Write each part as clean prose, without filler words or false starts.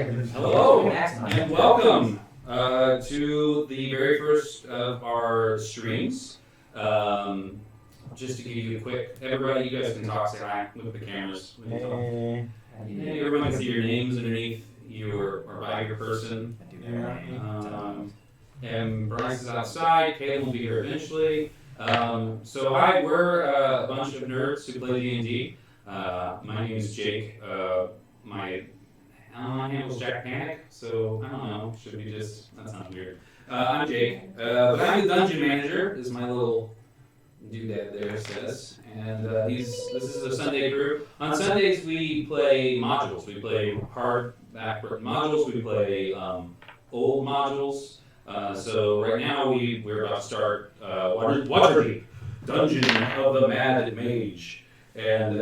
right. Hello and welcome to the very first of our streams. Just to give you a quick, everybody, you guys can talk, say hi with the cameras. Hey, everyone can see your names underneath your or by your person. And Bryce is outside. Caleb will be here eventually. So hi, we're a bunch of nerds who play D&D. My name is Jake. My handle's Jack Panic, so I don't know, should we just, that sounds weird. I'm Jake, but I'm the dungeon manager, is my little doodad there says, and this is a Sunday crew. On Sundays we play modules, we play hardback modules, we play old modules. So right now we're about to start Waterdeep, Dungeon of the Mad Mage. And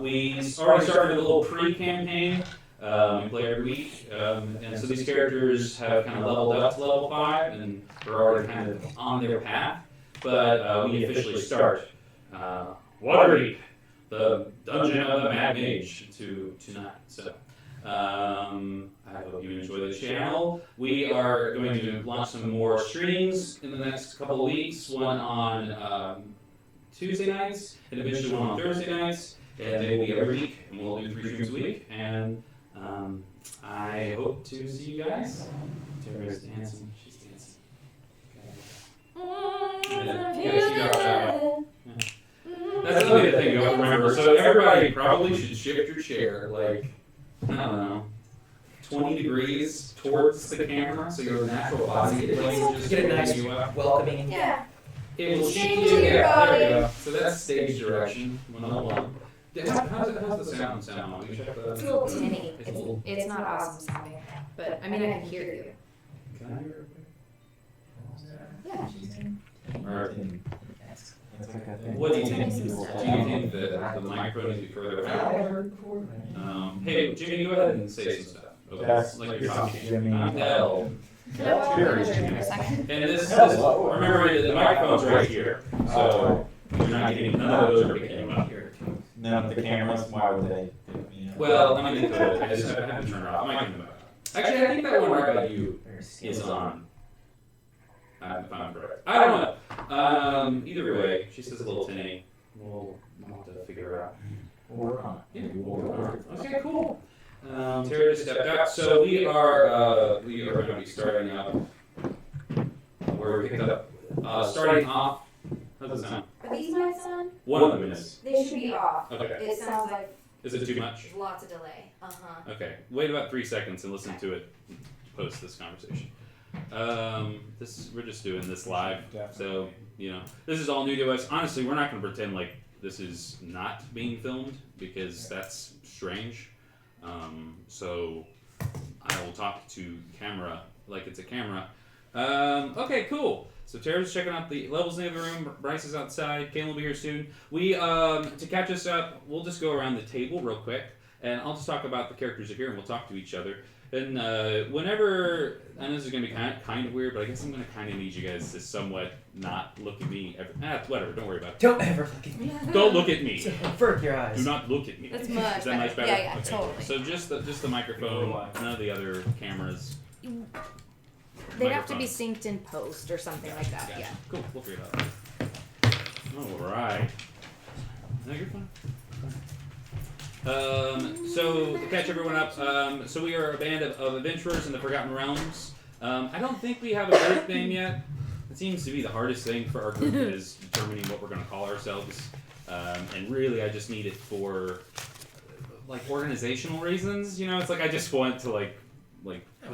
we already started a little pre-campaign. We play every week, and so these characters have kind of leveled up to level 5, and we're already kind of on their path. But we officially start Waterdeep, the Dungeon of the Mad Mage, tonight. So I hope you enjoy the channel. We are going to launch some more streams in the next couple of weeks. One on Tuesday nighs, and eventually one on Thursday nights, and they will be every week, and we'll do 3 streams a week, and I hope to see you guys. Tara's dancing, she's dancing. That's another thing you have to remember, so everybody probably should shift your chair, like, I don't know, 20 degrees towards the camera, so your natural body just get a nice welcoming. Yeah. It will shift you. Yeah, there we go. So that's stage direction 101. How's the sound sound? It's a little tinny. It's not awesome sounding, but I mean I can hear you. Can I hear Yeah. Alright. What do you think? Do you think that the microphone needs to be further out? Hey, Jimmy, go ahead and say some stuff. Yes, Like you're talking. Jimmy. Hell. Can I walk over there for a second? And this remember the microphone's right here, so you're not getting none of those are picking up here. None of the cameras, why would they? Well, I mean, they could. I just have to turn it off. I might turn it off. Actually, I think that one right by you is on. If I'm correct. I don't know. Either way, she says a little tinny. We'll have to figure it out. We'll work on it. Yeah, we'll work on it. Okay, cool. Tara just stepped out. So we are going to be starting up where we picked up. Starting off. How's it sound? Are these mics on? One of them is. They should be off. Okay. It sounds like Is it too much? there's lots of delay. Uh-huh. Okay. Wait about 3 seconds and listen to it post this conversation. We're just doing this live, so this is all new to us. Honestly, we're not going to pretend like this is not being filmed because that's strange. So I will talk to camera like it's a camera. Okay, cool. So Tara's checking out the levels in the other room. Bryce is outside. Kayla will be here soon. We to catch us up, we'll just go around the table real quick, and I'll just talk about the characters that are here, and we'll talk to each other. And whenever, I know this is going to be kind of weird, but I guess I'm going to kind of need you guys to somewhat not look at me. Whatever, don't worry about it. Don't ever look at me. Don't look at me. Avert your eyes. Do not look at me. That's much Is that nice better? Yeah, Okay. totally. So just the microphone, none of the other cameras. They'd have to be synced in post or something like that. Gotcha. Yeah. Cool, we'll figure it out. Alright. No, you're fine. So to catch everyone up, so we are a band of adventurers in the Forgotten Realms. I don't think we have a group name yet. It seems to be the hardest thing for our group is determining what we're going to call ourselves. And really, I just need it for like organizational reasons. It's like I just want to like.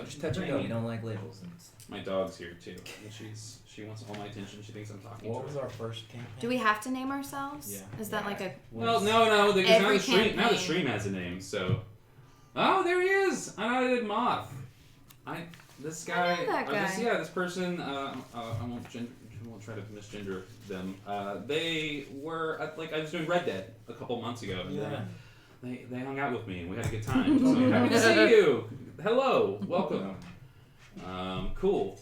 Just touch me. You don't like labels. My dog's here too, and she wants all my attention. She thinks I'm talking. What to was her. our first campaign? Do we have to name ourselves? Yeah. Is that like a? Well, no, because now Every the stream campaign. has a name. So, oh, there he is. I know I did Moth. This guy. I know that guy. This person. I won't try to misgender them. They were I was doing Red Dead a couple months ago, and they hung out with me, and we had a good time. So happy to see you. Hello, welcome. Cool.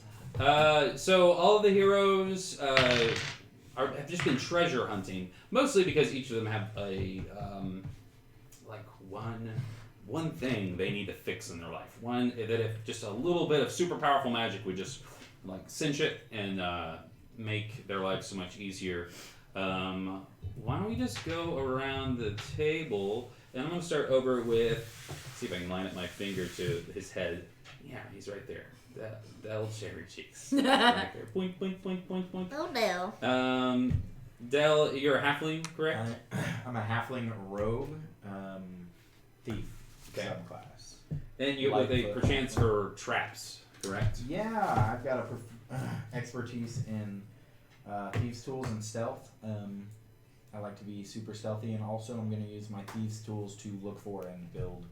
So all of the heroes have just been treasure hunting, mostly because each of them have a one thing they need to fix in their life. One that if just a little bit of super powerful magic would just like cinch it and make their life so much easier. Why don't we just go around the table? And I'm gonna start over with. See if I can line up my finger to his head. Yeah, he's right there. Del Cherry Cheeks. Right there. Boink, boink, boink, boink, boink. Oh, Del. Del, you're a halfling, correct? I'm a halfling rogue, thief Okay. subclass. And you with a Lightfoot. perchance for traps, correct? Yeah, I've got a expertise in thieves' tools and stealth. I like to be super stealthy, and also I'm going to use my thieves' tools to look for and build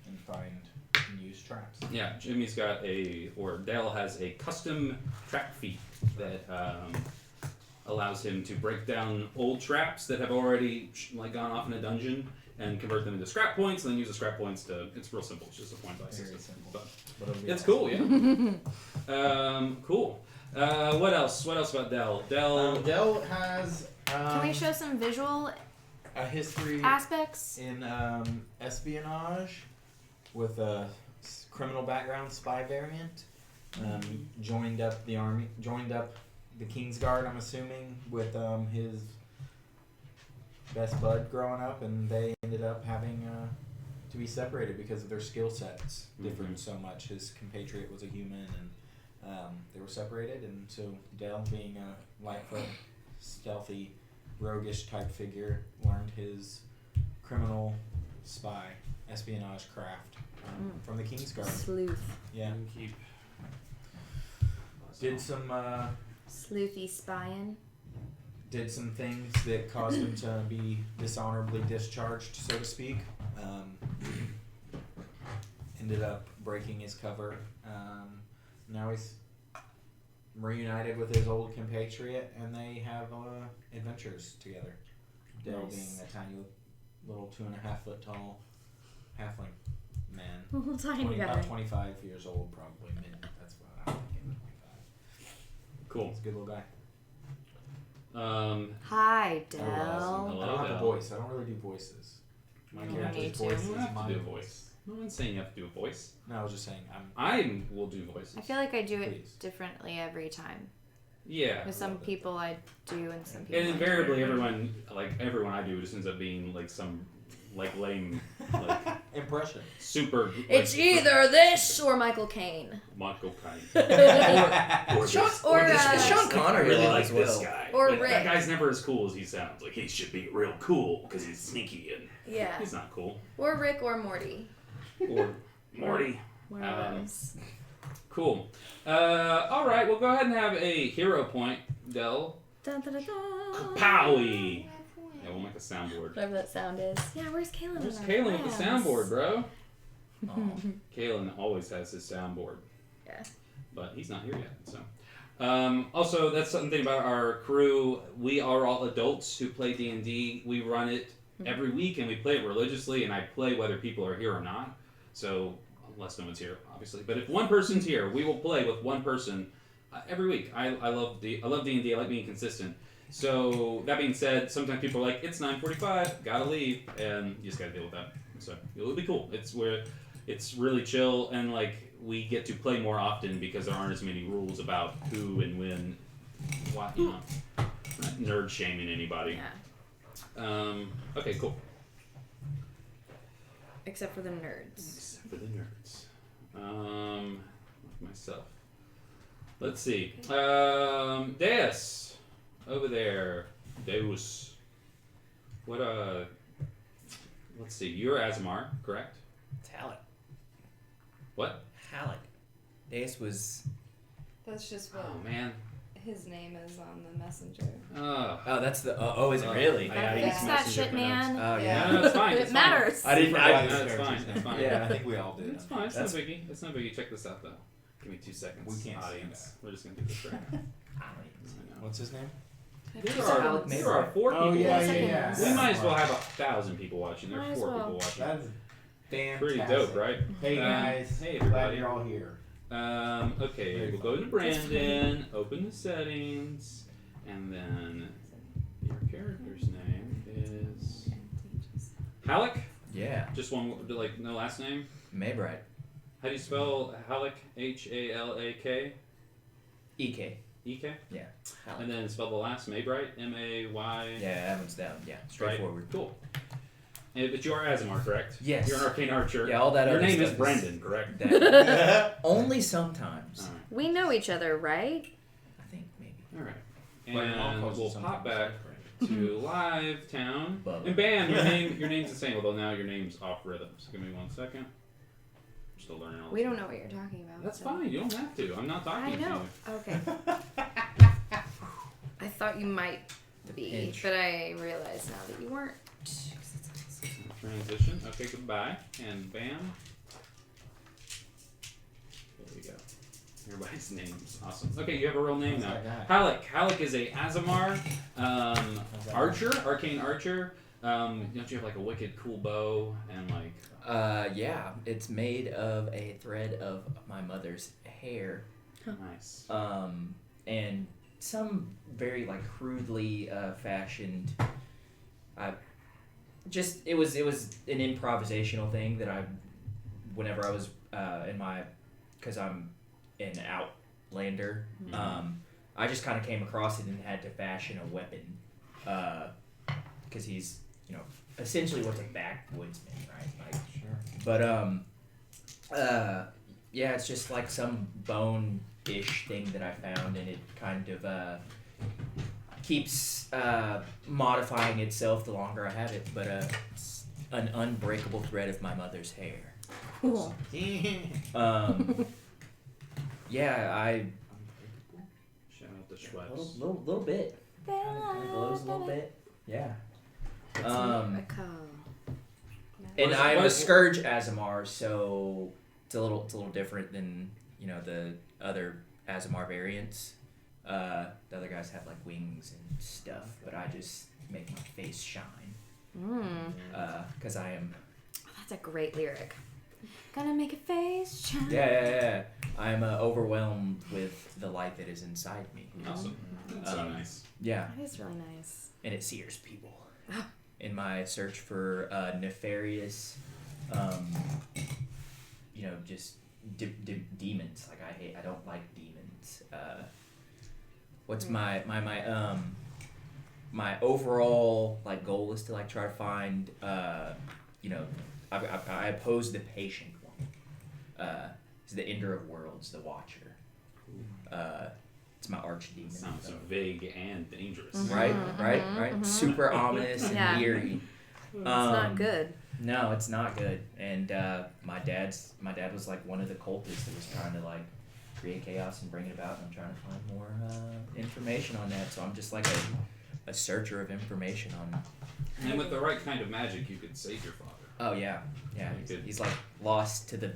and find and use traps. Yeah, Jimmy's got Del has a custom trap feat that allows him to break down old traps that have already gone off in a dungeon and convert them into scrap points, and then use the scrap points to. It's real simple. It's just a point by Very system. simple. But But it'll be it's awesome. cool, yeah. Cool. What else? What else about Del? Del has Can we show some visual a history aspects? in espionage with a criminal background, spy variant. Joined up the army, joined up the Kingsguard, I'm assuming, with his best bud growing up, and they ended up having to be separated because of their skill sets differed so much. His compatriot was a human, and they were separated, and so Del, being a Lightfoot, stealthy, roguish type figure, learned his criminal spy espionage craft from the Kingsguard. Sleuth. Yeah, Keep. did some Sleuthy spying. did some things that caused him to be dishonorably discharged, so to speak. Ended up breaking his cover. Now he's reunited with his old compatriot, and they have adventures together. Del Nice. being a tiny little 2.5 foot tall halfling man. Little tiny guy. About 25 years old, probably mid. That's what I'm thinking. 25. Cool. He's a good little guy. Hi, Del. Hello, I don't have Del. a voice. I don't really do voices. My You don't character's need to. voice You is don't have my to do a voice. No one's saying you have to do a voice. No, I was just saying I'm. I will do voices. I feel like I do it Please. differently every time. Yeah. With some love it. people I do, and some people. And I invariably, don't. everyone I do just ends up being like some lame Impression. super. It's either this or Michael Caine. Michael Caine. Or Sean- this, or, or this, uh, Sean I Connery really a lot like as this well. guy. Or Like, Rick. that guy's never as cool as he sounds. Like he should be real cool because he's sneaky and Yeah. he's not cool. Or Rick or Morty. Or Morty. One of Um, those. Cool. All right. We'll go ahead and have a hero point, Del. Dun, dun, dun, dun. Powie. Yeah, we'll make a soundboard. Whatever that sound is. Yeah, where's Kaylin? Where's on our Kaylin with the plans? soundboard, bro? Oh. Kaylin always has his soundboard. Yeah. But he's not here yet, so. Also, that's something about our crew. We are all adults who play D&D. We run it every week, and we play it religiously, and I play whether people are here or not. So, unless no one's here, obviously. But if one person's here, we will play with one person every week. I love D&D. I like being consistent. So, that being said, sometimes people are like, it's 9:45, gotta leave, and you just gotta deal with that. So, it'll be cool. It's really chill, and like we get to play more often because there aren't as many rules about who and when, what, you know, not nerd shaming anybody. Yeah. Okay, cool. Except for the nerds. Except for the nerds. Myself. Let's see. Deus, over there. Deus. What Let's see. You're Azamar, correct? It's Halleck. What? Halleck. Deus was. That's just what Oh man. his name is on the messenger. Oh. Oh, that's the. Oh, is it really? I Gotta use fix that Messenger shit, for notes. man. Oh, Yeah. yeah. No, it's fine. It It's matters. I didn't. Fine. I, No, it's fine. It's fine. Yeah. I think we all did. It's fine. It's no That's- biggie. It's no biggie. Check this out, though. Give me 2 seconds. We can't see Audience. that. We're just gonna do this right now. I know. What's his name? There are 4 people. Oh, yeah, yeah, yeah. We might as well have 1,000 people watching. There Might are as 4 well. people watching. That's fantastic. Pretty dope, right? Hey guys, hey, glad everybody. you're all here. Okay, Very we'll go to Brandon, open the settings, and then your character's name is Halleck. Yeah. Just one, like no last name. Maybright. How do you spell Halak? Halak. EK. EK. Yeah. And then spell the last Maybright. May. Yeah, that one's down. Yeah, straightforward. Cool. But you are Azamar, correct? Yes. You're an arcane archer. Yeah, all that Your other name is stuff Brandon, correct? That, only sometimes. All right. We know each other, right? I think maybe. All right. Like, Mom And calls you we'll sometimes. pop back to Live Town. Bubba. And bam, your name's the same, although now your name's off rhythm. So give me 1 second. I'm still learning all this. We don't know what you're talking about. That's so. fine. You don't have to. I'm not talking I know. to you. Okay. I thought you might be, pinch. but I realize now that you weren't. Transition. Okay, goodbye. And bam. There we go. Everybody's name's awesome. Okay, you have a real name now. Halak. Halak is a Azamar archer, arcane archer. Don't you have like a wicked cool bow and like? Yeah, it's made of a thread of my mother's hair. Nice. And some very like crudely fashioned. It was an improvisational thing that whenever I was because I'm an outlander, I just kind of came across it and had to fashion a weapon, because he's essentially what's a backwoodsman, right? Like, Sure. but yeah, it's just like some bone-ish thing that I found, and it kind of keeps modifying itself the longer I have it. But it's an unbreakable thread of my mother's hair. Cool. Yeah, I Shout out the a Schweppes. little bit. Kind of glows a little bit. Yeah. It's Um, a call. And What- I'm a what- Scourge Azamar, so it's a little different than the other Azamar variants. The other guys have like wings and stuff, but I just make my face shine. Because I am. Oh, that's a great lyric. Gonna make a face shine. Yeah. I'm overwhelmed with the light that is inside me. Awesome. That's so nice. Yeah, That is really nice. and it sears people. In my search for nefarious, just demons. Like I don't like demons. What's my overall like goal is to like try to find I oppose the patient one. It's the Ender of Worlds, the Watcher. It's my archdemon. Sounds vague and dangerous. Right. Super ominous and Yeah. eerie. It's not good. No, it's not good. And my dad was like one of the cultists that was trying to like create chaos and bring it about, and I'm trying to find more information on that. So I'm just like a searcher of information on. And with the right kind of magic, you could save your father. Oh yeah. You could- He's like lost to the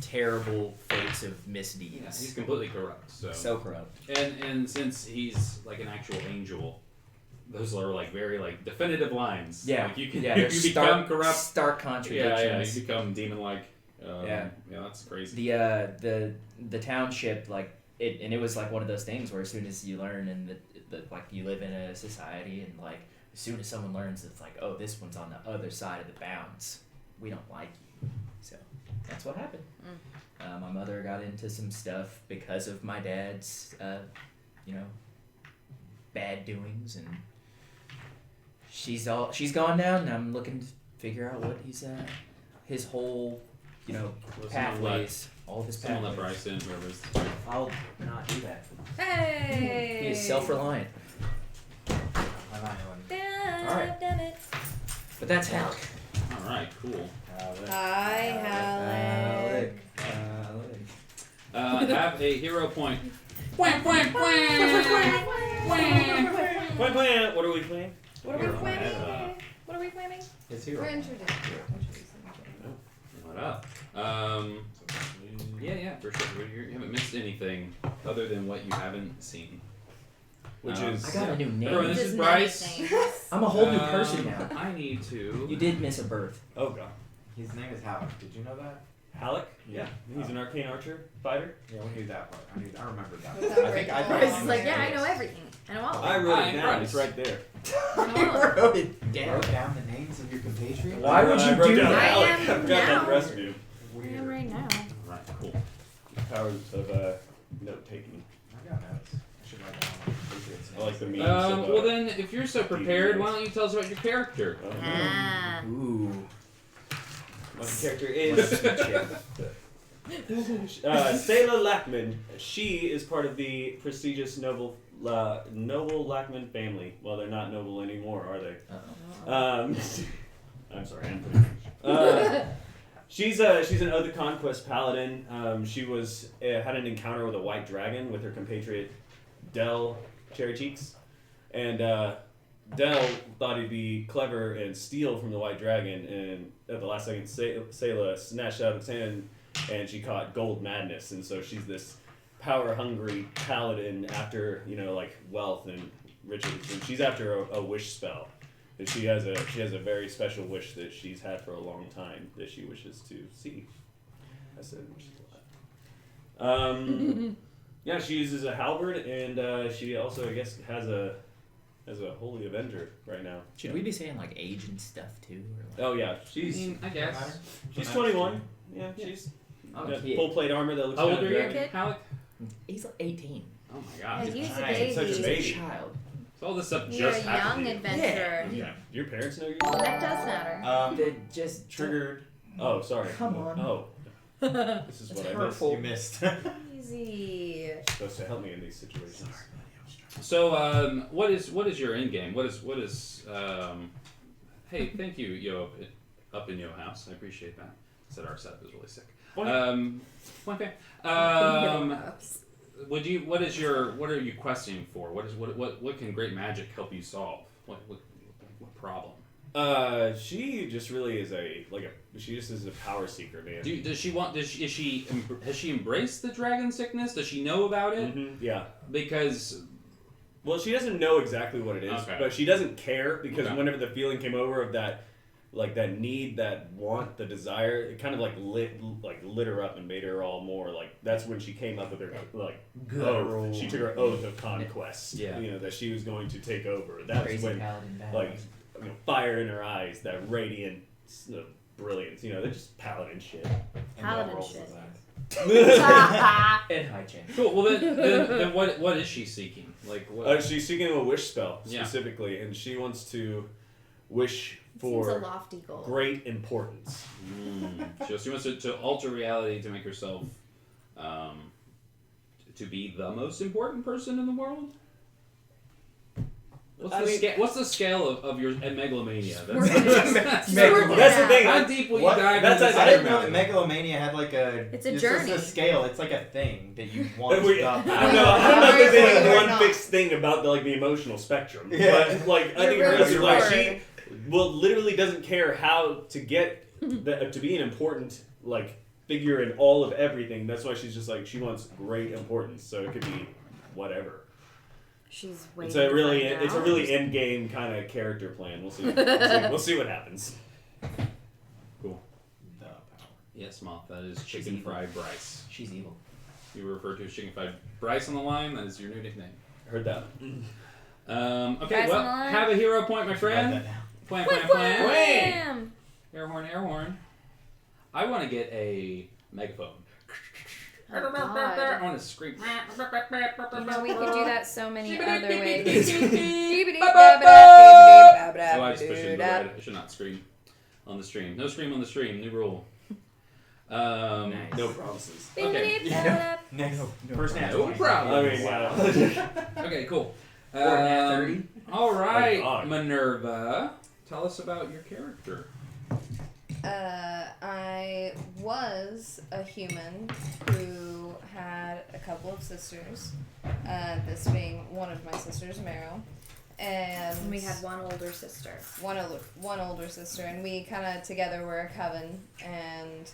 terrible fates of misdeeds. Yeah, he's completely corrupt. So corrupt. And since he's like an actual angel, those are like very like definitive lines. Yeah. Like you can Yeah, you there's become corrupt. stark Yeah, contradictions. you become demon-like. Yeah. Yeah, that's crazy. The township, like it was like one of those things where as soon as you learn and like you live in a society, and like as soon as someone learns it's like, oh, this one's on the other side of the bounds, we don't like you. So that's what happened. My mother got into some stuff because of my dad's bad doings, and she's gone now, and I'm looking to figure out what his whole pathways, all of his Someone let pathways. Bryce in, whoever's. I'll not do that. Hey! He is self-reliant. I'm not doing Alright. Damn it. But that's Halleck. All right, cool. Hi, Halleck. Have a hero point. What are we playing? What are we planning? What are we planning? It's We're hero. introducing. What up? Yeah, for sure. You haven't missed anything other than what you haven't seen. Which Um, is I got a new name. Everyone, this is Bryce. I'm a whole new person now. I need to. You did miss a birth. oh god. His name is Howard. Did you know that? Halleck? Yeah. He's an arcane archer fighter. Yeah, we knew that part. I remembered that. What's part. up, I think I Rachel? thought Bryce is like, yeah, I know this. everything. I know all. I wrote I'm it down. Bryce. It's right there. I know all. You wrote down the names of your compatriots? Why would you I wrote do down that? Halleck. I I've am got now. the rest of you. I am right now. Alright, cool. Powers of note taking. I got notes. I should write down my compatriots' I like the names. memes. of, Well then, if you're so prepared, why don't you tell us about your character? Ah. Ooh. My character is Sayla Lackman. She is part of the prestigious noble Lackman family. Well, they're not noble anymore, are they? I'm sorry. She's an Oath of Conquest paladin. She was had an encounter with a white dragon with her compatriot Del Cherry Cheeks, and Del thought he'd be clever and steal from the white dragon, and at the last second, Sayla snatched out of his hand, and she caught gold madness, and so she's this power-hungry paladin after like wealth and riches, and she's after a wish spell. And she has a very special wish that she's had for a long time that she wishes to see. I said wishes a lot. Yeah, she uses a halberd, and she also, I guess, has a holy avenger right now. Should we be saying like age and stuff too? Or like... Oh yeah, I guess. she's 21. Yeah, she's Oh, got kid. full plate armor that looks How kind old of are you, dragon. Kid? Halleck? He's like 18. Oh my Yeah, god. he's a Nice. baby. Such a He's baby. a child. So all this stuff You're a just happened young to you. adventurer. Yeah. Your parents know you? That does matter. They just Triggered. Oh, sorry. Come on. Oh. This is what I missed. You missed. Easy. You're supposed to help me in these situations. So, what is your end game? What is hey, thank you, Yo, up in Yo house. I appreciate that. Said our setup is really sick. One fan. What are you questing for? What can great magic help you solve? What problem? She just really is she just is a power seeker, man. Has she embraced the dragon sickness? Does she know about it? Mm-hmm. Yeah. Because, well, she doesn't know exactly what it is, Okay. but she doesn't care because Okay. whenever the feeling came over of that need, that want, the desire, it kind of lit her up and made her all more that's when she came up with her oath. She took her oath of conquest. Yeah. That she was going to take over. That's Crazy when paladin battle. fire in her eyes, that radiant brilliance. They're just paladin shit. Paladin shit. And high chain. Cool. Well, then what is she seeking? What? She's seeking a wish spell Yeah. specifically, and she wants to wish Seems a for lofty goal. great importance. So she wants to alter reality to make herself to be the most important person in the world. What's the scale of your megalomania? That's the thing. How deep will you What? dive That's into a- I didn't know Cyberman? that megalomania had It's a just journey. a scale. It's like a thing that you want I stuff. don't know. I don't know if there's Or any one not. fixed thing about the emotional spectrum. Yeah. But I think You're Rose is really she literally doesn't care how to get to be an important figure in all of everything. That's why she's just she wants great importance. So it could be whatever. She's waiting. It's a really to find it's a out. really end game kind of character plan. We'll see. We'll see what happens. Cool. The power. Yes, Moth. That is She's Chicken evil. Fried Bryce. She's evil. You were referred to as Chicken Fried Bryce on the line. That is your new nickname. Heard that. Okay. Bryce Well, on the line. have a hero point, my Write friend. that down. Plan. Wham! Air horn. I want to get a megaphone. Oh, God. I want to scream. You know, we could do that so many other ways. Oh, I just pushed into the red. I should not scream on the stream. No scream on the stream. New rule. Nice. No promises. Okay. Next. First nat No 20. problem. I mean, Wow. Okay, cool. Or nat 30. All right, Oh, God. Minerva. Tell us about your character. I was a human who had a couple of sisters, this being one of my sisters, Meryl, and We had one older sister. one older sister, and we kind of together were a coven, and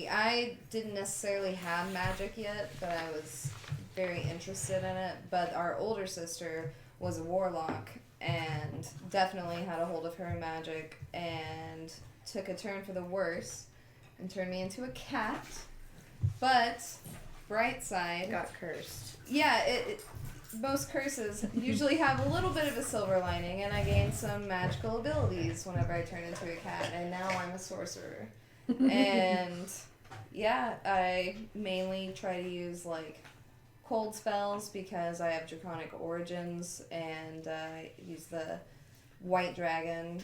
I didn't necessarily have magic yet, but I was very interested in it, but our older sister was a warlock, and definitely had a hold of her magic, and took a turn for the worse and turned me into a cat. But bright side, Got cursed. yeah, most curses usually have a little bit of a silver lining, and I gained some magical abilities whenever I turn into a cat, and now I'm a sorcerer. And yeah, I mainly try to use like cold spells because I have draconic origins, and I use the white dragon.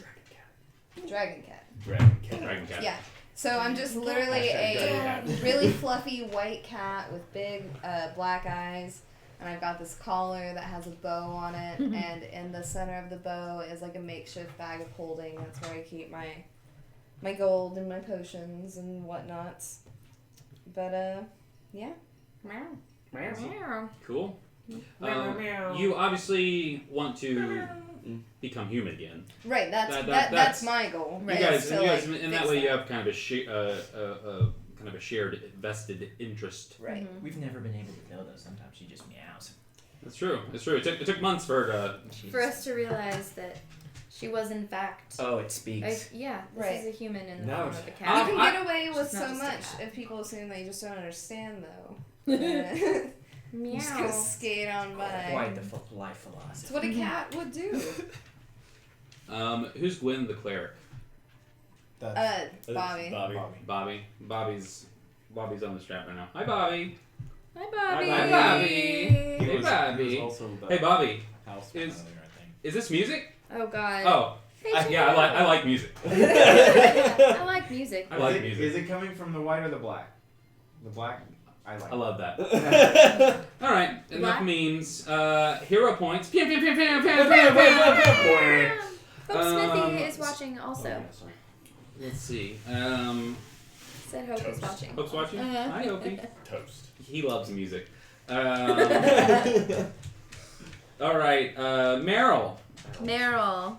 Dragon cat. Dragon cat. Yeah. So I'm just literally a really fluffy white cat with big black eyes, and I've got this collar that has a bow on it, and in the center of the bow is like a makeshift bag of holding. That's where I keep my gold and my potions and whatnot. But yeah. Meow. Meow. Cool. Meow, meow. You obviously want to become human again. Right. That's That's my goal. You Right. guys, to, you guys, like, in that fix way, you have kind of a shared vested interest. Right. We've never been able to know though. Sometimes she just meows. That's true. It's true. It took months for her to. She's, For us to realize that she was in fact. Oh, it speaks. This Right. is a human in the No, form of a You cat. can get away with She's not so just a much cat. if people assume that you just don't understand, though. Meow. You just gonna skate on by. Quite the life philosophy. It's what a cat would do. Who's Gwen the cleric? That's Bobby. Bobby. Bobby's on the strap right now. Hi, Bobby. Hi, Bobby. Hi, Bobby. He Hey, was Bobby. also the Hey, Bobby. house Is- earlier, I think. Is this music? Oh God. Oh, Hey, yeah. I like music. I like music. I like is music. Is it coming from the white or the black? The black. I like. I love that. All right, and Black? that means hero points. Pew, pew, pew, pew, pew, pew, pew. Hope Smithy Um, is watching also. Sorry. Let's see. Said Hope is Toast. watching. Hope's watching. Hi, Opie. Toast. He loves music. All right, Meryl. Meryl.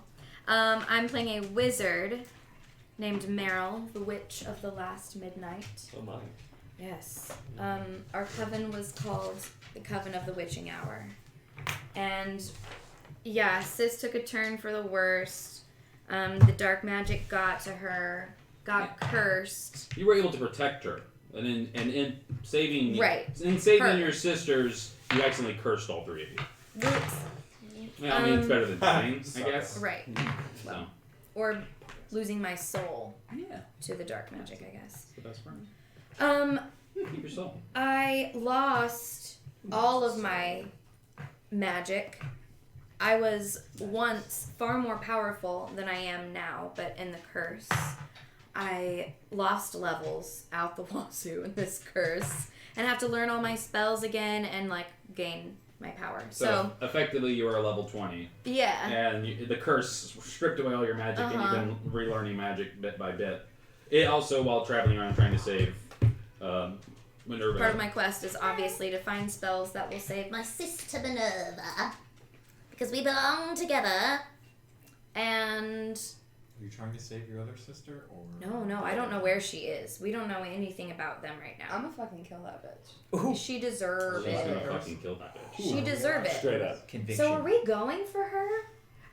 I'm playing a wizard named Meryl, the Witch of the Last Midnight. Oh my. Yes. Our coven was called the Coven of the Witching Hour. And yeah, Sis took a turn for the worst. The dark magic got to her, got cursed. You were able to protect her, and in saving Right. in saving Her. your sisters, you accidentally cursed all three of you. Whoops. Yeah, I mean it's better than dying, I guess. Right. So Or losing my soul yeah, to the dark magic, I guess. it's the best part. Keep your soul. I lost all of my magic. I was once far more powerful than I am now, but in the curse, I lost levels out the wazoo in this curse and have to learn all my spells again and like gain my power. So effectively, you are a level 20, Yeah. and the curse stripped away all your magic, and Uh-huh. you've been relearning magic bit by bit. It also, while traveling around trying to save Minerva. Part of my quest is obviously to find spells that will save my sister Minerva. Because we belong together. And Are you trying to save your other sister, or? no, I don't know where she is. We don't know anything about them right now. I'm gonna fucking kill that bitch. Ooh. She deserves She's gonna it. fucking kill that bitch. She deserves it. Straight up. Conviction. So are we going for her?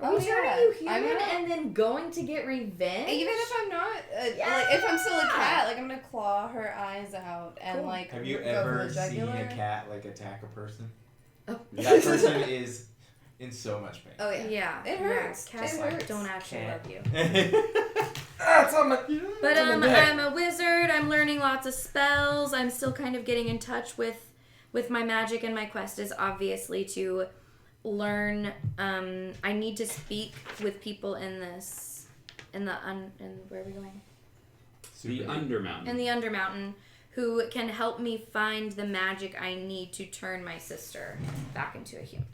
Are Oh, we turning yeah. you I'm human gonna- and then going to get revenge? Even if I'm not, like if I'm still a cat, like I'm gonna claw her eyes out and Cool. like Have you go ever for the seen jugular. a cat like attack a person? Oh. That person is in so much pain. Oh yeah. Yeah. It hurts. Cats It like, hurts. don't actually Cat. love you. That's on my. But it's on my neck. I'm a wizard. I'm learning lots of spells. I'm still kind of getting in touch with my magic, and my quest is obviously to learn. I need to speak with people in where are we going? The Undermountain. In the Undermountain, who can help me find the magic I need to turn my sister back into a human.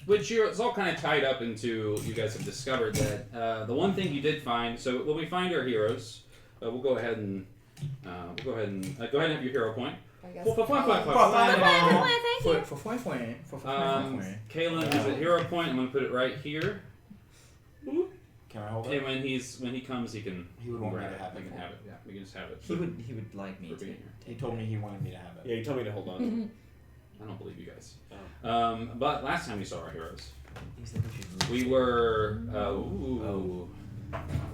Which it's all kind of tied up into. You guys have discovered that the one thing you did find. So when we find our heroes, we'll go ahead and go ahead and have your hero point. I guess. Thank you. Kalen is a hero point. I'm gonna put it right here. Can I hold And it? when he comes, he can. He would want me grab to have We it. can have it. Yeah, we can just have it. He would like me for to. being here. He told me he wanted me to have it. Yeah, you told me to hold on. I don't believe you guys. Oh. But last time we saw our heroes, He's the butcher's we were. Ooh.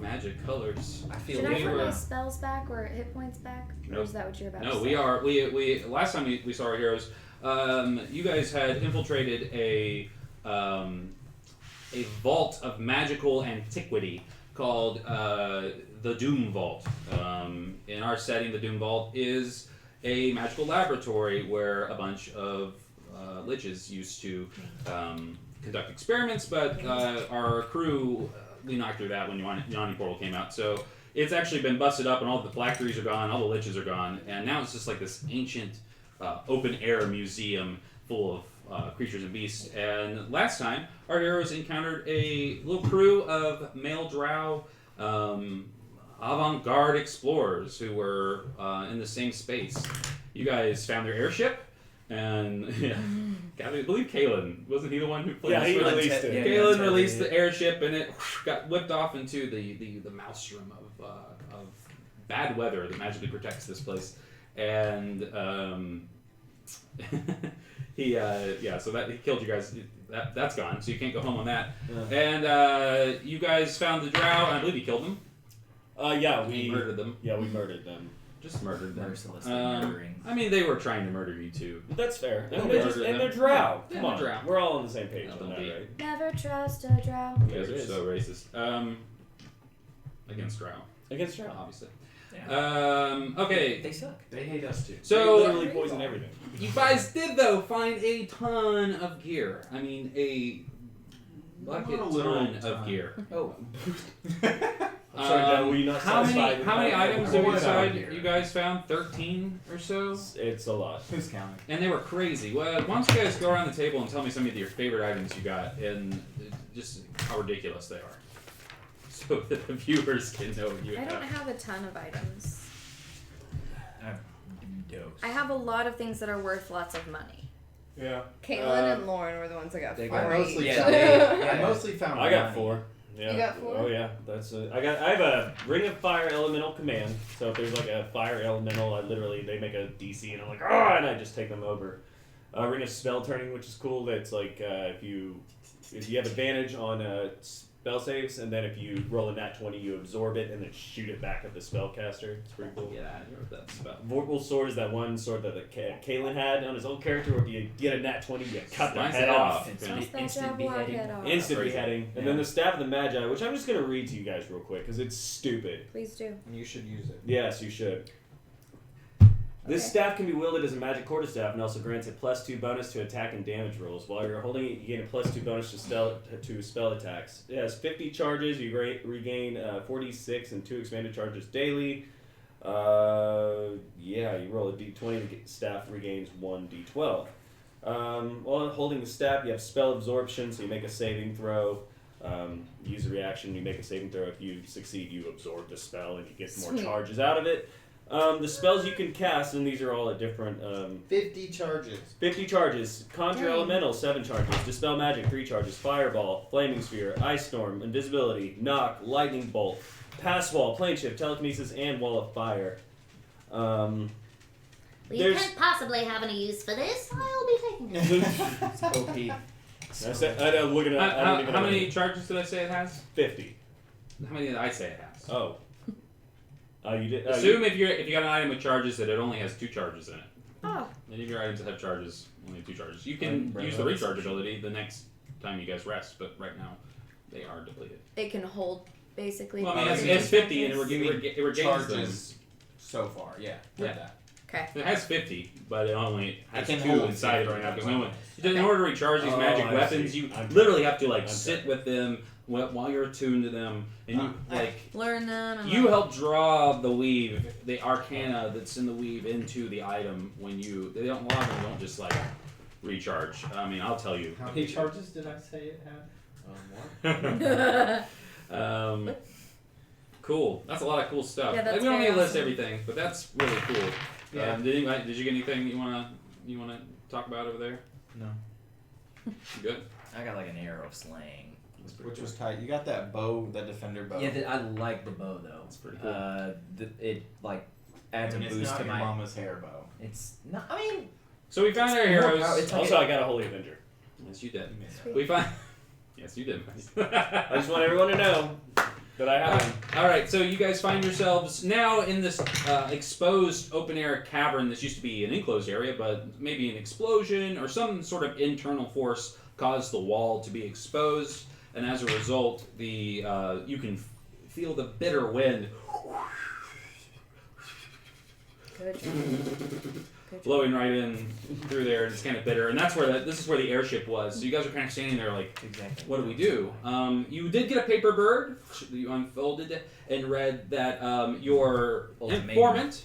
magic colors. I feel Should I we put were- my spells back or hit points back? Or Nope. is that what you're about No, to we say? are. We last time we saw our heroes. You guys had infiltrated a vault of magical antiquity called the Doom Vault. In our setting, the Doom Vault is a magical laboratory where a bunch of liches used to conduct experiments, but our crew, we knocked through that when Yanni Portal came out. So it's actually been busted up and all the phylacteries are gone, all the liches are gone, and now it's just like this ancient open-air museum full of creatures and beasts. And last time, our heroes encountered a little crew of male drow avant-garde explorers who were in the same space. You guys found their airship, and I believe Kalen, wasn't he the one who played Yeah, he this? released it. Kalen released the airship, and it got whipped off into the maelstrom of bad weather that magically protects this place. And so that he killed you guys. That's gone, so you can't go home on that. Yeah. And you guys found the drow, and I believe you killed them. We murdered them. Yeah, we murdered them. Just murdered them. Mercilessly murdering. I mean, they were trying to murder you too. That's fair. Yeah, And murdered they're them. drow. Yeah, Come they're on, drow. we're all on the same page Yeah, on that, indeed. right? Never trust a drow. You guys There are it so racist. Against drow, Against drow. obviously. Yeah. Okay. They suck. They hate us too. They So literally poison everything. you guys did though find a ton of gear. I mean, a bucket Not a little ton of ton. gear. Oh. I'm sorry, Dad, were you not how satisfied many with how many that? items did we What about decide gear? you guys found? 13 or so. It's a lot. Who's counting? And they were crazy. Well, why don't you guys go around the table and tell me some of your favorite items you got and just how ridiculous they are, so that the viewers can know what you I don't have. have a ton of items. Dose. I have a lot of things that are worth lots of money. Yeah. Caitlin and Lauren were the ones that got They 4 got- I mostly each. found. Yeah. I mostly found. I got money. 4. Yeah. You got 4? Oh yeah, that's I have a Ring of Fire Elemental command. So if there's like a fire elemental, they make a DC, and I'm like, ah, and I just take them over. Ring of Spell Turning, which is cool. That's like if you have advantage on spell saves, and then if you roll a nat 20, you absorb it and then shoot it back at the spellcaster. It's pretty cool. Yeah, I heard that spell. Vorpal Sword is that one sword that Kalen had on his old character, where if you get a nat 20, you cut their Slice head it off. off. Instant, That instant job block beheading. head off. Instant Crazy. beheading. And then the Staff of the Magi, which I'm just going to read to you guys real quick, because it's stupid. Please do. You should use it. Yes, you should. This Okay. staff can be wielded as a magic quarterstaff and also grants a +2 bonus to attack and damage rolls. While you're holding it, you gain a +2 bonus to spell attacks. It has 50 charges. You regain 46 and 2 expanded charges daily. You roll a d20. The staff regains 1 d12. While holding the staff, you have spell absorption, so you make a saving throw. Use a reaction, you make a saving throw. If you succeed, you absorb the spell and you get more Sweet. charges out of it. The spells you can cast, and these are all at different 50 charges. 50 charges. Conjure Dang. Elemental, 7 charges. Dispel Magic, 3 charges. Fireball, Flaming Sphere, Ice Storm, Invisibility, Knock, Lightning Bolt, Pass Wall, Plane Shift, Telekinesis, and Wall of Fire. You There's- can't possibly have any use for this. I'll be taking it. It's OP. I'm looking at I don't even How know. many charges did I say it has? 50. How many did I say it has? Oh. You did. Assume if you got an item with charges that it only has 2 charges in it. Oh. Any of your items that have charges, only 2 charges. You can use the recharge ability the next time you guys rest, but right now they are depleted. It can hold basically. Well, I mean, all it's your 50 and it charges. regains them. Charges so far, yeah. Yeah. With that. Okay. It has 50, but it only has It 2 can hold inside it 50, right now. Because that's in Okay. order to recharge these Oh, magic I weapons, see. you I'm literally have to like I'm sit sorry. with them while you're attuned to them, and you like Learn them. And you like, help draw the weave, the arcana that's in the weave into the item. When a lot of them don't just like recharge. I mean, I'll tell you. How many charges did I say it had? Cool. That's a lot of cool stuff. Yeah, that's we don't need very to list awesome. everything, but that's really cool. Yeah. Did you get anything you wanna talk about over there? No. You good? I got like an arrow slaying. That's pretty Which cool. was tight. You got that bow, that defender bow. Yeah, I like the bow though. That's pretty cool. It like adds I mean, a it's boost not to your my. mama's hair bow. It's not. I mean, So we found our more heroes. power- it's like Also, I got a Holy Avenger. Yes, you did. You made Sweet. We find Yes, you did. I just want everyone to know that I have one. All right, so you guys find yourselves now in this exposed open-air cavern. This used to be an enclosed area, but maybe an explosion or some sort of internal force caused the wall to be exposed, and as a result, the you can feel the bitter wind Good job. blowing right in through there, and it's kind of bitter. And that's where this is where the airship was. So you guys are kind of standing there like, Exactly. what do we do? You did get a paper bird. You unfolded it and read that your Ultimatum. informant,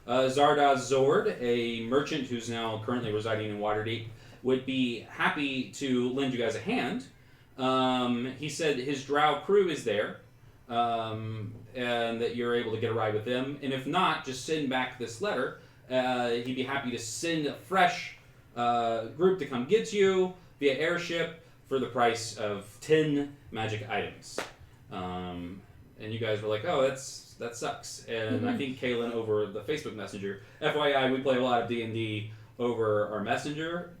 Zardoz Zord, a merchant who's now currently residing in Waterdeep, would be happy to lend you guys a hand. He said his drow crew is there, and that you're able to get a ride with them. And if not, just send back this letter. He'd be happy to send a fresh group to come get you via airship for the price of 10 magic items. And you guys were like, oh, that sucks. And I think Kaylin over the Facebook Messenger, FYI, we play a lot of D&D over our Messenger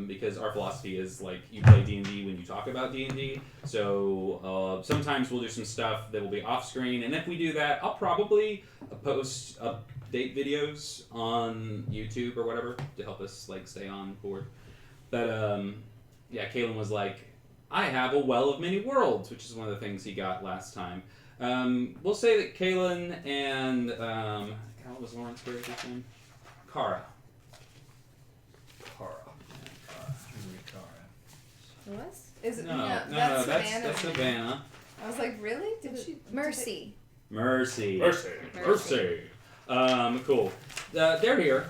because our philosophy is like you play D&D when you talk about D&D. So sometimes we'll do some stuff that will be off screen, and if we do that, I'll probably post update videos on YouTube or whatever to help us like stay on board. But yeah, Kaylin was like, I have a well of many worlds, which is one of the things he got last time. We'll say that Kaylin and what was Lauren's character's name? Kara. What? Is it? No, that's that's Savannah. I was like, really? Did she? Mercy. Mercy. Mercy. Cool. They're here.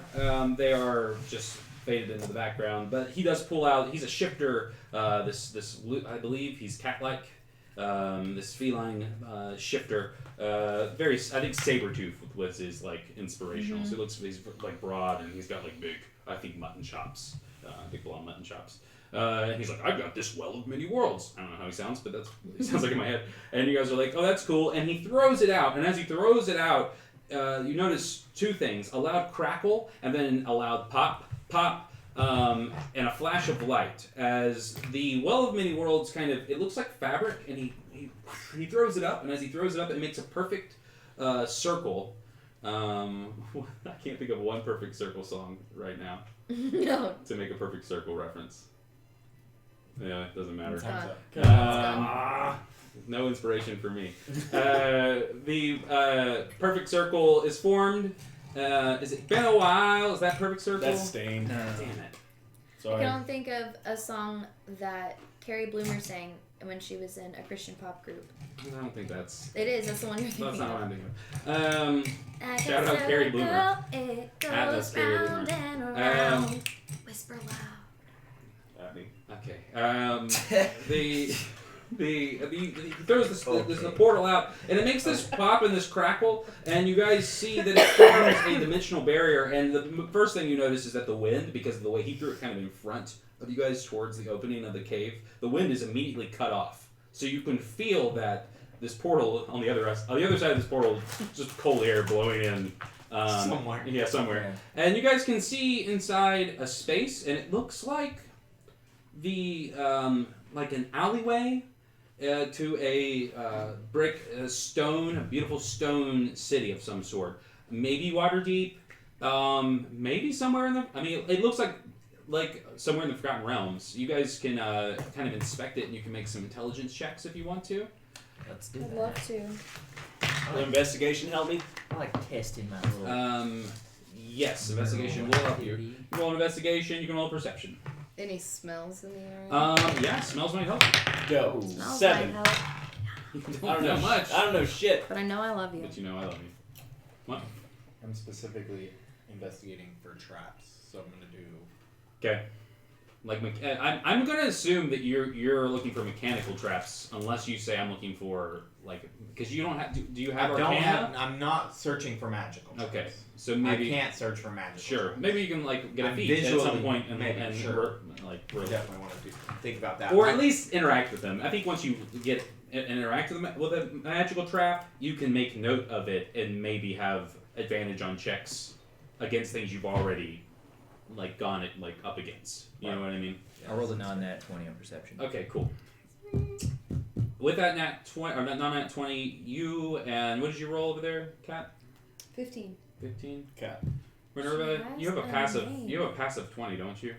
They are just faded into the background, but he does pull out. He's a shifter. This I believe he's cat-like. This feline shifter. Very, I think Sabretooth was his like inspirational. So he's like broad and he's got like big, I think mutton chops, big long mutton chops. And he's like, I've got this well of many worlds. I don't know how he sounds, but that's what he sounds like in my head. And you guys are like, oh, that's cool. And he throws it out. And as he throws it out, you notice two things: a loud crackle, and then a loud pop, pop, and a flash of light. As the well of many worlds it looks like fabric, and he throws it up. And as he throws it up, it makes a perfect circle. I can't think of one perfect circle song right now No. to make a perfect circle reference. Yeah, it doesn't matter. No inspiration for me. The perfect circle is formed. Is it been a while? Is that perfect circle? That's Stained. Damn it. I Sorry. can only think of a song that Carrie Bloomer sang when she was in a Christian pop group. I don't think that's. It is. That's the one you're That's thinking not what of. I'm thinking of. Shout out Carrie Bloomer. It That's goes Carrie round Bloomer. and around. Whisper loud. Okay. He throws the portal out, and it makes this pop and this crackle, and you guys see that it forms a dimensional barrier. And the first thing you notice is that the wind, because of the way he threw it kind of in front of you guys towards the opening of the cave, the wind is immediately cut off. So you can feel that this portal on the other side of this portal, just cold air blowing in. Somewhere. Yeah, somewhere. And you guys can see inside a space, and it looks like like an alleyway to a a beautiful stone city of some sort. Maybe Waterdeep, maybe somewhere in the. I mean, it looks like somewhere in the Forgotten Realms. You guys can kind of inspect it, and you can make some intelligence checks if you want to. Let's do I'd that. love to. Will investigation help me? I like testing my little. Yes, investigation will help you. You can roll an investigation. You can roll a perception. Any smells in the area? Yeah, smells might help. Go. Smells 7. like help. You I don't know much, I don't know shit. But I know I love you. but you know I love you. I'm specifically investigating for traps, so I'm gonna do. Okay. Like I'm gonna assume that you're looking for mechanical traps, unless you say I'm looking for because you don't have. Do you have Arcana? I'm not searching for magical traps. Okay, so maybe I can't search for magical. Sure, traps. maybe you can get a I'm feat at some visually- point and maybe, sure. work, I definitely want to think about that. or at least interact with them. I think once you get interact with a magical trap, you can make note of it and maybe have advantage on checks against things you've already gone up against. You know what I mean? I rolled a non-nat 20 on perception. Okay, cool. With that nat 20, or not nat 20, you and what did you roll over there, Kat? 15. 15. Cat. Minerva, She you have a has a passive. name. You have a passive 20, don't you?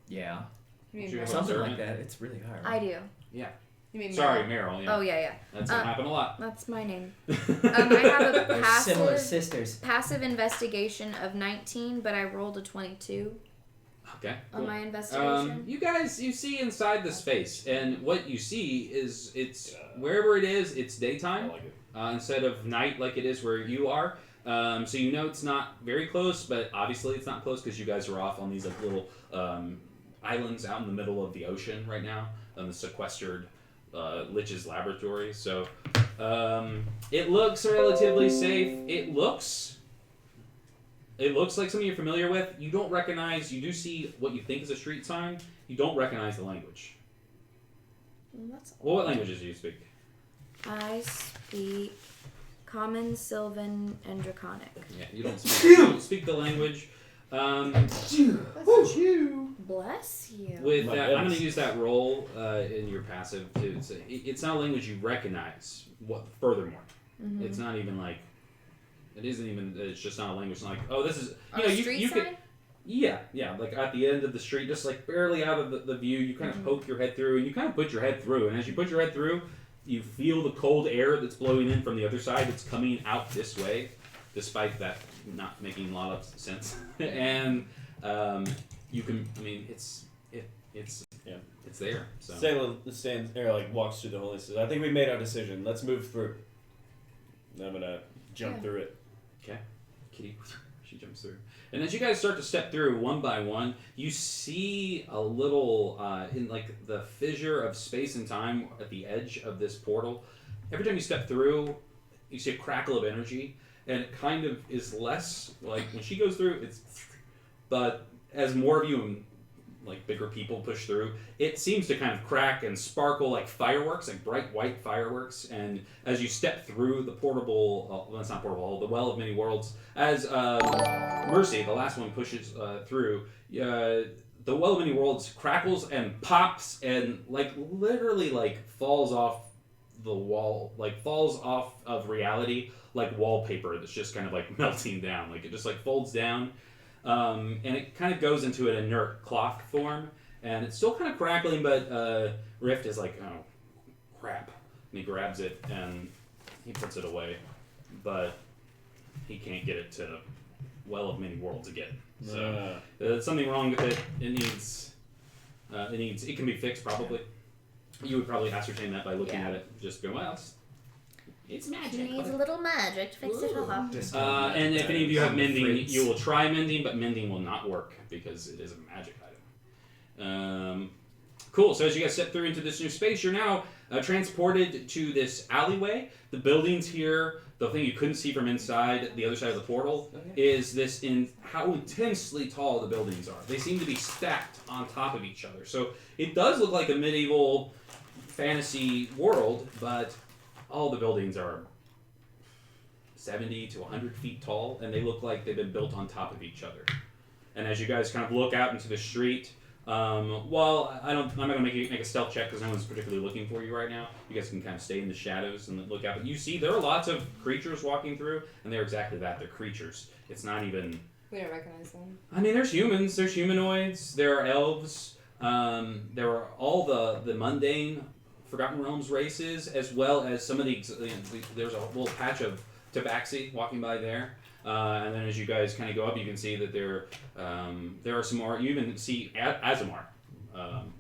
Yeah. You mean Did you have Meryl? Something like observant? that. It's really high. I do. Yeah. You mean Sorry, Meryl? Meryl. Yeah. Oh yeah. That's gonna happen a lot. That's my name. I have a They're similar passive sisters. investigation of 19, but I rolled a 22 Okay. on Cool. my investigation. You guys, you see inside the space, and what you see is it's wherever it is, it's I daytime like it. instead of night like it is where you are. So you know it's not very close, but obviously it's not close because you guys are off on these like little islands out in the middle of the ocean right now on the sequestered Lich's laboratory. So it looks relatively safe. It looks like something you're familiar with. You don't recognize. You do see what you think is a street sign. You don't recognize the language. That's Well, what languages do you speak? I speak Common, Sylvan, and Draconic. Yeah, you don't speak the language. Bless you. With My that, I'm going goodness. to use that roll in your passive too. It's not a language you recognize. What? Furthermore, it's not even like it isn't even. It's just not a language. It's not like, oh, this is. On You know, a you street you sign? could. Yeah, like at the end of the street, just like barely out of the view. You kind of poke your head through, and you kind of put your head through. And as you put your head through, you feel the cold air that's blowing in from the other side. It's coming out this way, despite that not making a lot of sense. And you can. I mean, it's there. So. Salem stands there, like walks through the hole and says, "I think we made our decision. Let's move through." And I'm gonna jump Yeah. through it. Kitty, she jumps through. And as you guys start to step through one by one, you see a little, in like the fissure of space and time at the edge of this portal. Every time you step through, you see a crackle of energy, and it kind of is less, like when she goes through, it's, but as more of you and like bigger people push through, it seems to kind of crack and sparkle like fireworks, like bright white fireworks. And as you step through the portable, well, it's not portable, the Well of Many Worlds, as Mercy, the last one, pushes through, the Well of Many Worlds crackles and pops and like literally like falls off the wall, like falls off of reality like wallpaper that's just kind of like melting down. Like it just like folds down. And it kind of goes into an inert cloth form, and it's still kind of crackling, but Rift is like, oh, crap. And he grabs it, and he puts it away, but he can't get it to Well of Many Worlds again. So there's something wrong with it. It can be fixed, probably. You would probably ascertain that by looking at it. Just go, well, it's magic. She needs a little magic to fix it up. And if any of you have mending, you will try mending, but mending will not work because it is a magic item. Cool. So as you guys step through into this new space, you're now transported to this alleyway. The buildings here, the thing you couldn't see from inside the other side of the portal, is this in how intensely tall the buildings are. They seem to be stacked on top of each other. So it does look like a medieval fantasy world, but all the buildings are 70 to 100 feet tall, and they look like they've been built on top of each other. And as you guys kind of look out into the street, I'm not gonna make a stealth check because no one's particularly looking for you right now. You guys can kind of stay in the shadows and look out. But you see there are lots of creatures walking through, and they're exactly that. They're creatures. It's not even. We don't recognize them. I mean, there's humans. There's humanoids. There are elves. There are all the mundane Forgotten Realms races, as well as some of the. There's a little patch of tabaxi walking by there. And then as you guys kind of go up, you can see that there are some more. You even see Azamar.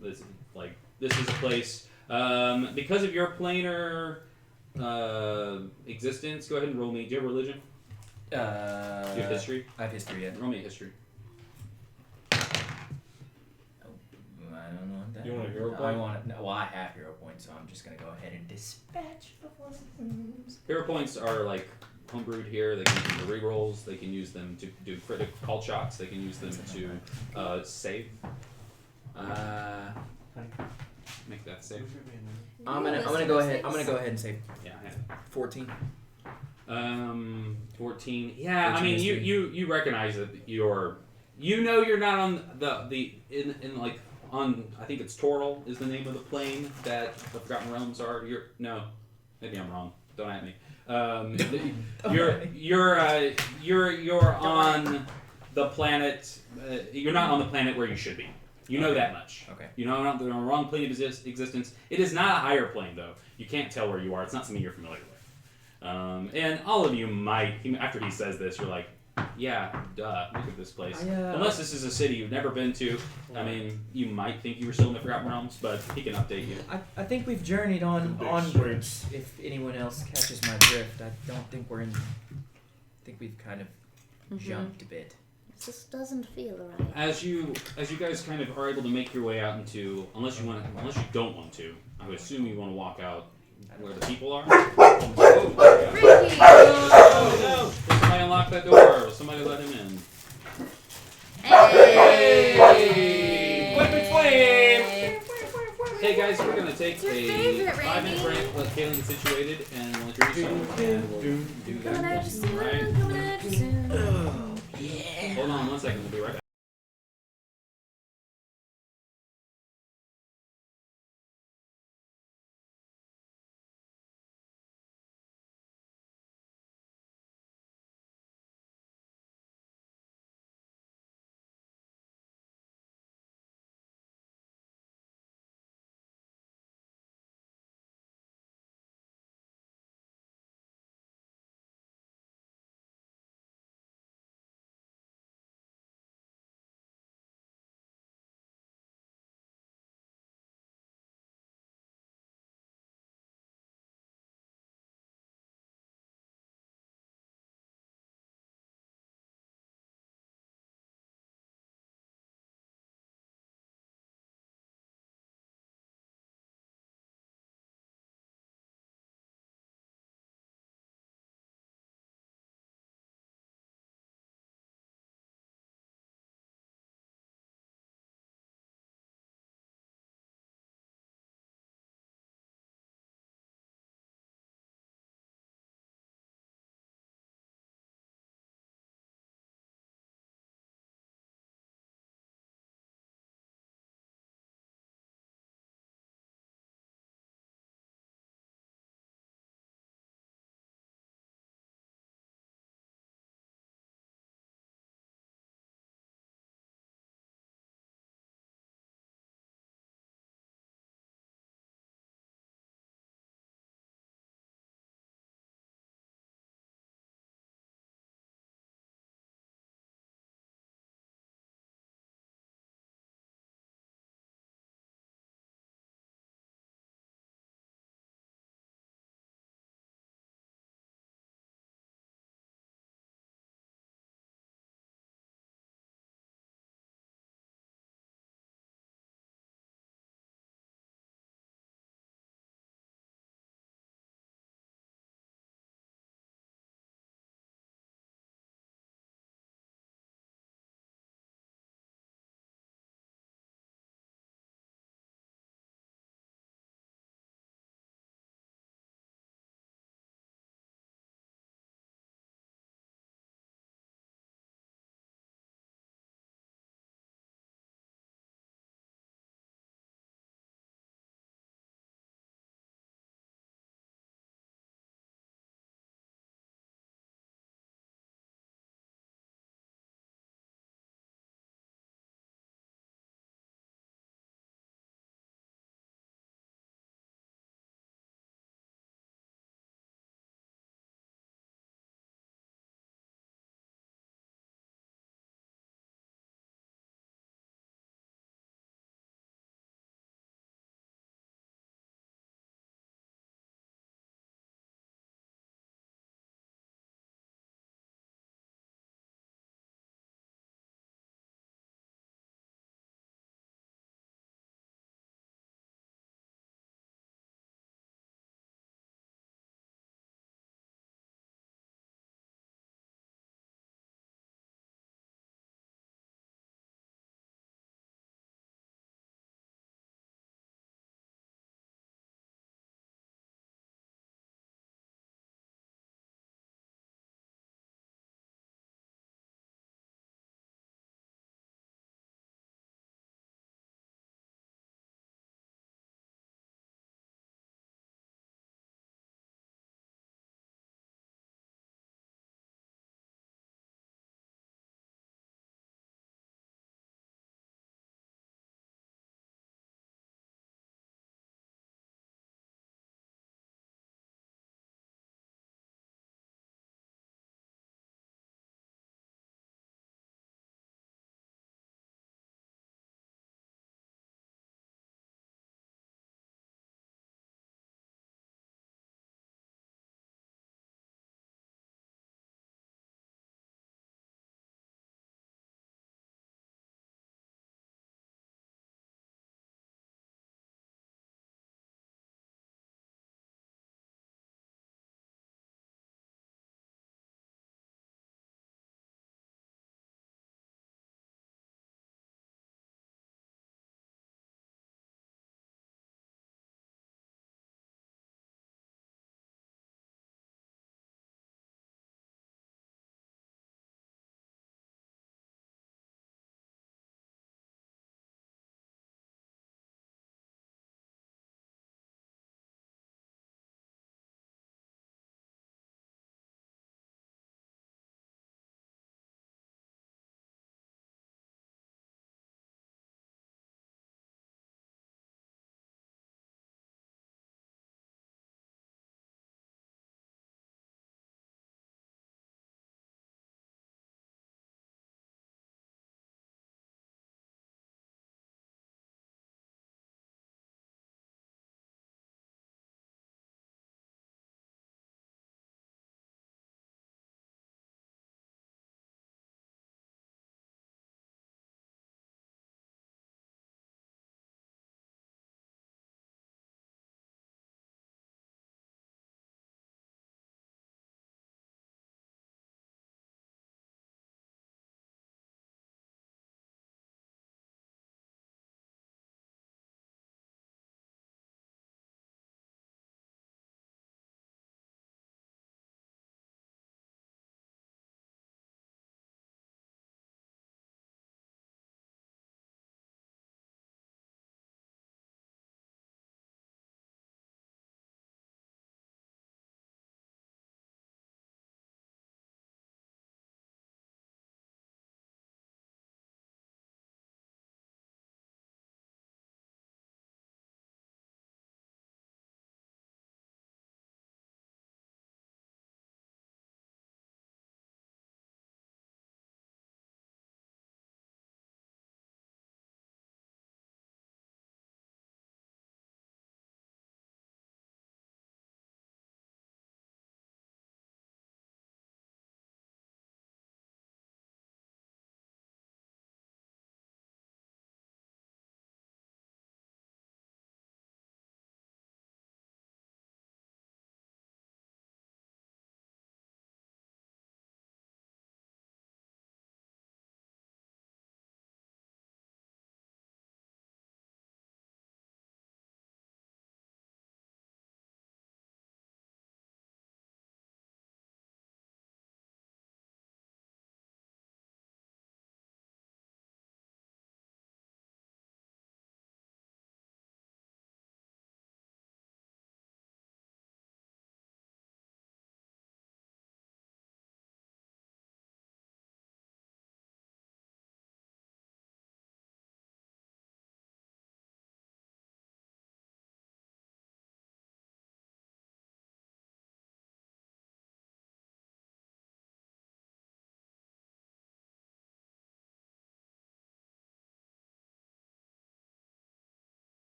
This is a place because of your planar existence. Go ahead and roll me. Do you have religion? Do you have history? I have history, yeah. Roll me a history. I don't know what that You want a hero I point? want it. No, well, I have hero points, so I'm just gonna go ahead and dispatch before it moves. Hero points are like homebrewed here. They can use them to rerolls. They can use them to do critical call shots. They can use them to save. Make that save. I'm gonna go ahead. I'm gonna go ahead and say Yeah. 14. 14. Yeah, I 14 mean, history. you recognize that you're not on in like on, I think it's Toral is the name of the plane that the Forgotten Realms are. No, maybe I'm wrong. Don't at me. You're on the planet. You're not on the planet where you should be. You know that much. Okay. You know not on the wrong plane of existence. It is not a higher plane though. You can't tell where you are. It's not something you're familiar with. And all of you might, after he says this, you're like, yeah, duh, look at this place. Unless this is a city you've never been to, I mean, you might think you were still in the Forgotten Realms, but he can update you. I think we've journeyed onwards. If anyone else catches my drift, I don't think we're in. I think we've kind of jumped a bit. It just doesn't feel right. As you guys kind of are able to make your way out into, unless you don't want to, I would assume you want to walk out where the people are. Oh, Ricky! no! Did somebody unlock that door? Will somebody let him in? Hey! Weapon flame! Hey guys, we're gonna take your a favorite, 5-minute Randy. break, let Kaylin get situated, and we'll introduce you, and we'll do Coming at you that. soon, Alright? coming at you soon. Hold on 1 second, we'll be right back.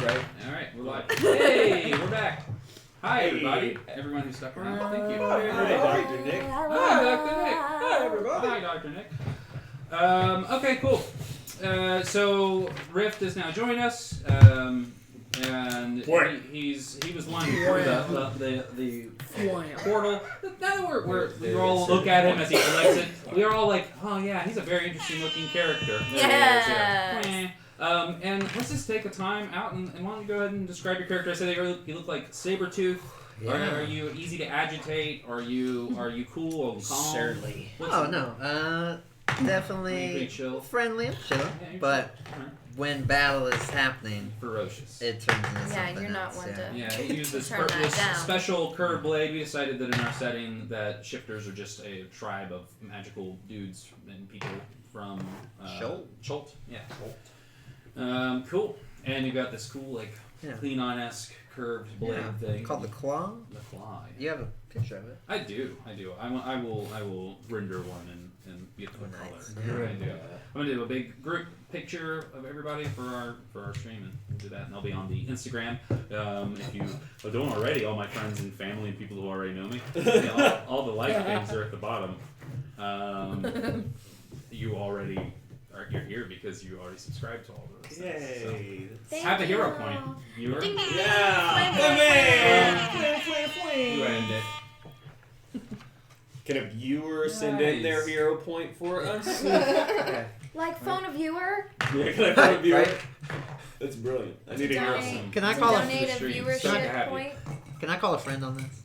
right? All right, we're live. Hey, we're back. Hi, everybody. Everyone who stuck around. Thank you. Hey, Dr. Nick. Hi, Dr. Nick. Hi, everybody. Hi, Dr. Nick. Okay, cool. So Rift is now joining us, and he was one before the portal. Now that we all look at him as he collects it, we are all like, oh yeah, he's a very interesting looking character. There he is, yeah. And let's just take a time out and why don't you go ahead and describe your character? I said you look like Sabretooth. Yeah. Are you easy to agitate? Are you cool or calm? Surly. Definitely pretty chill. friendly and chill, Yeah, you're but chill. Alright. when battle is happening, Ferocious. it turns into something Yeah, you're not else, one yeah. to. Yeah, we use this, Turn that this down. special curved blade. We decided that in our setting that shifters are just a tribe of magical dudes and people from Cholt. Yeah. Cool. And you got this cool Yeah. Cleanon-esque curved blade thing. Called the claw. The claw. Yeah. You have a picture of it. I do. I will render one and get the Nice. color. I do. I'm gonna do a big group picture of everybody for our stream, and we'll do that, and I'll be on the Instagram. If you don't already, all my friends and family and people who already know me, all the like things are at the bottom. You're here because you already subscribed to all those things. Yay. So. Have a hero point, viewer. Yeah. You end it. Can a viewer send in their Nice. hero point for us? Like phone a viewer. Yeah, can I phone a viewer? Right. That's brilliant. I need a hero. Donate. Can I call Donate a stream. Good to viewership have you. point. Can I call a friend on this?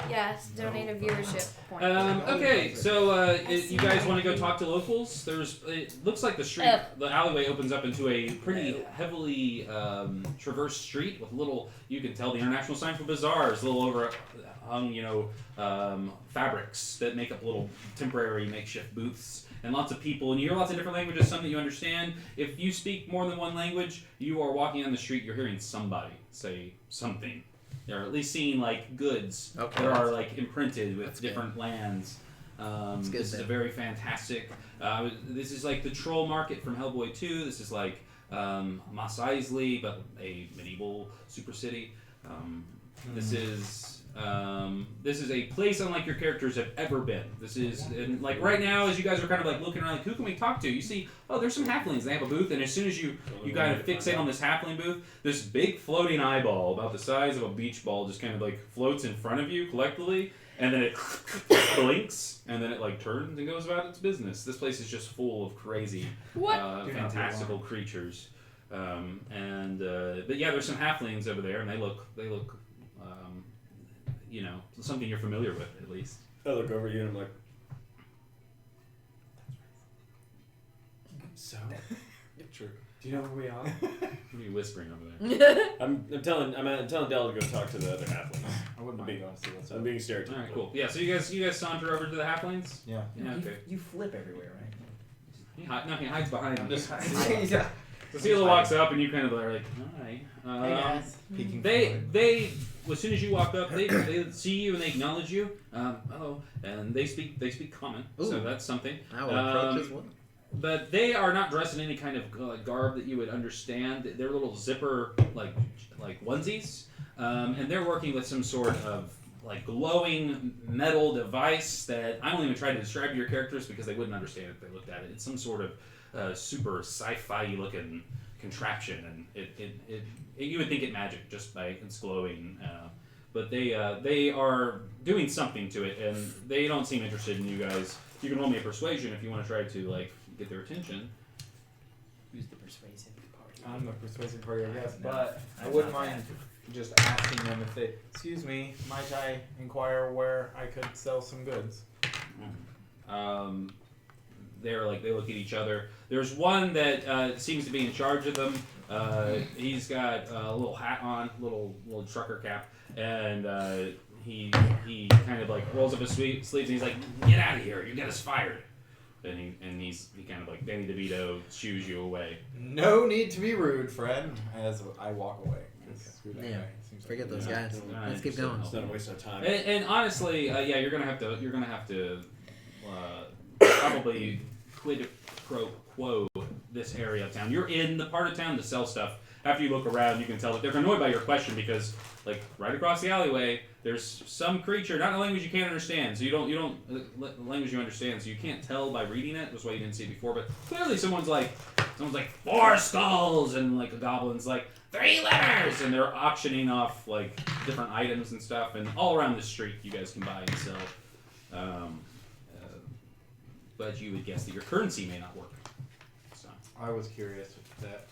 Yes, donate a viewership point. Okay, so you guys want to go talk to locals? It looks like the alleyway opens up into a pretty heavily traversed street with you can tell the international sign for bazaars, a little overhung, fabrics that make up little temporary makeshift booths, and lots of people. And you hear lots of different languages, some that you understand. If you speak more than one language, you are walking on the street, you're hearing somebody say something. Or at least seeing goods that are imprinted with different lands. This is a very fantastic. This is like the troll market from Hellboy 2. This is like Mos Eisley, but a medieval super city. This is a place unlike your characters have ever been. This is right now, as you guys are kind of looking around, who can we talk to? You see, there's some halflings. They have a booth, and as soon as you kind of fixate on this halfling booth, this big floating eyeball about the size of a beach ball just kind of floats in front of you collectively, and then it blinks, and then it turns and goes about its business. This place is just full of crazy, fantastical creatures. But yeah, there's some halflings over there, and they look. Something you're familiar with, at least. I look over you and I'm like, so? True. Do you know who we are? What are you whispering over there? I'm telling Dell to go talk to the other halflings. I wouldn't mind going to see what's up. I'm being stereotypical. All right, cool. Yeah, so you guys saunter over to the halflings. Yeah. Yeah, okay. You flip everywhere, right? He hides behind him. Yeah. So Sela walks up, and you kind of are like, "Hi." Hey guys. Peeking They as soon as you walk up, they see you and they acknowledge you. Hello, and they speak common, so Ooh. that's something. I will approach as well. But they are not dressed in any kind of garb that you would understand. They're little zipper like onesies, and they're working with some sort of glowing metal device that I don't even try to describe to your characters because they wouldn't understand if they looked at it. It's some sort of super sci-fi looking contraption, and it you would think it magic just by its glowing. But they are doing something to it, and they don't seem interested in you guys. You can roll me a persuasion if you want to try to get their attention. Who's the persuasive party? I'm the persuasive party, I guess, No, but I I'm wouldn't not mind just asking them if they, excuse me, might I inquire where I could sell some goods? They look at each other. There's one that seems to be in charge of them. He's got a little hat on, little trucker cap, and he kind of rolls up his sleeves and he's like, "Get out of here! You get us fired." And he kind of Danny DeVito shoos you away. No need to be rude, friend. As I walk away. Screw that Yeah. guy. Seems Forget like those Yeah. guys. Yeah, Let's keep going. It's not a waste of time. And honestly, yeah, you're gonna have to probably quid pro quo this area of town. You're in the part of town to sell stuff after you look around, you can tell that they're annoyed by your question because, like, right across the alleyway, there's some creature, not in a language you can't understand. So you don't language you understand, so you can't tell by reading it. That's why you didn't see it before. But clearly, someone's like 4 skulls, and like a goblin's like 3 livers, and they're auctioning off like different items and stuff. And all around the street, you guys can buy and sell. But you would guess that your currency may not work. So. I was curious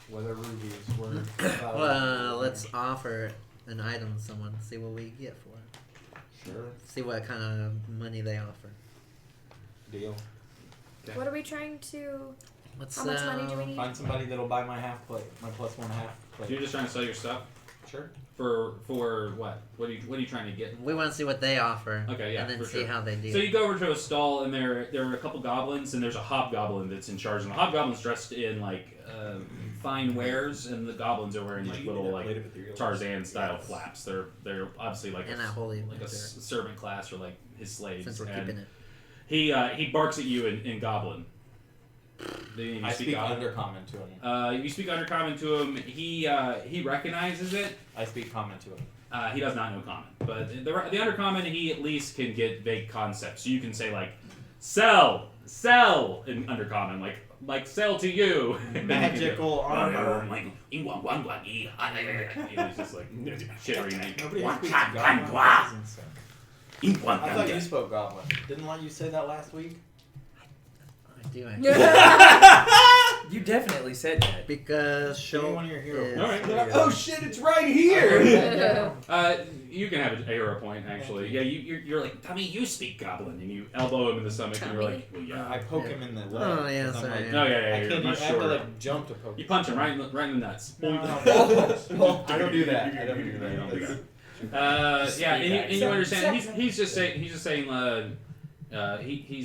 whether rubies were. Well, let's offer an item to someone, see what we get for it. Sure. See what kind of money they offer. Deal. Okay. What are we trying to? Let's How much money do we need? Find somebody that'll buy my half plate, my +1 half plate. You're just trying to sell your stuff Sure. for what? What are you trying to get? We want to see what they offer. Okay, yeah, and then for see sure. how they do. So you go over to a stall, and there are a couple goblins, and there's a hobgoblin that's in charge. And the hobgoblin's dressed in like fine wares, and the goblins are wearing like little like Tarzan style flaps. They're obviously like and a holy like a servant class or like his slaves. since we're and keeping it. he barks at you in Goblin. You I speak Undercommon to him. You speak Undercommon to him. He recognizes it. I speak Common to him. He does not know Common, but the Undercommon he at least can get vague concepts. So you can say like, sell in Undercommon, like sell to you. Magical armor. He's just like shivering. Nobody speaks Goblin. I thought you spoke Goblin. Didn't let you say that last week? I do. You definitely said that. Because Show me one of your heroes. All right. Oh shit! It's right here. You can have a hero point actually. Yeah, you're like, tell me you speak Goblin, and you elbow him in the stomach, and you're like, well, yeah. I poke him in the leg. Oh, yeah, 'cause I'm sorry. like, No, yeah, I you're can't. I much have to shorter. like jump to poke. You punch him right in the nuts. No, I don't do that. I don't do You don't do that. yeah, and you understand. He's just saying. He's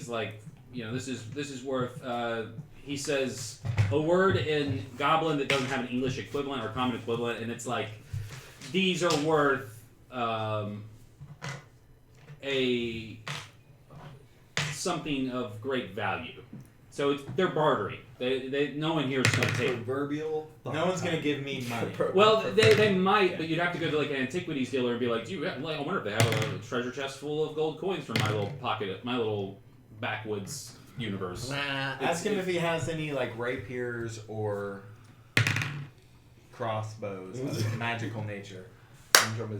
like, this is worth. He says a word in Goblin that doesn't have an English equivalent or common equivalent, and it's like these are worth a something of great value. So they're bartering. No one here is going to take. Proverbial. No one's gonna give me money. Well, they might, but you'd have to go to like an antiquities dealer and be like, I wonder if they have a treasure chest full of gold coins from my little pocket, my little backwoods universe. Ask him if he has any like rapiers or crossbows of magical nature.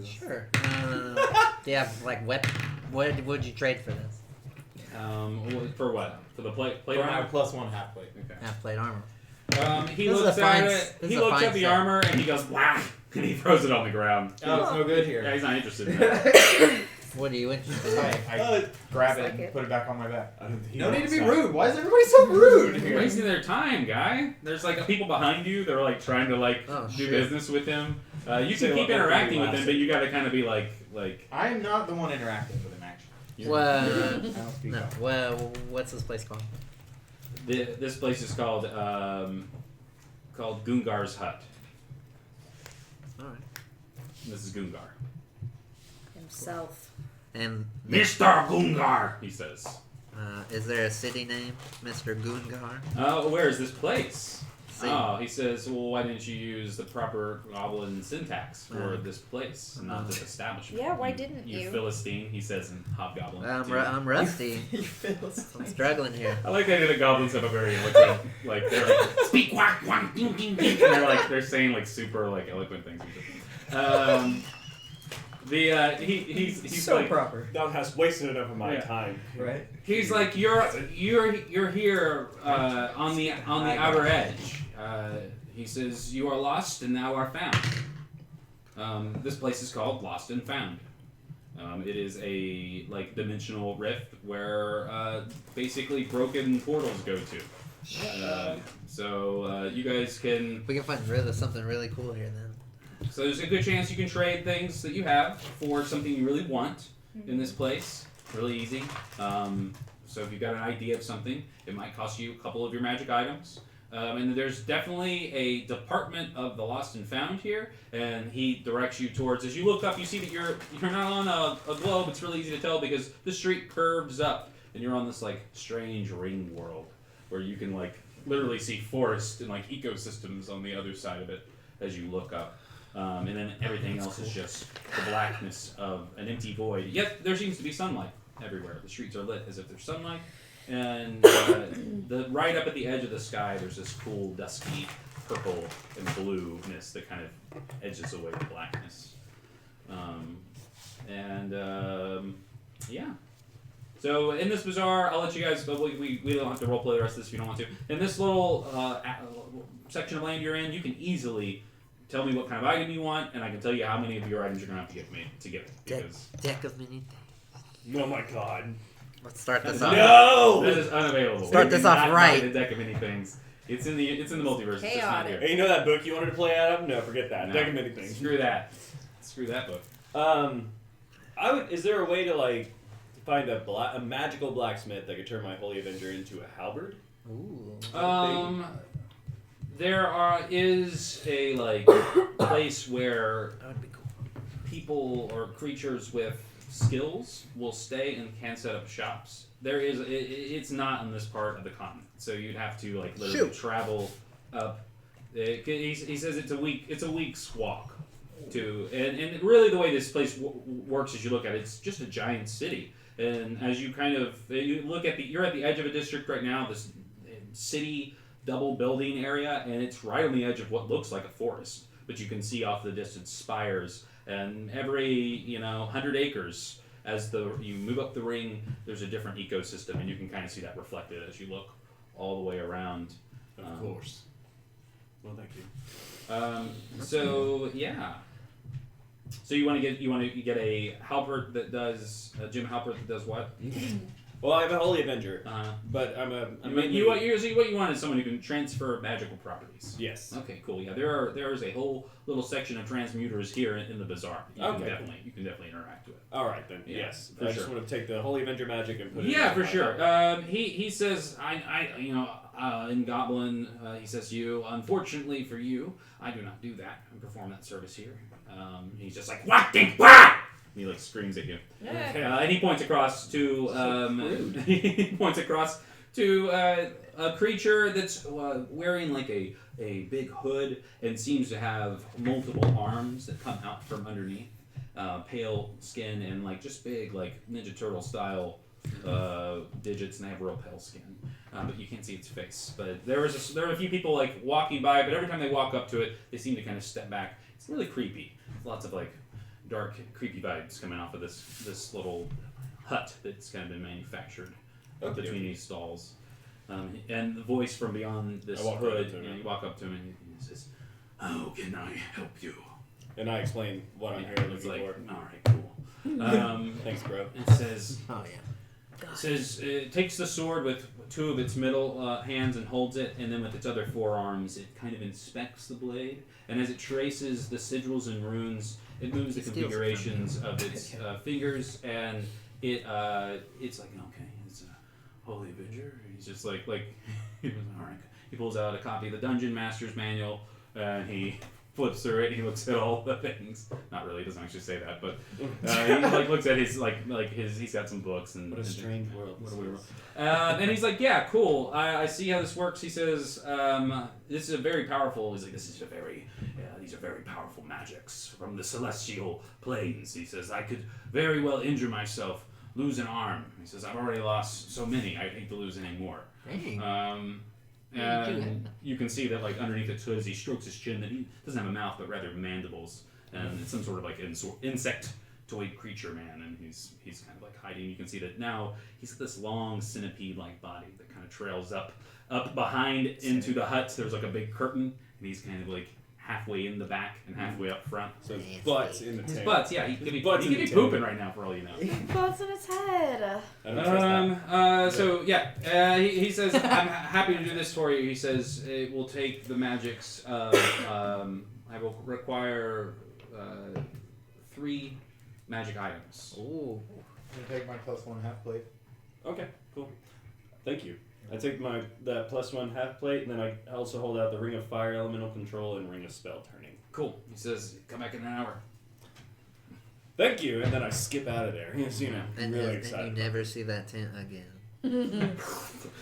Sure. Do you have like what would you trade for this? For what? For the plate For my armor? +1 half plate. Okay. Half plate armor. He This is looks a fine at s- it. this He is a looks fine at the set. armor and he goes, whack, and he throws it on the ground. Oh, it's no good Yeah, here. he's not interested in that. What are you interested in? I grab it Like and it. put it back on my back. I don't think he No need to wants be that. rude. Why is everybody so rude You're here? wasting their time, guy. There's like people behind you that are like trying to like Oh, do shit. business with him. You Say can what keep interacting we with him, last but you got to kind of be like. I am not the one interacting with him, actually. Well, I don't speak no. Goblin. Well, what's this place called? This place is called Gungar's Hut. All right. This is Gungar. Himself. And Mr. Gungar, he says. is there a city name, Mr. Gungar? Where is this place? See. Oh, he says, well, why didn't you use the proper goblin syntax for this place and not this establishment? Yeah, why didn't You you? Philistine, he says in Hobgoblin. I'm rusty. I'm struggling here. I like the idea that goblins have a very eloquent, like, they're like, speak quack, quack, ding, ding, ding. And they're saying, like, super, like, eloquent things. He's so like, proper. Thou hast wasted enough of my Yeah. time. Right? he's like, you're here on the outer edge. He says, you are lost and now are found. This place is called Lost and Found. It is a dimensional rift where basically broken portals go to. So you guys can. We can find something really cool here then. So there's a good chance you can trade things that you have for something you really want in this place. Really easy. So if you've got an idea of something, it might cost you a couple of your magic items. And there's definitely a department of the Lost and Found here, and he directs you towards. As you look up, you see that you're not on a globe. It's really easy to tell because the street curves up, and you're on this strange ring world where you can literally see forest and ecosystems on the other side of it. as you look up. And then everything else is just the blackness of an empty void. Yet there seems to be sunlight everywhere. The streets are lit as if there's sunlight. And right up at the edge of the sky, there's this cool, dusky purple and blueness that kind of edges away the blackness. Yeah. So in this bazaar, I'll let you guys. We don't have to roleplay the rest of this if you don't want to. In this little section of land you're in, you can easily tell me what kind of item you want, and I can tell you how many of your items you're gonna have to give me to get it. Because Deck of many things. Oh my god. Let's start this off. No! that is unavailable. Start You this do off not right. buy the deck of many things. It's in the multiverse. It's just not here. Hey, you know that book you wanted to play out of? No, forget that. No. Deck of many things. Screw that. Screw that book. Is there a way to like find a magical blacksmith that could turn my Holy Avenger into a halberd? Ooh. There is a place where That would be cool. people or creatures with skills will stay and can set up shops. There is it's not in this part of the continent, so you'd have to literally travel up. He says it's a week's walk to, and really the way this place works as you look at it, it's just a giant city. And as you you look at you're at the edge of a district right now, this city double building area, and it's right on the edge of what looks like a forest, but you can see off the distance spires, and every 100 acres as you move up the ring, there's a different ecosystem, and you can kind of see that reflected as you look all the way around. Of course. Well, thank you. So yeah. So you want to get a halberd that does a Jim halberd that does what? Well, I have a Holy Avenger, but what you want is someone who can transfer magical properties. Yes. Okay, cool. Yeah, there is a whole little section of transmuters here in the bazaar. You can definitely interact with it. All right then. Yeah, Yes. for I sure. just want to take the Holy Avenger magic and put it. Yeah, into for my sure. halberd. He says in Goblin, he says unfortunately for you, I do not do that and perform that service here. He's just like, what the what? And he screams at you. And he points across to a creature that's wearing a big hood and seems to have multiple arms that come out from underneath. Pale skin and just big Ninja Turtle style digits, and they have real pale skin. But you can't see its face. But there are a few people walking by, but every time they walk up to it, they seem to kind of step back. It's really creepy. Lots of dark, creepy vibes coming off of this little hut that's kind of been manufactured between these stalls. And the voice from beyond this hood, you walk up to him and he says, "How can I help you?" And I explain what I'm here It's looking for. all right, cool. Thanks, bro. It says, Oh yeah. It says it takes the sword with two of its middle hands and holds it, and then with its other forearms, it kind of inspects the blade. And as it traces the sigils and runes, it moves the configurations of its fingers, and it's like, okay, it's a Holy Avenger. He's just like he goes, all right. He pulls out a copy of the Dungeon Master's Manual, and he flips through it. He looks at all the things. Not really. He doesn't actually say that, but he looks at his his. He's got some books and. What a strange world. And he's like, yeah, cool. I see how this works. He says, this is a very powerful. He's like, these are very powerful magics from the celestial planes. He says, I could very well injure myself, lose an arm. He says, I've already lost so many. I hate to lose any more. Dang. And you can see that underneath its hood, as he strokes his chin, that he doesn't have a mouth, but rather mandibles, and it's some sort of insectoid creature man, and he's kind of hiding. You can see that now he's got this long centipede-like body that kind of trails up behind into the hut. There's a big curtain, and he's kind of halfway in the back and halfway up front. So his butt's in the His tank. butt's, yeah, he could be pooping right now for all you know. Butts in his head. I don't trust that. He says, I'm happy to do this for you. He says, it will take the magics of, I will require 3 magic items. Ooh. I'm gonna take my +1 half plate. Okay, cool. Thank you. I take that +1 half plate, and then I also hold out the Ring of Fire Elemental Control and Ring of Spell Turning. Cool. He says, come back in an hour. Thank you, and then I skip out of there. I'm And really then excited. you never see that tent again.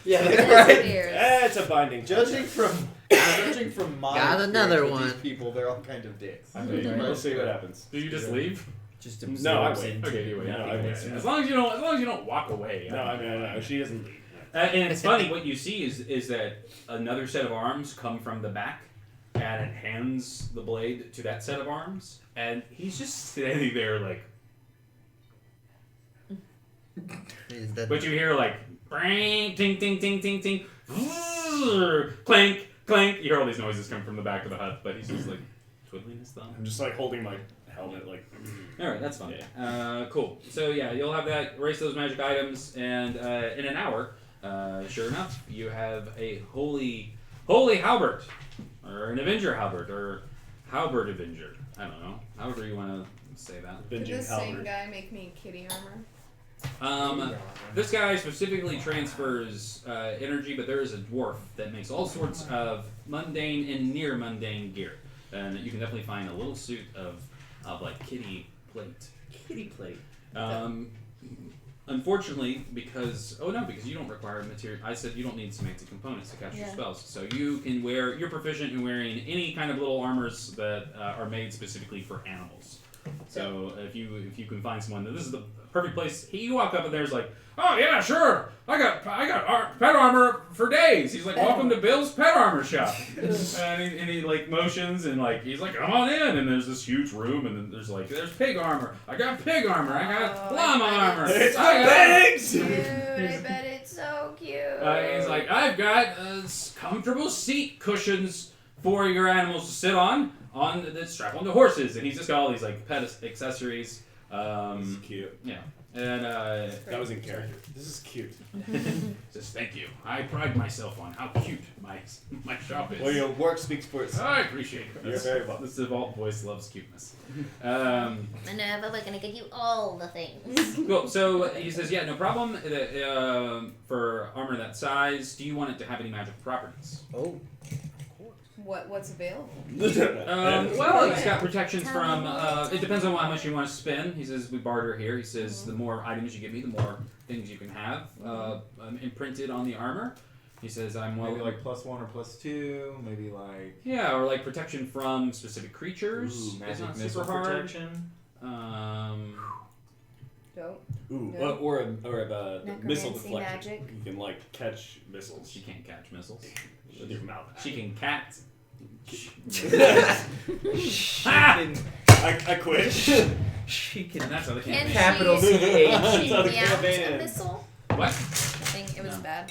Yeah, Disappears. It's a binding. Judging from Judging from my Got another experience with one. these people, they're all kind of dicks. I mean, we'll see what happens. Do you just leave? Just No, I absorbs wait. into Okay, you wait. No, I Okay, wait. yeah. As long as you don't walk away. No, I mean, no, she doesn't leave. And it's funny, what you see is that another set of arms come from the back, and it hands the blade to that set of arms, and he's just standing there like. But you hear like, ting, ting, ting, ting, ting, clank, clank. You hear all these noises come from the back of the hut, but he's just like twiddling his thumb. I'm just like holding my helmet, like. All right, that's fun. Cool. So yeah, you'll have that. Erase those magic items, and in an hour, sure enough, you have a holy halberd, or an Avenger halberd, or halberd Avenger. I don't know. However you want to say that. Did Binging this same halberd. guy make me kitty armor? This guy specifically transfers energy, but there is a dwarf that makes all sorts of mundane and near mundane gear, and you can definitely find a little suit of like kitty plate. kitty plate. Unfortunately, because you don't require material. I said you don't need semantic components to cast your spells, so you can wear. You're proficient in wearing any kind of little armors that are made specifically for animals. So if you can find someone, this is the perfect place. You walk up and there's like, oh yeah, sure, I got pet armor for days. He's like, welcome to Bill's pet armor shop, and he like motions and like he's like, come on in. And there's this huge room, and then there's pig armor. I got pig armor. I got llama armor. It's pigs. Dude, I bet it's so cute. He's like, I've got comfortable seat cushions for your animals to sit on that strap onto horses, and he's just got all these like pet accessories. This is cute. Yeah, and That was in character. This is cute. just thank you. I pride myself on how cute my shop is. Well, your work speaks for itself. I appreciate it. You're very welcome. This default voice loves cuteness. Minerva, we're gonna give you all the things. Cool. So he says, yeah, no problem. For armor that size, do you want it to have any magical properties? Oh. What's available? Well, he's got protections from. It depends on how much you want to spend. He says we barter here. He says the more items you give me, the more things you can have imprinted on the armor. He says I'm Maybe like +1 or +2. Maybe like yeah, or like protection from specific creatures. magic It's not missile super hard. protection. Dope. Ooh, Yeah. or a missile Necromancy deflection. magic. You can like catch missiles She can't catch missiles. with your mouth. She can cat. I quit. She can. And that's how they Can can't. she- Capital Can C-H. she That's how the mount campaign a ends. missile? What? I think it was No. bad.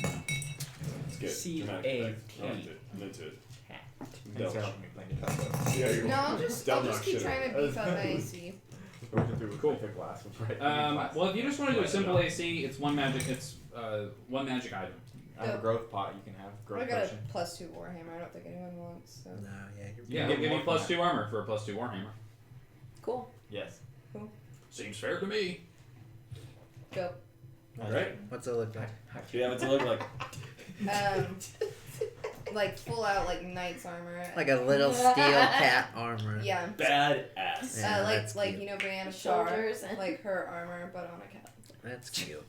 It's good. C-A-T. I'm into it. Thanks Delch. for helping me plan it. Yeah, you're No, I'll welcome. just Delch keep shit. trying to beef up my AC. Cool. Well, if you just want to do a simple AC, it's one magic. It's one magic item. I have a growth pot you can have. I Growth got a potion. +2 Warhammer. I don't think anyone wants. So. No, yeah, you're Yeah, get I'll give you more +2 armor for a +2 Warhammer. Cool. Yes. Seems fair to me. Dope. Alright. What's it look like? Yeah, what's it look like? Like full out like knight's armor. Like a little steel cat armor. Yeah. Badass. Yeah, that's like cute. you know Brianna Shaw, Shoulders and- like her armor, but on a cat. That's cute.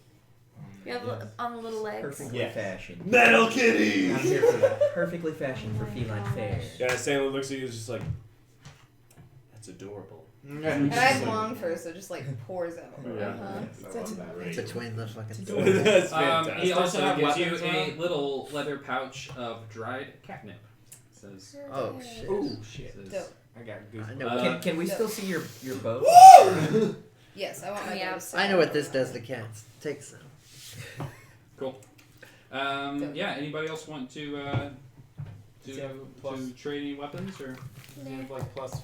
You have on the little legs. Perfectly Yes. fashioned. Metal Kitty! I'm here for that. Perfectly fashioned for feline fare. Yeah, Sailor looks at you and is just like, that's adorable. And I have long fur, so it just like pours out. Yeah. Uh-huh. Between the fucking. That's fantastic. He also have gives you weapons a around? little leather pouch of dried catnip. Says. Oh shit. Oh shit. says Dope. I got I goosebumps. know. Can we still see your bow? Yes, I want my Yeah. bow to sit I know what on this the does to ground. cats. Take some. Cool. Yeah. Anybody else want to Does he have plus- to trade any weapons or? Do you have like plus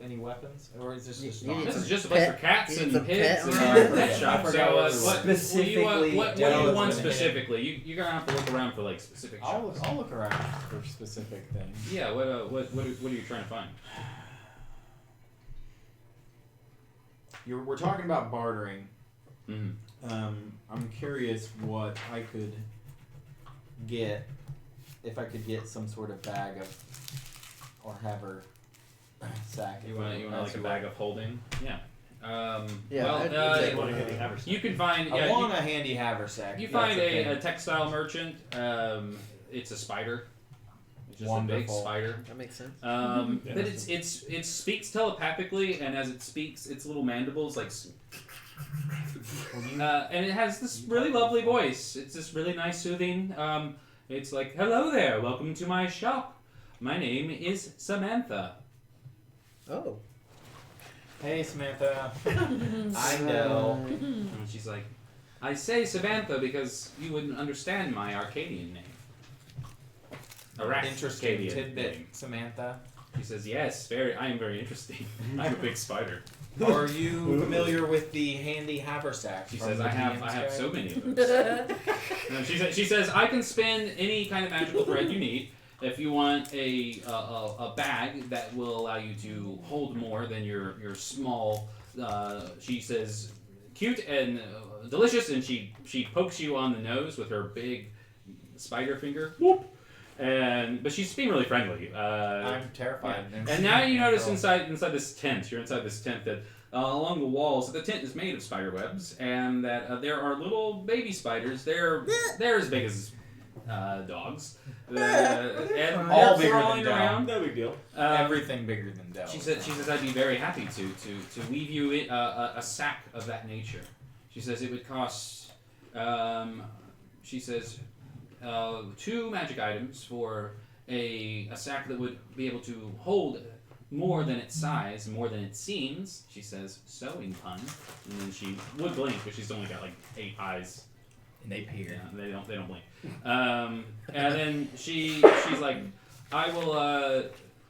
any weapons, or is this just You need This some is just a place for pet- cats you need and some pigs pet and armor. pet shop. I So forgot what it was. what do you Specifically want dealt specifically? You're gonna have to look around for like specific shops. I'll look around for specific things. Yeah. What are you trying to find? We're talking about bartering. Mm-hmm. I'm curious what I could get if I could get some sort of bag of, or have her sack. You want like a bag of holding? Yeah. Yeah, Well, I'd take one. you can find. I Yeah, want a handy haversack. you if find that's okay. a textile merchant. It's a spider. It's just a big Wonderful. spider. That makes sense. But it speaks telepathically, and as it speaks, its little mandibles like. And it has this really lovely voice. It's this really nice, soothing. It's like, hello there, welcome to my shop. My name is Samantha. Oh. Hey, Samantha. I know. And she's like, I say Samantha because you wouldn't understand my Arcadian name. Interesting Arcadian tidbit, name. Samantha. She says, yes, I am very interesting. I'm a big spider. Are you familiar with the handy haversack? She from says, the I have DM's so guide? many of those. And she says, I can spin any kind of magical thread you need. If you want a bag that will allow you to hold more than your small, she says, cute and delicious, and she pokes you on the nose with her big spider finger. Whoop! But she's being really friendly. I'm terrified. And now you notice inside this tent, you're inside this tent, that along the walls, the tent is made of spider webs, and that there are little baby spiders. They're as big as dogs, and All they're bigger than crawling Dell. around. No big deal. Everything bigger than Dell. She says I'd be very happy to weave you a sack of that nature. She says it would cost. She says 2 magic items for a sack that would be able to hold more than its size, more than it seems. She says sewing pun, and then she would blink, but she's only got like 8 eyes. And they peer. Yeah, they don't blink. And then she's like, I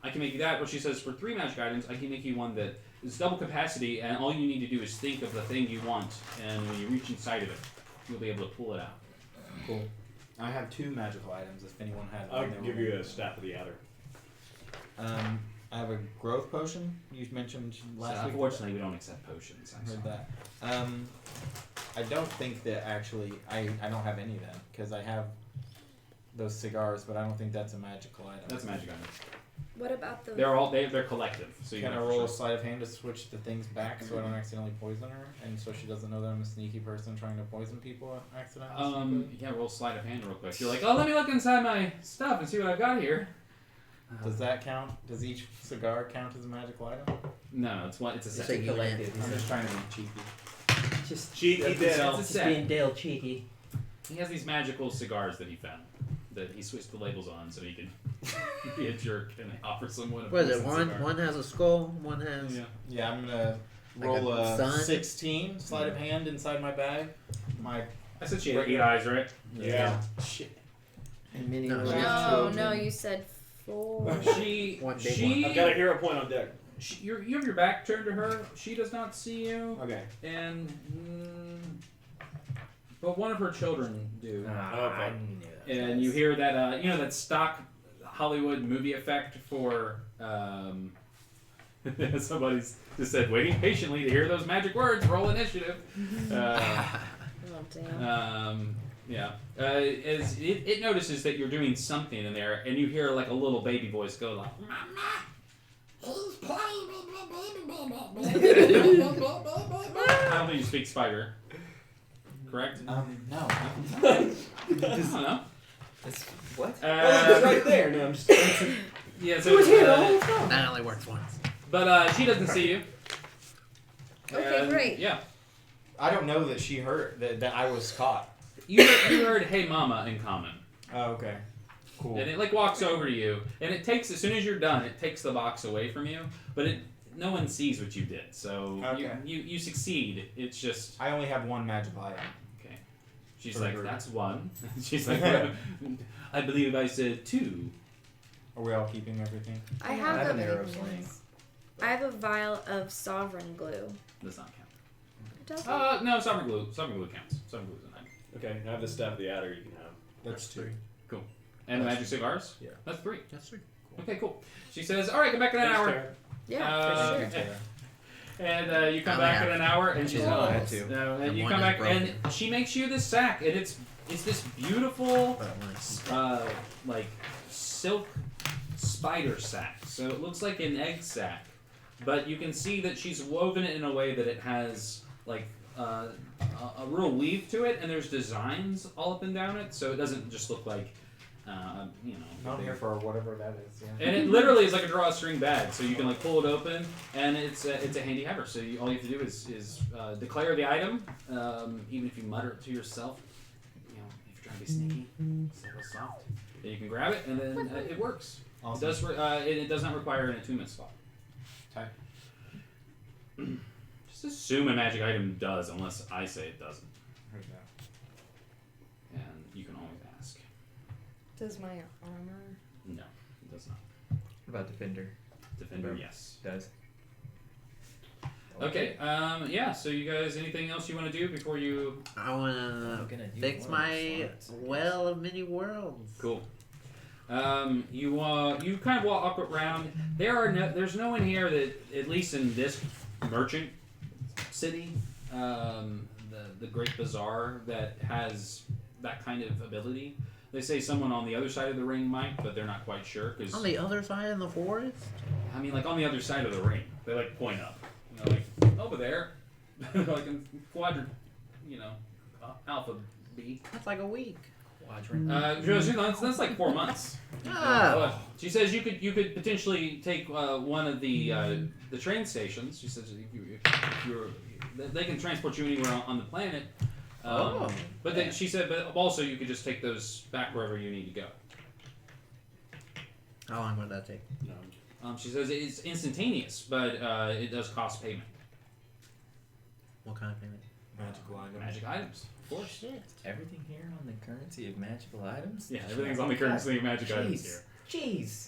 can make you that. But she says for 3 magic items, I can make you one that is double capacity, and all you need to do is think of the thing you want, and when you reach inside of it, you'll be able to pull it out. Cool. I have 2 magical items. If anyone had I'll one, they give were- you a staff of the adder. I have a growth potion. You mentioned last week. Unfortunately, we don't accept potions. I heard that. I don't think that actually. I don't have any then because I have those cigars, but I don't think that's a magical item. That's a magic item. What about the? They're collective. So you Can I know for roll a sure. sleight of hand to switch the things back so I don't accidentally poison her, and so she doesn't know that I'm a sneaky person trying to poison people accidentally? Yeah, roll sleight of hand real quick. You're like, oh, let me look inside my stuff and see what I've got here. Does that count? Does each cigar count as a magical item? No, it's one. It's a It's set. like you land. I'm just trying to be cheeky. Just Cheeky It's Dale. a just set. being Dale cheeky. He has these magical cigars that he found that he switched the labels on so he can be a jerk and offer someone a What is it? poison One cigar. one has a skull, one has. Yeah. Yeah, I'm gonna Like roll a a sun? 16 sleight of hand inside my bag. My I said she had 8 eyes, right? Yeah. shit. And mini No, you said 4. She One big she, I've got a hero point on deck. you have your back turned to her. She does not see you, Okay. and but one of her children do. I knew that. And you hear that that stock Hollywood movie effect for somebody's just said waiting patiently to hear those magic words. Roll initiative. Oh damn. Yeah. As it notices that you're doing something in there, and you hear like a little baby voice go like. He's playing with I don't think you speak spider. Correct? No. I don't know. That's, what? Oh, it's right there. No, I'm just. Yeah, so, That only works once. but she doesn't see you. Okay, And, great. Yeah. I don't know that she heard that I was caught. You heard "Hey Mama" in common, Oh, okay. Cool. and it like walks over to you, and it takes as soon as you're done, it takes the box away from you, but no one sees what you did, so Okay. you succeed. It's just I only have 1 magical item. okay. She's For like, her. that's 1. She's like, I believe I said 2. Are we all keeping everything? I I have, have an a, arrow sling. I have a vial of sovereign glue. Does not count. It doesn't. No, summer glue. Summer glue counts. Summer glue's an item. Okay, I have the staff of the adder. You can have. That's 2. And the magic cigars. Yeah. That's 3. That's true. Okay, cool. She says, all right, come back in an Thanks, hour. Tara. Yeah, for sure. And you come Oh, back yeah. in an hour, and she's Oh, I had to. No, and And you one come is back, and broken. she makes you this sack, and it's this beautiful, But I want to like silk spider sack. So it looks like an egg sack, but you can see that she's woven it in a way that it has like a real weave to it, and there's designs all up and down it, so it doesn't just look like You know. Not here for whatever that is. Yeah. And it literally is like a drawstring bag, so you can like pull it open, and it's a handy haver. So all you have to do is declare the item, even if you mutter it to yourself. You know, if you're trying to be sneaky, it's a little soft. Then you can grab it, and then it works. Awesome. It does. It does not require an attunement spot. Okay. Just assume a magic item does, unless I say it doesn't, Heard that. and you can always ask. Does my armor? No, it does not. What about Defender? Defender, Right. yes. Does. Okay. Yeah. So you guys, anything else you want to do before you? I wanna I'm gonna do fix one of my those slots, I well of many worlds. Cool. You kind of walk around. There's no one here that, at least in this merchant city, the Great Bazaar, that has that kind of ability. They say someone on the other side of the ring might, but they're not quite sure. Cause, On the other side of the forest? I mean, like on the other side of the ring. They like point up. You know, like over there, like in quadrant. You know, Alpha B. That's like a week. Quadrant. That's like 4 months. Oh. She says you could potentially take one of the train stations. She says they can transport you anywhere on the planet. But then she said, but also you could just take those back wherever you need to go. How long would that take? She says it's instantaneous, but it does cost payment. What kind of payment? Magical item. Magic items, of course. Shit. Everything here on the currency of magical items? Yeah, everything's on the currency of magic items here. Jeez.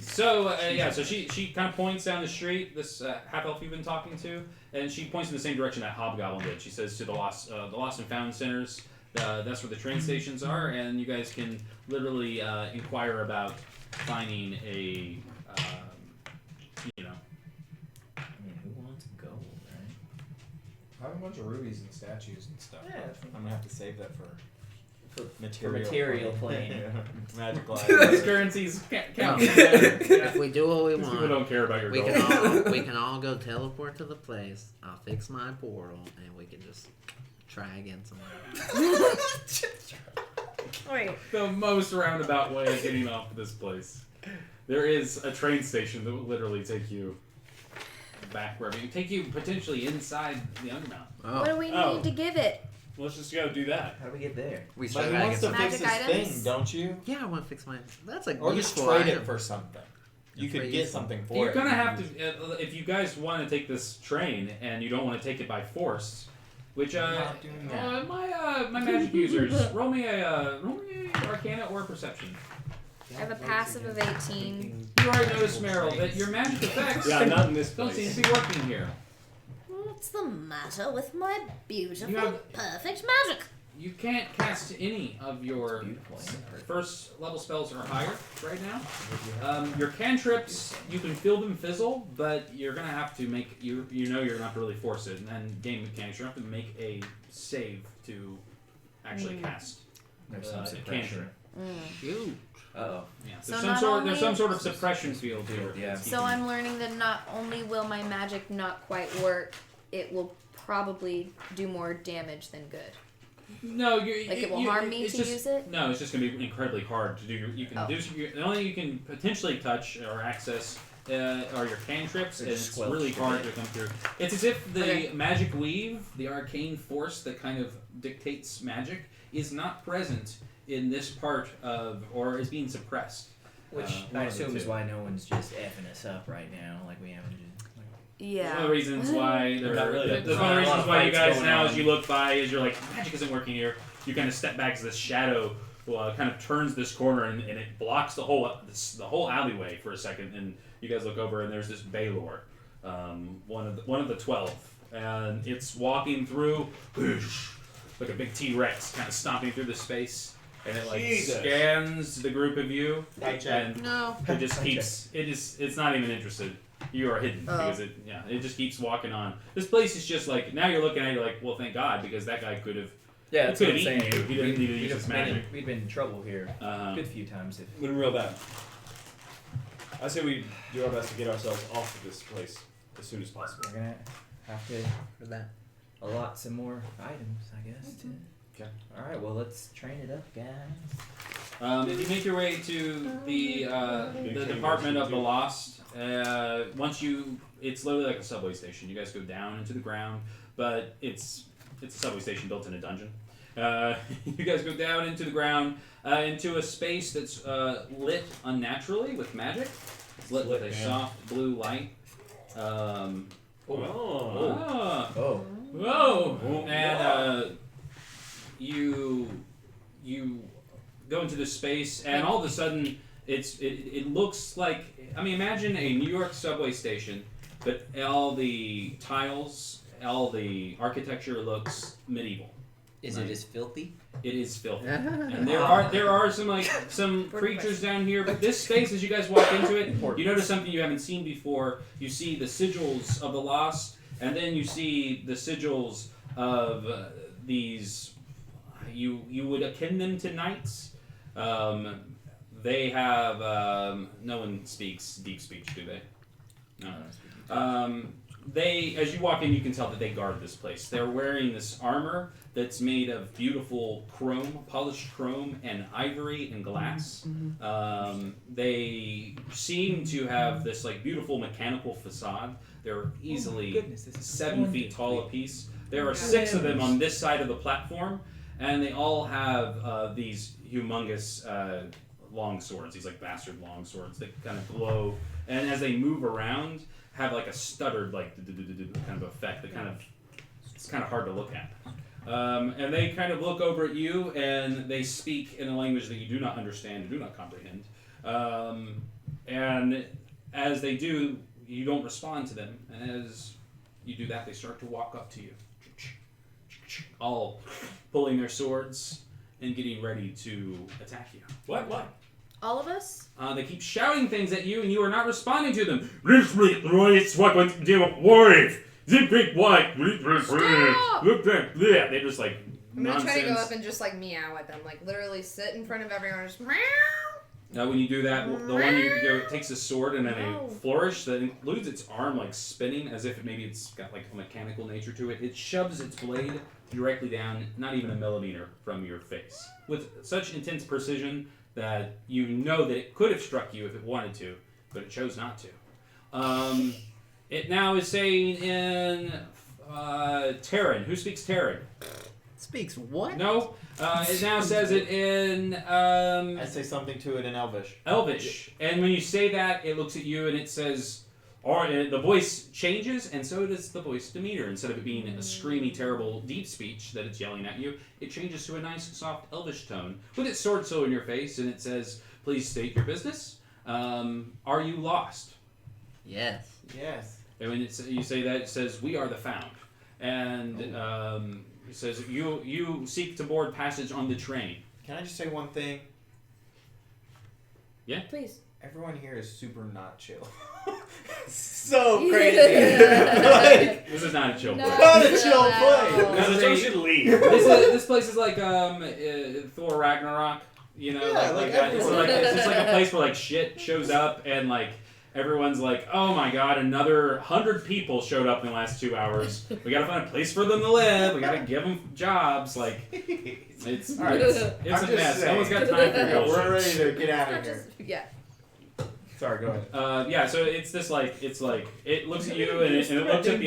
So she kind of points down the street. This half elf you've been talking to, and she points in the same direction that Hobgoblin did. She says to the Lost and Found centers. That's where the train stations are, and you guys can literally inquire about finding a, you know. I mean, who wants gold, right? I have a bunch of rubies and statues and stuff. Yeah. I'm gonna have to save that for For material plane. Yeah. Magical These items. currencies count. If we do what we These people want, don't care about your we gold. can all go teleport to the place. I'll fix my portal, and we can just try again somewhere. Wait. The most roundabout way of getting off of this place. There is a train station that will literally take you back wherever you take you potentially inside the Undermount. Oh, What do we need to give it? Let's just go do that. How do we get there? we But should he wants to Magic fix his items? thing, don't you? Yeah, I want to fix my. That's a Or just useful trade item. it for something. You That's could very get useful. something for You're it. gonna have to, if you guys want to take this train and you don't want to take it by force, which not doing that. my magic users roll me a Arcana or a Perception. I have a passive of 18. You already noticed, Meryl, that your magic effects Yeah, not in this don't seem place. to be working here. What's the matter with my beautiful, You have- perfect magic? You can't cast any of your Beautiful. first level spells or higher right now. Your cantrips, you can feel them fizzle, but you're gonna have to make you're gonna have to really force it, and then game mechanics, you're gonna have to make a save to actually cast. There's a some suppression. Shoot. Uh-oh. Yeah, So there's not there's some only- sort of suppression field here. Yeah. So I'm learning that not only will my magic not quite work, it will probably do more damage than good. No, Like it will harm me it's to just, use it? No, it's just going to be incredibly hard to do. You can Oh. do the only you can potentially touch or access are your cantrips, Or and it's squelch really the hard bit. to come through. It's as if the Okay. magic weave, the arcane force that kind of dictates magic, is not present in this part of, or is being suppressed. Which one I of the assume is two. why no one's just effing us up right now, like we haven't just. Yeah. One of the reasons why They're not really- that's there's one of the not a lot reasons of why you fights guys going now, on. as you look by, is you're like, magic isn't working here. You kind of step back as this shadow kind of turns this corner and it blocks the whole alleyway for a second. And you guys look over and there's this Baylor, one of the 12, and it's walking through like a big T-Rex, kind of stomping through the space, and it like Jesus. scans the group of you, and No. it just keeps it's not even interested. You are hidden Oh. because it just keeps walking on. This place is just like, now you're looking at it, you're like, well, thank God, because that guy could have. Yeah, He that's could what have I'm eaten saying. you. He didn't need to We'd use have his been magic. We'd been in trouble here a good few times if. Been real bad. I say we do our best to get ourselves off of this place as soon as possible. We're gonna have to For that. allot some more items, I guess. Okay. All right, well let's train it up, guys. If you make your way to the Department of the Lost, it's literally like a subway station. You guys go down into the ground, but it's a subway station built in a dungeon. You guys go down into the ground, into a space that's lit unnaturally with magic. It's lit with a soft blue light. Whoa! And you go into this space, and all of a sudden, it looks like, I mean, imagine a New York subway station, but all the tiles, all the architecture looks medieval. Is it as filthy? It is filthy, and there are some creatures down here. But this space, as you guys walk into it, you notice something you haven't seen before. You see the sigils of the Lost, and then you see the sigils of these. You would akin them to knights. They have no one speaks deep speech, do they? No. They, as you walk in, you can tell that they guard this place. They're wearing this armor that's made of beautiful chrome, polished chrome, and ivory and glass. They seem to have this like beautiful mechanical facade. They're easily 7 feet tall apiece. There are 6 of them on this side of the platform, and they all have these humongous long swords. These like bastard long swords that kind of glow, and as they move around, have like a stuttered like kind of effect that it's kind of hard to look at. And they kind of look over at you, and they speak in a language that you do not understand and do not comprehend. And as they do, you don't respond to them. And as you do that, they start to walk up to you, all pulling their swords and getting ready to attack you. What? All of us? They keep shouting things at you, and you are not responding to them. They just like I'm gonna try to go nonsense. up and just like meow at them, like literally sit in front of everyone and just meow. Now, when you do that, the one you go takes a sword and then a flourish that includes its arm like spinning as if maybe it's got like a mechanical nature to it. It shoves its blade directly down, not even a millimeter from your face, with such intense precision that you know that it could have struck you if it wanted to, but it chose not to. It now is saying in Terran. Who speaks Terran? Speaks what? No. It now says it in I say something to it in Elvish. Elvish. And when you say that, it looks at you and it says, or the voice changes, and so does the voice demeanor. Instead of it being a screamy, terrible, deep speech that it's yelling at you, it changes to a nice, soft Elvish tone with its sword still in your face, and it says, "Please state your business. Are you lost?" Yes. And when you say that, it says, "We are the Found." And it says, you seek to board passage on the train. Can I just say one thing? Yeah? Please. Everyone here is super not chill. So crazy. Like, This is not a chill place. not a chill place. This is So a- should leave. this place is like Thor Ragnarok, you know, Yeah, like like that. It's everyone. like it's just like a place where like shit shows up and like everyone's like, oh my god, another 100 people showed up in the last 2 hours. We gotta find a place for them to live. We gotta give them jobs. Like it's All right. it's I'm a just mess. saying. No one's got time for Yeah, bullshit. we're ready to get out of Not here. just, yeah. Sorry, go ahead. Yeah, so it's this like it looks at you and it looks at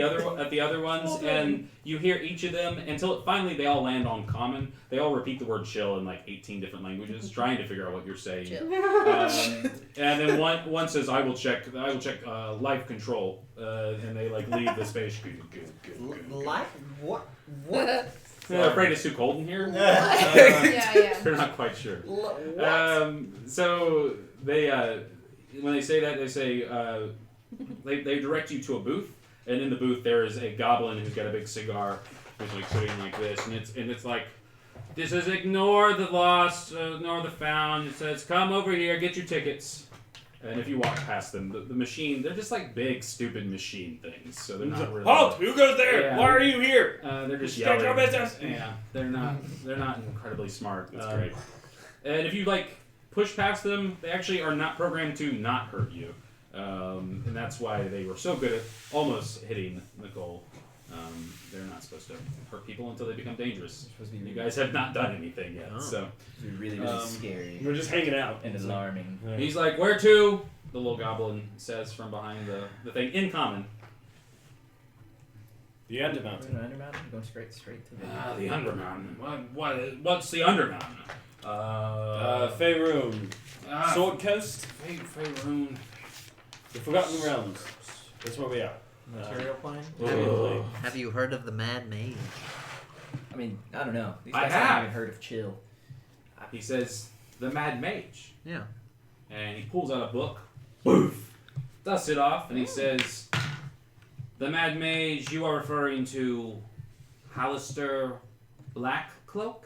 the other ones and you hear each of them until finally they all land on common. They all repeat the word chill in like 18 different languages, trying to figure out what you're saying. Chill. And then one says, "I will check life control," and they like leave the space. Good. Life? What? What? They're afraid it's too cold in here. Yeah. They're not quite sure. What? So they, when they say that, they say they direct you to a booth, and in the booth there is a goblin who's got a big cigar, who's like sitting like this, and it's like, this is ignore the lost, ignore the found. It says, come over here, get your tickets. And if you walk past them, the machine, they're just like big, stupid machine things. So they're not really. Halt! Who goes there? Yeah. Why are you here? They're just State yelling. your business. Yeah, they're not incredibly smart. That's great. And if you like push past them, they actually are not programmed to not hurt you, and that's why they were so good at almost hitting Nicole. They're not supposed to hurt people until they become dangerous. Supposed to be You guys have not done anything yet, Oh. so really, really scary We're just hanging out. and alarming. Yeah. he's like, "Where to?" The little goblin says from behind the thing in common. The Undermountain. Undermountain, going straight to the. The Undermountain. What's the Undermountain? Faerun. Sword Coast. Faerun. The Forgotten Realms. That's where we are. Material plane. Oh. Have you heard of the Mad Mage? I mean, I don't know. These I guys have. haven't even heard of chill. He says, "The Mad Mage." Yeah. And he pulls out a book, boof, dusts it off, and he says, "The Mad Mage, you are referring to Hallister Blackcloak?"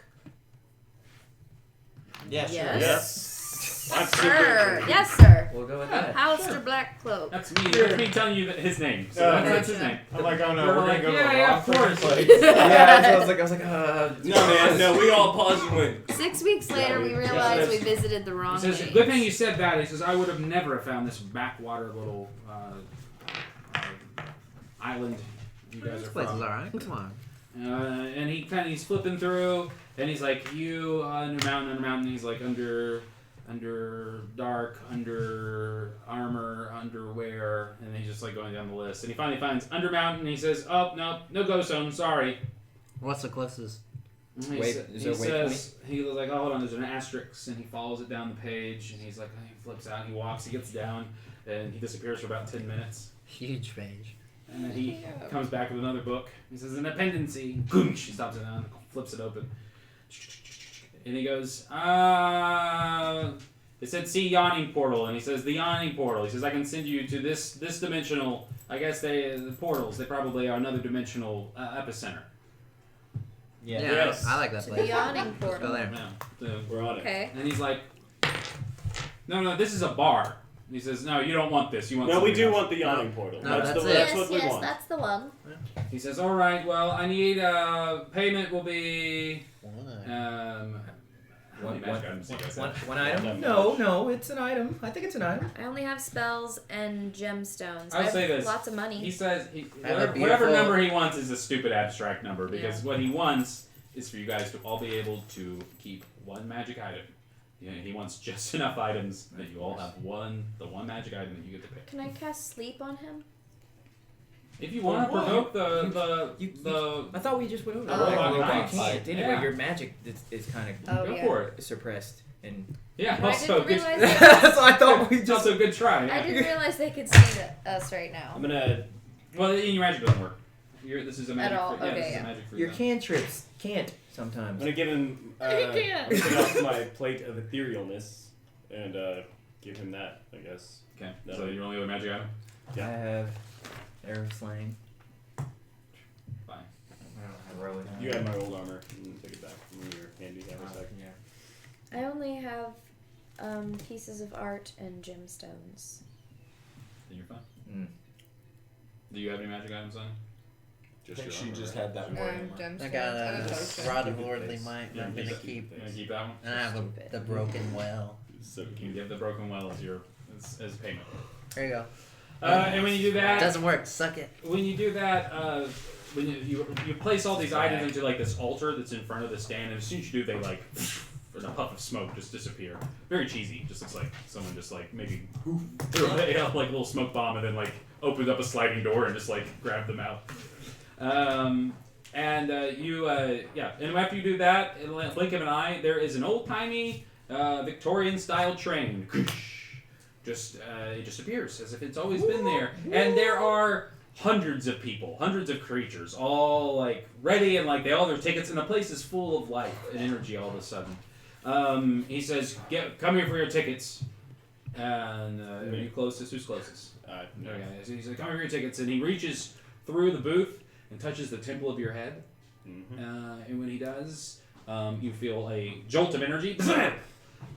Yeah, sure. Yes. That's Sir. super. Yes, sir. We'll go with that. Alistair Blackcloak. That's me telling you his name. So that's his name. I'm like, oh no, We're we're like, gonna go yeah, to the yeah, wrong of course. place. Yeah, so I was like, No, man, no, we all paused and went. 6 weeks later, we realized we visited the wrong He says, mage. "Good thing you said that." He says, "I would have never found this backwater little island you guys This are place is from." alright. Come on. And he's flipping through, and he's like, "You under mountain." He's like, under dark, under armor, underwear, and he's just like going down the list. And he finally finds under mountain. And he says, "Oh no go zone, sorry." What's the closest? He Wait, sa- is he there a says, he was like, "Oh, hold on, there's an asterisk," and he follows it down the page, and he's like, he flips out, he walks, he gets down, and he disappears for about 10 minutes. Huge page. And then he comes back with another book. He says, "An appendice." Goonch! He stops it down, flips it open. And he goes, it said, "See yawning portal." And he says, "The yawning portal." He says, "I can send you to this dimensional." I guess the portals, they probably are another dimensional epicenter. Yeah. Yeah, Yes. I like that To place. the yawning Let's go portal. there. Yeah. We're on it. Okay. And he's like, no, this is a bar. And he says, "No, you don't want this. You want No, we something do else." want the yawning portal. No, that's it. That's Yes, what we yes, want. that's the one. He says, "All right, well, I need payment will be how many magic items do you guys have? One item? One No, it's an item. I think it's an item. I only have spells and gemstones. I'll I have say this. lots of money. He says Have a whatever beautiful- number he wants is a stupid abstract number because what he wants is for you guys to all be able to keep one magic item. Yeah, he wants just enough items that you all have the one magic item that you get to pick. Can I cast sleep on him? If you want to provoke the I thought we just went over Oh, that. okay. You Nice. can't. Anyway, Yeah. your magic is kind of Oh, go yeah. for it. suppressed. And Yeah, I also didn't good. realize so I thought we It's just. also a good try. I Yeah. didn't realize they could see us right now. I'm gonna. Well, your magic doesn't work. This is a magic. all? Free, yeah, Okay, this is yeah. a magic free Your zone. cantrips can't I'm sometimes. gonna give him. I can't. Take off my plate of etherealness and give him that. I guess. Okay, No. so your only other magic item. Yeah. I have arrow slaying. Fine. Heroic. You had my old armor. Take it back from your handy haversack. Yeah. I only have pieces of art and gemstones. Then you're fine. Mm. Do you have any magic items on? I think your she armor, just right? had that one. Gemstones. I got and a potion. rod of lordly might. Yeah, I'm gonna keep keep. You gonna keep that one? And I have the broken well. So You cute. give the broken well as payment. There you go. And when you do It that, doesn't work. Suck it. when you do that, when you place all these items into like this altar that's in front of the stand, and as soon as you do, they like, in a puff of smoke, just disappear. Very cheesy. Just looks like someone just like maybe threw like a little smoke bomb and then like opened up a sliding door and just like grabbed them out. And after you do that, in a blink of an eye, there is an old-timey Victorian-style train. It just appears as if it's always been there. And there are hundreds of people, hundreds of creatures, all like ready and like they all have their tickets, and the place is full of life and energy all of a sudden. He says, "Come here for your tickets." And are you closest? Who's closest? No. Okay, so he says, "Come here for your tickets," and he reaches through the booth and touches the temple of your head. Mm-hmm. And when he does, you feel a jolt of energy.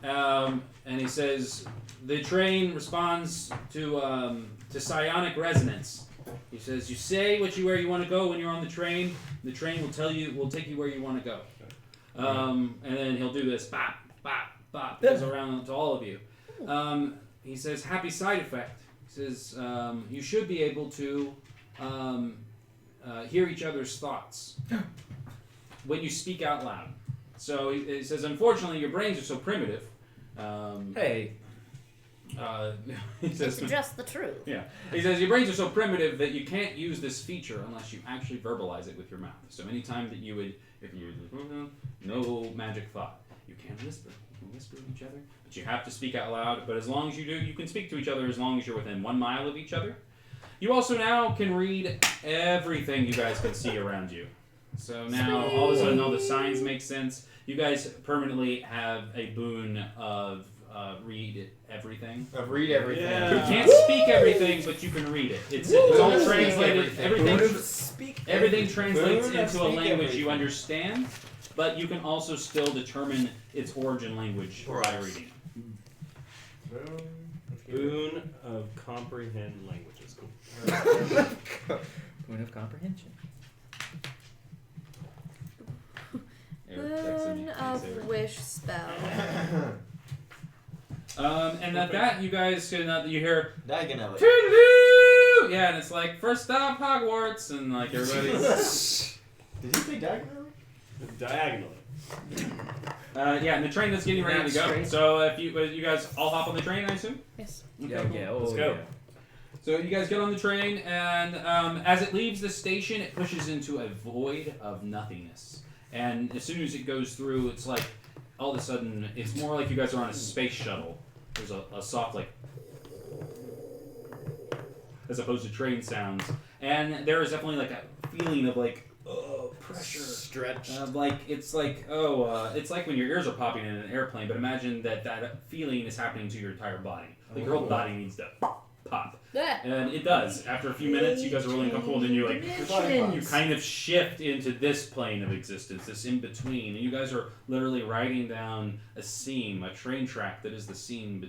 And he says, "The train responds to psionic resonance." He says, "You say where you want to go when you're on the train. The train will take you where you want to go." And then he'll do this, bop, bop, bop, goes around to all of you. He says, "Happy side effect." He says, "You should be able to hear each other's thoughts when you speak out loud. So it says, unfortunately, your brains are so primitive. Hey. He says, It's just the truth. yeah. He says, your brains are so primitive that you can't use this feature unless you actually verbalize it with your mouth. So anytime that you would, if you no magic thought, you can whisper. You can whisper to each other, but you have to speak out loud. But as long as you do, you can speak to each other as long as you're within 1 mile of each other. You also now can read everything you guys can see around you. So now, all of a sudden, all the signs make sense. You guys permanently have a boon of read everything. Read everything. Yeah. You can't speak everything, but you can read it. It's all translated. Everything translates into a language you understand, but you can also still determine its origin language by reading it. Boon of comprehend languages. Cool. Point of comprehension. Boon of wish spell. And at that, you guys can you hear Diagonally. "Toodaloo!" Yeah, and it's like first stop Hogwarts, and like everybody's. Did you say diagonally? Diagonally. Yeah, and the train is getting ready to go. Straight. So if you guys all hop on the train, I assume. Yes. Okay, Yeah, cool. yeah. Let's go. Yeah. So you guys get on the train, and as it leaves the station, it pushes into a void of nothingness. And as soon as it goes through, it's like all of a sudden, it's more like you guys are on a space shuttle. There's a soft like, as opposed to train sounds, and there is definitely like a feeling of like pressure, Stretched. it's like when your ears are popping in an airplane. But imagine that feeling is happening to your entire body. Like your whole body needs to pop. And it does. After a few minutes, you guys are really uncomfortable, and you kind of shift into this plane of existence, this in between, and you guys are literally riding down a train track that is the seam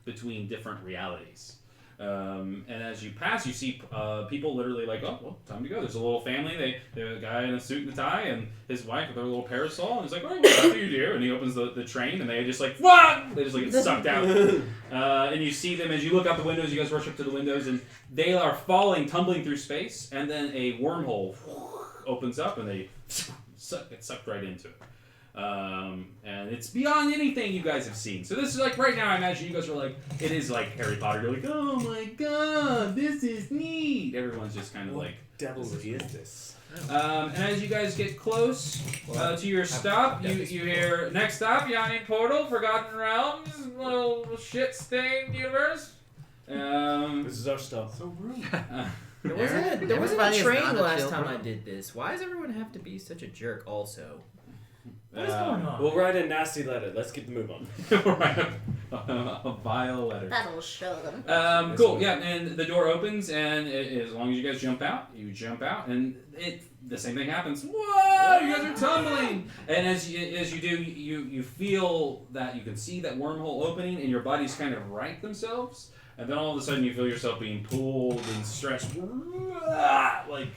between different realities. And as you pass, you see people literally like, oh, well, time to go. There's a little family. They're a guy in a suit and a tie, and his wife with her little parasol. And he's like, oh, what do you do? And he opens the train, and they just like, what? They just like get sucked out. And you see them as you look out the windows. You guys rush up to the windows, and they are tumbling through space. And then a wormhole opens up, and they get sucked right into it. And it's beyond anything you guys have seen. So this is like right now, I imagine you guys are like, it is like Harry Potter. You're like, oh my god, this is neat. Everyone's just kind of like, Devilry is this? and as you guys get close to your stop, you hear, next stop, Yawning Portal, Forgotten Realms, little shit-stained universe. This is our stuff. So rude. There wasn't a Everybody is train not a last chill time I bro. did this. Why does everyone have to be such a jerk also? What is going on? We'll write a nasty letter. Let's get the move on. a vile letter. That'll show them. Cool. Yeah, and the door opens, and as long as you guys jump out, and the same thing happens. Whoa! You guys are tumbling, and as you do, you feel that you can see that wormhole opening, and your bodies kind of right themselves, and then all of a sudden you feel yourself being pulled and stretched, like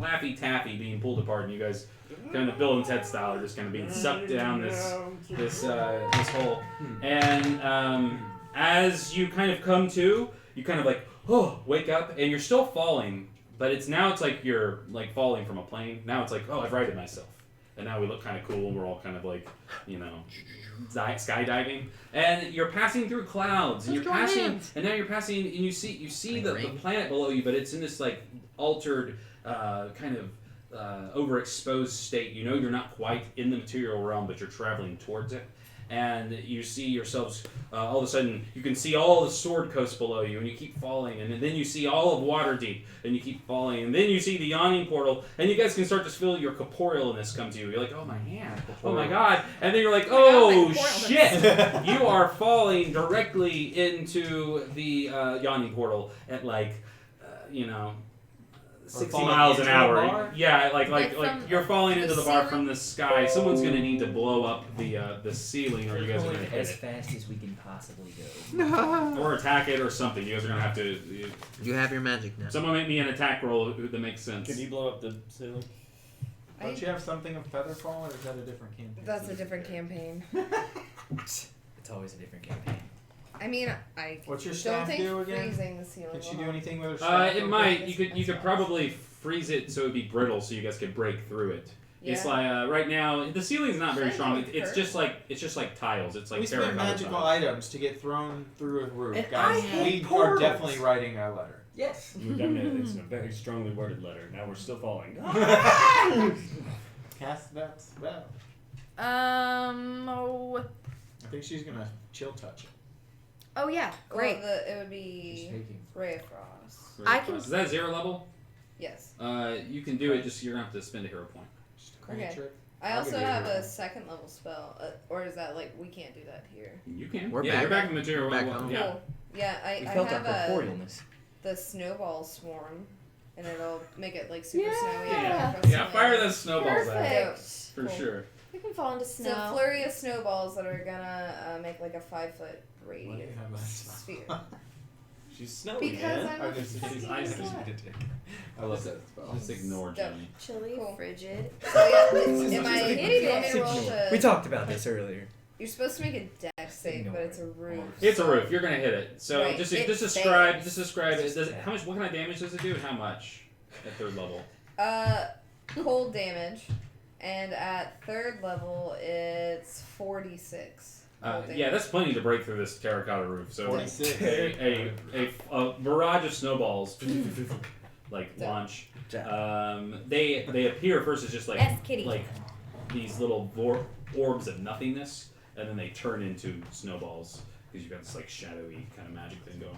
Laffy Taffy being pulled apart, and you guys, kind of Bill and Ted style, are just kind of being sucked down this hole. And as you kind of come to, you kind of like, wake up, and you're still falling, but it's like you're like falling from a plane. Now it's like, oh, I've righted myself. And now we look kind of cool, and we're all kind of like, skydiving. And you're passing through clouds, and now you're passing, and you see the planet below you, but it's in this like altered, kind of overexposed state. You know you're not quite in the material realm, but you're traveling towards it. And you see yourselves, all of a sudden, you can see all the Sword Coast below you, and you keep falling, and then you see all of Waterdeep, and you keep falling, and then you see the Yawning Portal, and you guys can start to feel your corporealness come to you. You're like, oh my hand, oh my god, and then you're like, oh shit, you are falling directly into the Yawning Portal at 60 miles an hour. Yeah, like you're falling into the bar from the sky. Someone's gonna need to blow up the ceiling, or you guys are gonna hit as it, fast as we can possibly go. or attack it, or something. You guys are gonna have to. You have your magic now. Someone make me an attack roll that makes sense. Can you blow up the ceiling? Don't you have something of Featherfall, or is that a different campaign? That's a different campaign. It's always a different campaign. I mean, I What's your don't staff think do again? freezing the ceiling. Can she will do help. anything with her staff? It might. You could probably freeze it so it'd be brittle, so you guys could break through it. Yeah. It's like right now the ceiling's not very Shouldn't strong. it be It's just like tiles. It's like we spend terracotta magical tiles. items to get thrown through a roof, And guys. I hate We are portals. definitely writing a letter. Yes. It's a very strongly worded letter. Now we're still falling. Cast that spell. Oh. I think she's gonna chill touch it. Oh yeah, great. Well, it would She's be taking. Ray of Frost. I can- Is that 0 level? Yes. You can do it. Just you're gonna have to spend a hero point. Just a cool Okay. trick. I I'll also give you a have hero. a second level spell, or is that like we can't do that here? You can. We're yeah, back. you're back in the material. Back well, home. Yeah. Cool. Yeah, I We felt our have corporealness. the snowball swarm, and it'll make it like super snowy. Yeah. across the Yeah, fire land. those snowballs out. Perfect. For Cool. sure. We can fall into So snow. flurry of snowballs that are gonna make like a 5-foot Why do you radius have that sphere. She's snowy, Because man. I'm a just- fucking I just slut. I love that spell. Just ignore Dope. Jenny. Chilly, Cool. frigid. So yeah, am I? Just Do you want me to roll We to? talked about this earlier. You're supposed to make a dex save, but it's a roof. It's a roof. You're gonna hit it. So Right. just It describe. saves. Just describe it. Does it. How much? What kind of damage does it do? And how much? At 3rd level. Cold damage, and at 3rd level it's 46. Cold Yeah, damage. that's plenty to break through this terracotta roof. So 46. a barrage of snowballs like Dope. launch. They appear first as just like Yes, kitty. like these little orbs of nothingness, and then they turn into snowballs because you've got this like shadowy kind of magic thing going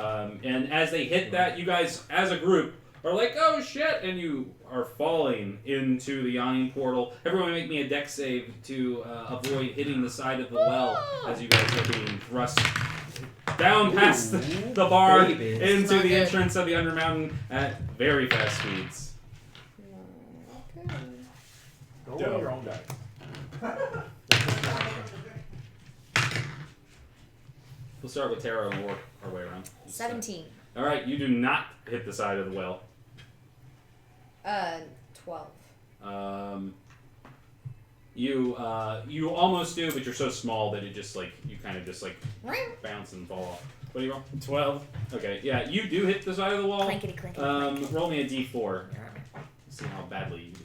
on. And as they hit that, you guys as a group are like, oh shit, and you are falling into the yawning portal. Everyone make me a dex save to avoid hitting the side of the well as you guys are being thrust down past the bar Baby. into Not the good. entrance of the Undermountain at very fast speeds. Okay. Roll Dope. your own dice. We'll start with Tara and work our way around. 17. All right, you do not hit the side of the well. 12. You almost do, but you're so small that it just like you kind of just like bounce and fall off. What do you roll? 12. Okay, yeah, you do hit the side of the wall. Clankety clankety. Roll me a d4. See how badly you do.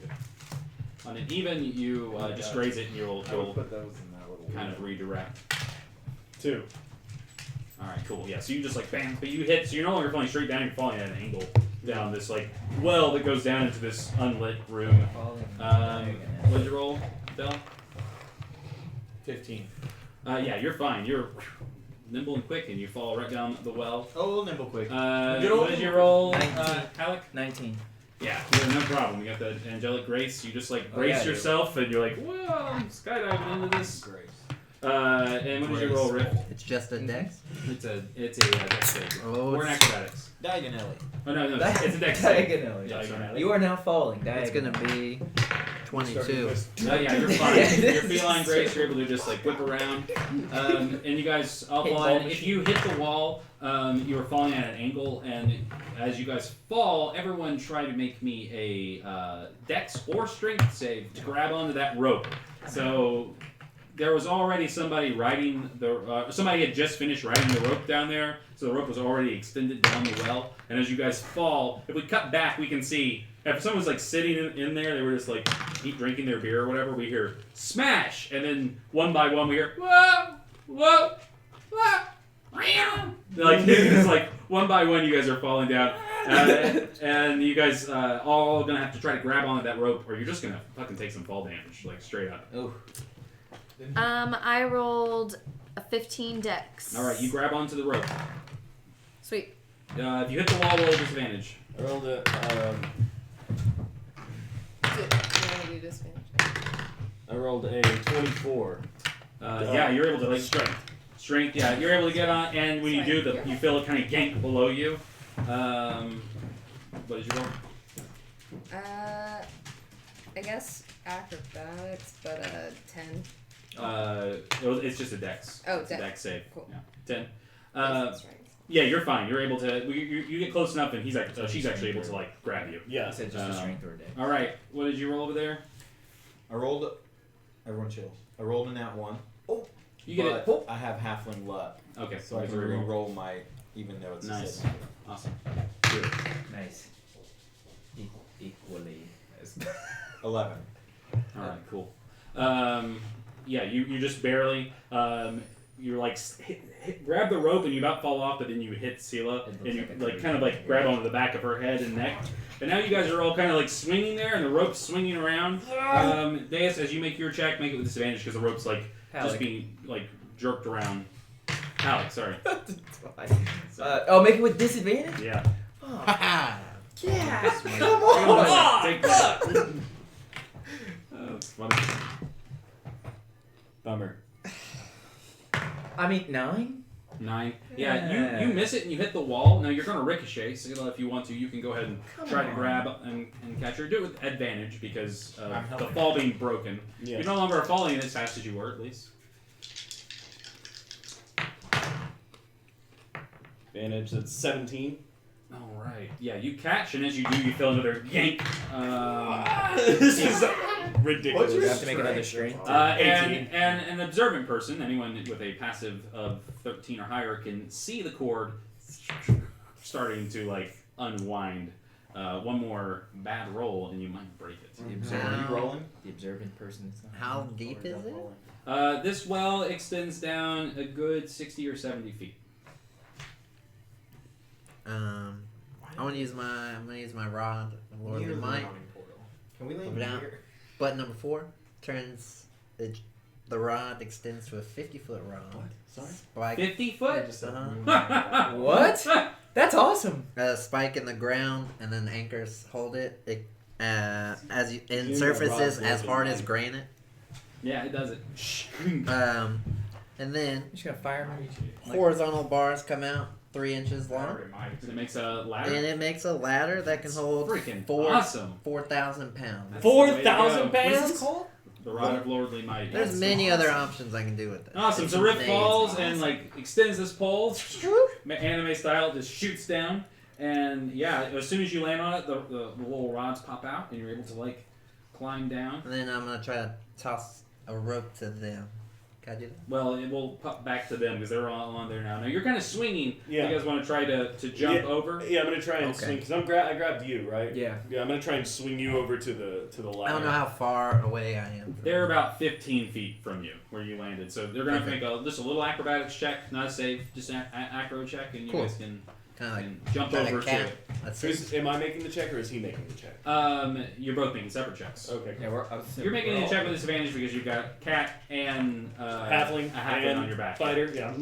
On an even, you just raise it and you'll Put those in that little kind of redirect. 2. All right, cool. Yeah, so you just like bam, but you hit, so you're no longer falling straight down. You're falling at an angle down this like well that goes down into this unlit room. What'd you roll, Del? 15. Yeah, you're fine. You're nimble and quick, and you fall right down the well. Oh, nimble quick. Good old What did you roll, 19. Alec? 19. Yeah, no problem. You got the angelic grace. You just like Oh, brace yeah, dude. yourself, and you're like, whoa, I'm skydiving into this. Grace. And what did you roll, Rick? It's just a dex. It's a dex save. Oh, Or an it's- acrobatics. Diagonally. Oh no, it's a dex save. Diagonally. Yeah, sorry. You are now falling. It's Diagonally. gonna be 22. No, yeah, you're fine. Yeah, Your this feline is grace, true. you're able to just like whip around. And you guys all Hey, fall ball in. If you hit the wall, you are falling at an angle, and as you guys fall, everyone try to make me a dex or strength save to grab onto that rope. So there was already somebody riding the. Somebody had just finished riding the rope down there, so the rope was already extended down the well. And as you guys fall, if we cut back, we can see. If someone's like sitting in there, they were just like drinking their beer or whatever. We hear smash, and then one by one we hear whoa, whoa, whoa, meow. Like it's like one by one, you guys are falling down, and you guys all gonna have to try to grab onto that rope, or you're just gonna fucking take some fall damage, like straight up. Ooh. I rolled a 15 dex. All right, you grab onto the rope. Sweet. If you hit the wall, roll disadvantage. I rolled a, I rolled a 24. Yeah, you're able to like strength. Yeah, you're able to get on, and when you do, you feel it kind of yank below you. What did you roll? I guess acrobatics, but 10. It's just a dex. Oh, it's a dex. dex save. Cool. Yeah, 10. That's right. Yeah, you're fine. You're able to. You get close enough, and she's actually able to like grab you. Yeah. I said just a strength or a dex. All right. What did you roll over there? I rolled. Everyone chills. I rolled in that one. You get it. but I have halfling luck, Okay. so I you can can reroll. re-roll my, even though it's Nice. a 7. Awesome. Nice. Equally as 11. All right, cool. Yeah, you just barely. You're like grab the rope and you about fall off, but then you hit Sela and you like kind of like grab onto the back of her head and neck. But now you guys are all kind of like swinging there, and the rope's swinging around. Deus, as you make your check, make it with disadvantage because the rope's like just being like jerked around. Alex, sorry. Make it with disadvantage? Yeah. Oh. Yeah. Come on! Take that. That's funny. Bummer. I mean, 9? 9. Yeah, you miss it and you hit the wall. Now you're going to ricochet, so if you want to, you can go ahead and try to grab and catch her. Do it with advantage because of the fall being broken. Yeah. You're no longer falling as fast as you were, at least. Advantage, that's 17. All right. Yeah, you catch, and as you do, you feel another yank. This is ridiculous. You have to make another strength. And an observant person, anyone with a passive of 13 or higher, can see the cord starting to like unwind. One more bad roll, and you might break it. Are you rolling? The observant person is not. How deep is it? This well extends down a good 60 or 70 feet. I'm gonna use my rod of Lordly Might. Can we leave Over down. here? Button number 4 turns the rod extends to a 50-foot rod. What? Sorry? Spike, 50 foot? What? That's awesome. spike in the ground, and then anchors hold it. It as you in Junior surfaces rod as hard Lordly as Might. granite. Yeah, it does it. And then You just gonna fire me? horizontal bars come out 3 inches long, It makes a ladder. and it makes a ladder that can hold Freaking awesome. 4,000 pounds. That's the way to go. 4,000 What is pounds? this called? The Rod of Lordly Might. There's many other options I can do with it. Awesome. It's So Riff amazing. falls and like extends this pole, anime style, just shoots down, and yeah, as soon as you land on it, the little rods pop out, and you're able to like climb down. And then I'm gonna try to toss a rope to them. Can I do that? Well, it will pop back to them because they're all on there now. Now you're kind of swinging. Yeah. You guys want to try to jump over? Yeah, I'm gonna try and Okay. swing because I grabbed you, right? Yeah. Yeah, I'm gonna try and swing you over to the ladder. I don't know how far away I am. They're about 15 feet from you where you landed, so they're gonna have to make just a little acrobatics check, not a save, just an acro check, and you Cool. guys can Kind of like jump trying over to cat. to it. That's Am I making the check or is he making the check? You're both making separate checks. Okay. Yeah, You're making a check with disadvantage because you've got cat and Halfling a halfling and on your back. fighter. Yeah.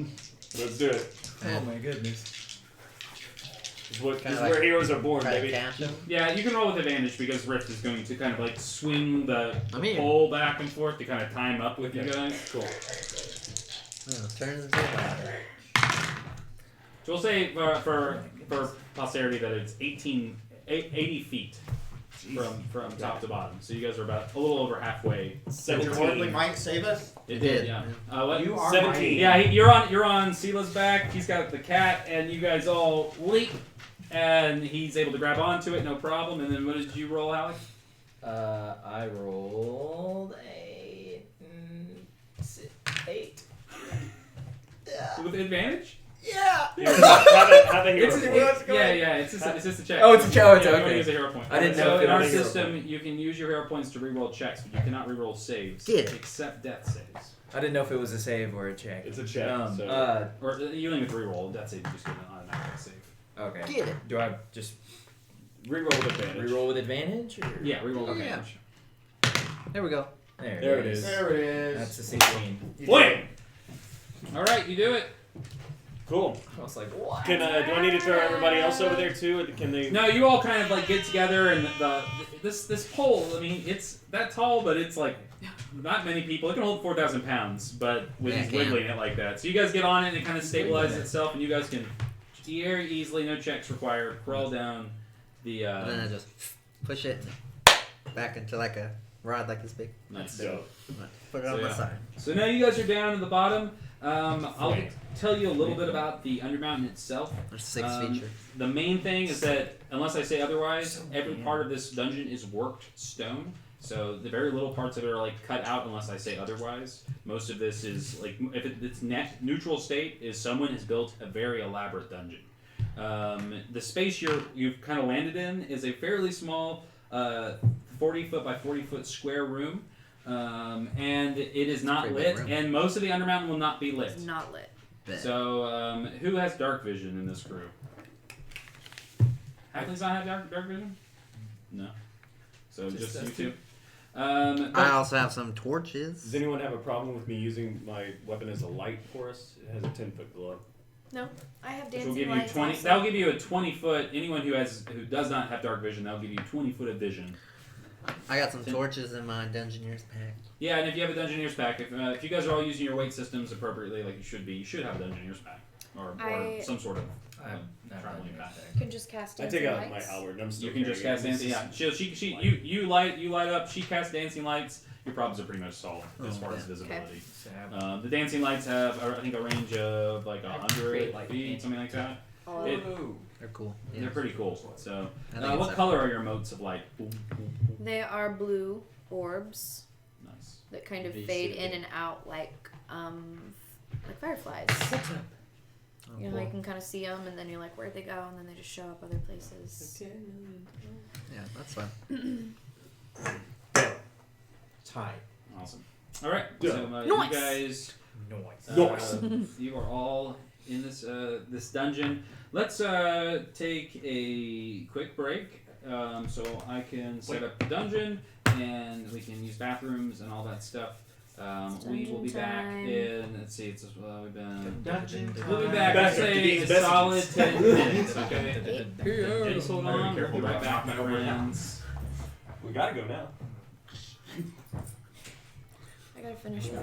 Let's do it. Oh my goodness. This is what Kinda this is like where heroes are born, try to baby. catch them. Yeah, you can roll with advantage because Rift is going to kind of like swing the I'm here. pole back and forth to kind of time up with you Okay. guys. Cool. Turns into a ladder. So we'll say for posterity that it's 80 feet from top to bottom. So you guys are about a little over halfway. Did your Lordly 17. Might save us? It did. yeah. What? You are 17. Yeah, you're on Sila's back. He's got the cat, and you guys all leap, and he's able to grab onto it, no problem. And then what did you roll, Alec? I rolled a 8. With advantage? Yeah. Here, have a hero. point. It's just a check. Oh, it's a check. Oh, it's yeah, you okay. only use a hero point. I didn't know So if in it our was a hero system, you can use your hero points to reroll checks, but you cannot reroll saves. Get it. Except death saves. I didn't know if it was a save or a check. It's a check. So. Or you don't even reroll. Death save, you just get an automatic save. Okay. Get it. Do I just Reroll with advantage. reroll with advantage? Or? Yeah, reroll Okay. advantage. There we go. There it is. There it is. That's a 16. Wait. Alright, you do it. Cool. I was like, what? Can do I need to throw everybody else over there too? Or can they? No, you all kind of like get together, and this pole. I mean, it's that tall, but it's like not many people. It can hold 4,000 pounds, but with Yeah, it can. wiggling it like that. So you guys get on it, and it kind of stabilizes itself, and you guys can very easily, no checks required, crawl down the. And then I just push it back into like a rod like this big. Nice. Dope. Put it So, on my yeah. side. So now you guys are down at the bottom. I'll tell you a little bit about the Undermountain itself. There's 6 Um, features. The main thing is that, unless I say otherwise, every part of this dungeon is worked stone. So the very little parts of it are like cut out unless I say otherwise. Most of this is like, if its neutral state is someone has built a very elaborate dungeon. The space you've kind of landed in is a fairly small 40 foot by 40 foot square room, and it is not Pretty lit, big room. and most of the Undermountain will not be lit. It's not lit. Bet. So, who has dark vision in this crew? Halflings not have dark vision? No. So just you two. I also have some torches. Does anyone have a problem with me using my weapon as a light for us? It has a 10-foot glow. No, I have Which dancing will give you lights 20. also. That'll give you a 20-foot. Anyone who does not have dark vision, that'll give you 20 foot of vision. I got some torches in my Dungeoneer's pack. Yeah, and if you have a Dungeoneer's pack, if you guys are all using your weight systems appropriately, like you should have a Dungeoneer's pack or some sort of I have traveling not pack. You can just cast I dancing take out lights. my halberd and I'm still You can just cast dancing. Yeah, you light up. She casts dancing lights. Your problems are pretty much solved as far as visibility. The dancing lights have, I think, a range of like 100 feet, something like that. They're cool. Yeah. They're pretty cool. So, I think what it's color are your motes of light? They are blue orbs Nice. that kind of Be fade silly. in and out like fireflies. Oh, You know, cool. you can kind of see them, and then you're like, where'd they go? And then they just show up other places. Yeah, that's fun. Tight. Awesome. All right. Yeah. So Nice. you guys, you are all in this dungeon. Let's take a quick break, so I can set up the dungeon and we can use bathrooms and all that stuff. We will be back Dungeon in. Let's see. We've been. Dungeon We'll be time. back. Let's say a Messages. solid 10 minutes. Okay. Just hold Very on. We'll careful be right about back, my knocking over friends. We gotta go now. I gotta finish my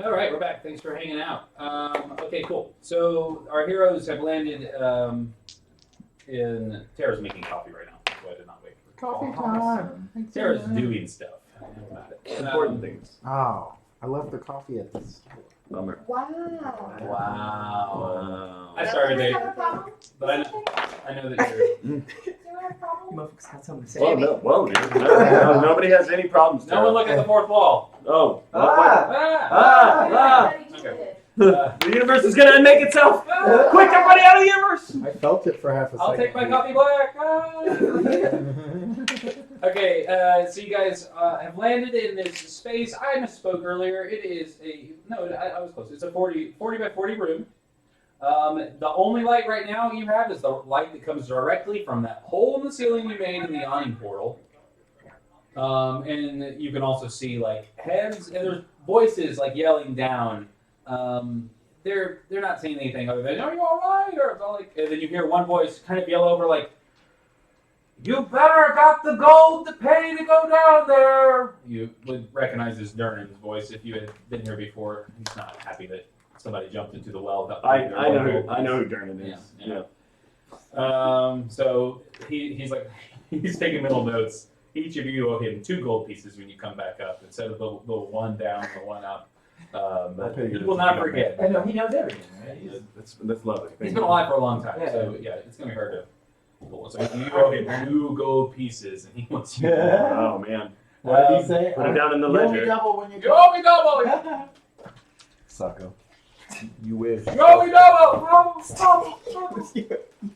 All right, we're back. Thanks for hanging out. Okay, cool. So our heroes have landed in. Tara's making coffee right now, so I did not wait for Coffee time. Tara's doing stuff. Important things. Oh, I left the coffee at this. Bummer. Wow. Wow. I started it, but I know that you're. Motherfuckers got something to say. Well, no, whoa, dude. No, nobody has any problems. No one look at the fourth wall. Oh. Ah! Okay. The universe is gonna make itself. Quick, everybody out of the universe! I felt it for half a I'll second. take my coffee black. Okay, so you guys have landed in this space. I misspoke earlier. It is I was close. It's a 40 by 40 room. The only light right now you have is the light that comes directly from that hole in the ceiling you made in the awning portal. And you can also see like heads, and there's voices like yelling down. They're not saying anything other than "Are you all right?" or it's all like, and then you hear one voice kind of yell over like, "You better got the gold to pay to go down there." You would recognize this Durnan's voice if you had been here before. He's not happy that somebody jumped into the well. I know who Durnan is. Yeah. So he's like he's taking mental notes. Each of you owe him 2 gold pieces when you come back up instead of the one down and the one up. He will not forget. I know he knows everything, right? That's lovely. He's been alive for a long time, so yeah, it's gonna be hard to. So you owe him 2 gold pieces, and he wants you. Oh man. What did he say? Put it down in the You owe me ledger. double when you You owe me double. Sucker. You wish. You owe me double.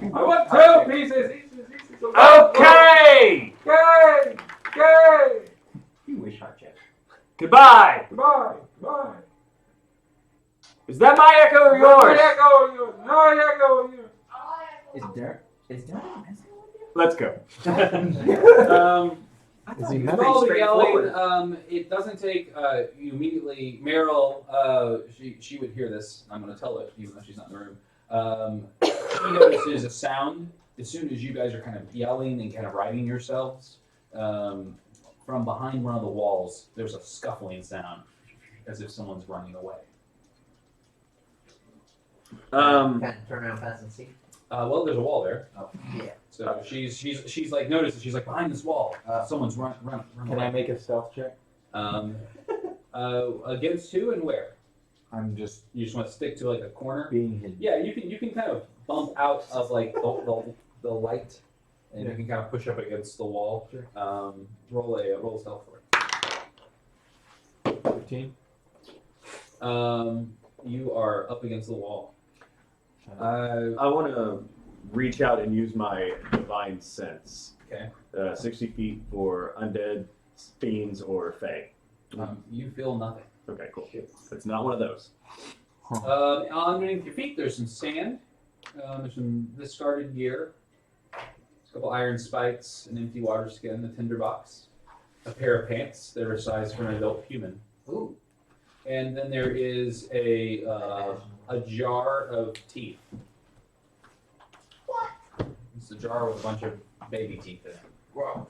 I want 2 pieces. Okay! Yay! You wish hard check. Goodbye! Goodbye. Is that my echo or yours? Is Darren messing with you? Let's go. Is he With mad? all the straightforward. yelling, it doesn't take you immediately. Meryl, she would hear this. I'm going to tell it, even though she's not in the room. She notices a sound as soon as you guys are kind of yelling and kind of righting yourselves. From behind one of the walls, there's a scuffling sound, as if someone's running away. Kind of turn around fast and see. Well, there's a wall there. Oh, yeah. So she's like notices. She's like behind this wall. Someone's run Can away. I make a stealth check? Against who and where? I'm just You just want to stick to like a corner. being hidden. Yeah, you can kind of bump out of like the light, and you can kind of push up against the wall. Sure. Roll a stealth for it. 15. You are up against the wall. I want to reach out and use my divine sense. Okay. 60 feet for undead, fiends, or fae. You feel nothing. Okay, cool. It's not one of those. Underneath your feet, there's some sand. There's some discarded gear. There's a couple iron spikes, an empty water skin, a tinderbox, a pair of pants that are sized for an adult human. Ooh. And then there is a jar of teeth. What? It's a jar with a bunch of baby teeth in it. Wow.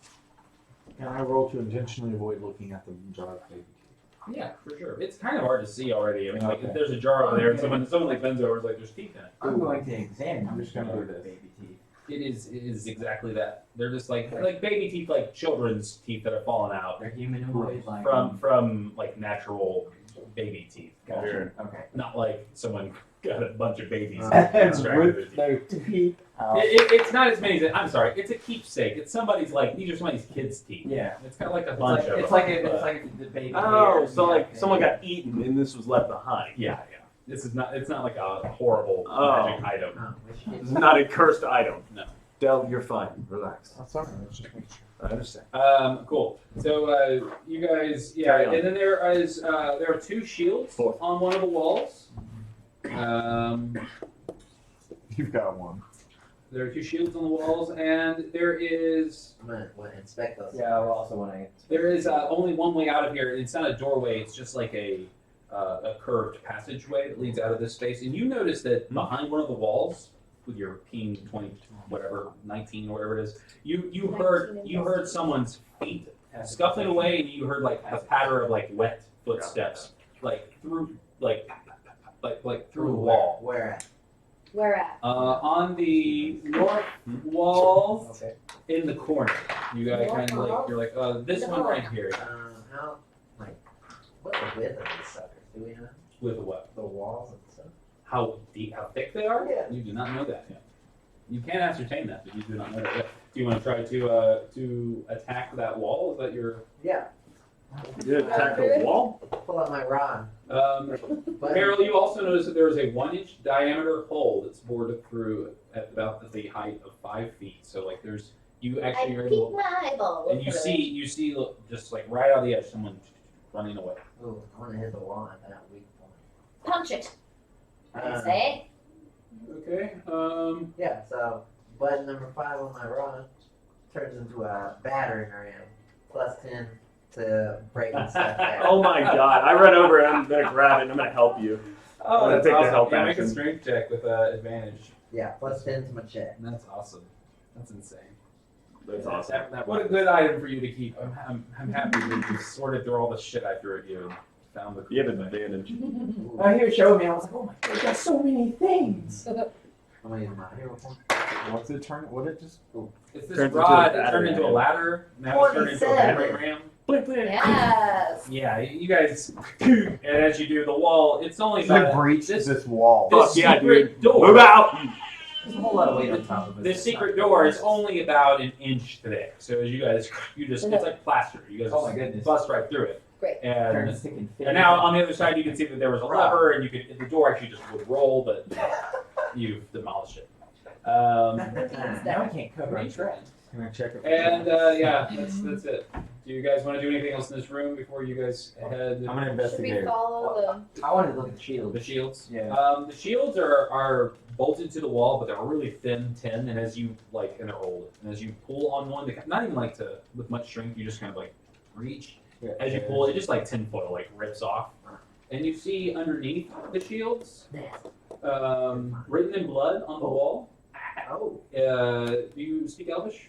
Can I roll to intentionally avoid looking at the jar of baby teeth? Yeah, for sure. It's kind of hard to see already. I mean, like Okay. if there's a jar over there and someone like bends over, it's like there's teeth in it. I'm going to examine. I'm just gonna do this. Baby teeth. It is exactly that. They're just like baby teeth, like children's teeth that have fallen out They're humanoid, like from like natural baby teeth. Gotcha. Okay. Not like someone got a bunch of babies and extracted With their teeth. their teeth out. It's not as many as I'm sorry. It's a keepsake. It's somebody's like these are somebody's kids' teeth. Yeah. It's kind of like a bunch of It's them. like the baby. Oh, hairs. so Yeah. like someone got eaten and this was left behind. Yeah. It's not like a horrible Oh. magic item. Oh, which This is not a cursed item. No. Del, you're fine. Relax. That's alright. Let's just make sure. I understand. Cool. So you guys, yeah, Carry on. and then there are 2 shields Four. on one of the walls. You've got one. There are 2 shields on the walls, and there is I'm gonna inspect those. Yeah, I also want to. there is only one way out of here. It's not a doorway. It's just like a curved passageway that leads out of this space. And you notice that behind one of the walls, with your keen 20, whatever 19 or whatever it is, you heard someone's feet scuffling away, and you heard like a patter of like wet footsteps like through through a wall. Where at? Where at? On the north wall Okay. in the corner. You guys kind of like you're like this one right here How, like, what's the width of these suckers? Do we know? with a what? The walls and stuff? How deep, how thick they are? Yeah. You do not know that yet. You can ascertain that, but you do not know that yet. Do you want to try to attack that wall? Is that your Yeah. You did attack the wall? Pull out my rod. But Harold, you also notice that there is a 1-inch diameter hole that's bored through at about the height of 5 feet. So like there's you I actually are peek able, my eyeball. and you see look, just like right out of the edge someone running away. ooh, I want to hit the wall at that weak point. Punch it. I Uh, say. Okay. Yeah, so button number 5 on my rod turns into a battering ram. Plus 10 to breaking stuff down. Oh my god. I run over and I'm going to grab it and I'm going to help you. Oh, I'm gonna that's take the awesome. help Yeah, make a action. strength check with advantage. Yeah, plus 10 to my check. That's awesome. That's insane. That's awesome. What a good item for you to keep. I'm happy that you sorted through all the shit I threw at you and found the. You have an advantage. I hear showing me. I was like, oh my god, there's so many things. How many am I? Hero point? What's it turn? What it just? Oh. It's this Turns into rod a that turned into a battering ladder. Now it's turned into a 47. battering ram. Yes. Yeah, you guys. And as you do, the wall. It's only Should about breach this this wall. this Fuck yeah, secret door. Move out! There's a whole lot of weight on top of it. This secret door is only about an inch thick. So as you guys, it's like plaster. You guys Oh my just goodness. bust right through it. Great. And Turns thick and thin. And now on the other side, you can see that there was a lever, and the door actually just would roll, but you've demolished it. Now I can't cover a trend. Can I check it? And yeah, that's it. Do you guys want to do anything else in this room before you guys head? I'm gonna Should investigate. we follow I wanted to look at the shield. The shields. Yeah. The shields are bolted to the wall, but they're a really thin tin, and as you and they're old. And as you pull on one, not even like with much strength, you just kind of like reach. Yeah. As you pull, it just like tinfoil like rips off, and you see underneath the shields, written in blood on the wall. Oh. Do you speak Elvish?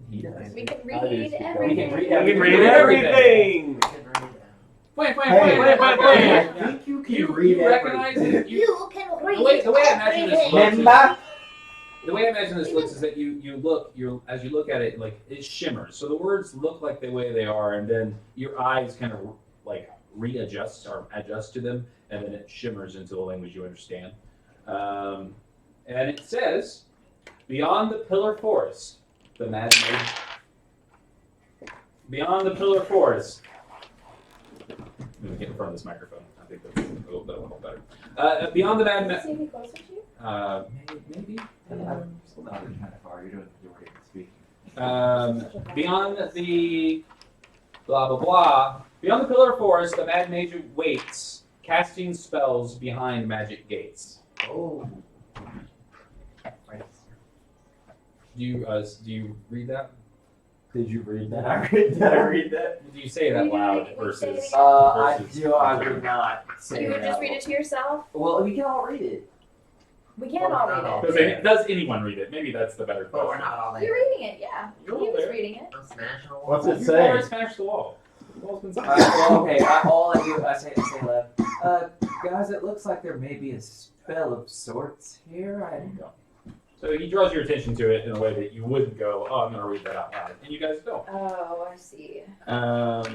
He does. the? We can I do read speak everything. Elvish. I can read Read everything! I can read that. Wait. I think you can read You recognize it. You can read The way I imagine this everything. looks. The way I imagine this looks is that as you look at it, like it shimmers. So the words look like the way they are, and then your eyes kind of like readjust or adjust to them, and then it shimmers into a language you understand. And it says, "Beyond the pillar forest, the Mage. Beyond the pillar forest." I'm gonna get in front of this microphone. I think that's a little better. Beyond the Mad. Is he closer to you? Maybe. I'm still not really kind of far. You're doing the majority of the speaking. Beyond the blah blah blah. Beyond the pillar forest, the Mad Mage waits, casting spells behind magic gates. Oh. Do you read that? Did you read Did that? I read that? Do you say it out loud versus? I versus- do. I would not say You would that. just read it to yourself? Well, we can all read it. We can't all read it. Does anyone read it? Maybe that's the better But we're question. not all there. You're reading it, yeah. You're He all was there. reading it. I'm smashing a wall. What's it You've say? already smashed the wall. The wall's been Well, okay. All I do, I say loud. Guys, it looks like there may be a spell of sorts here. I don't know. So he draws your attention to it in a way that you wouldn't go, "Oh, I'm going to read that out loud," and you guys don't. Oh, I see.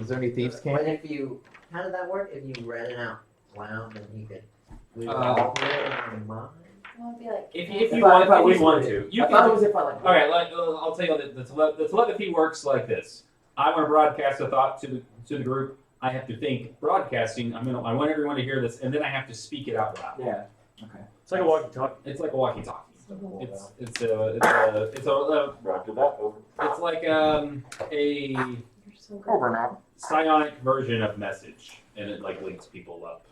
Is there any thieves' But camp? if you, how did that work? If you read it out loud, then you could. We would Uh, all hear it in our mind. Well, it'd be like. If If you I want to, whispered you I thought it can. was if I like. All right, I'll tell you the telepathy works like this. I want to broadcast a thought to the group. I have to think broadcasting. I want everyone to hear this, and then I have to speak it out loud. Yeah. Okay. It's like a walkie-talkie. It's like a walkie-talkie. It's Roger that. Over. it's like a You're so good. Over now. psionic version of message, and it like links people up.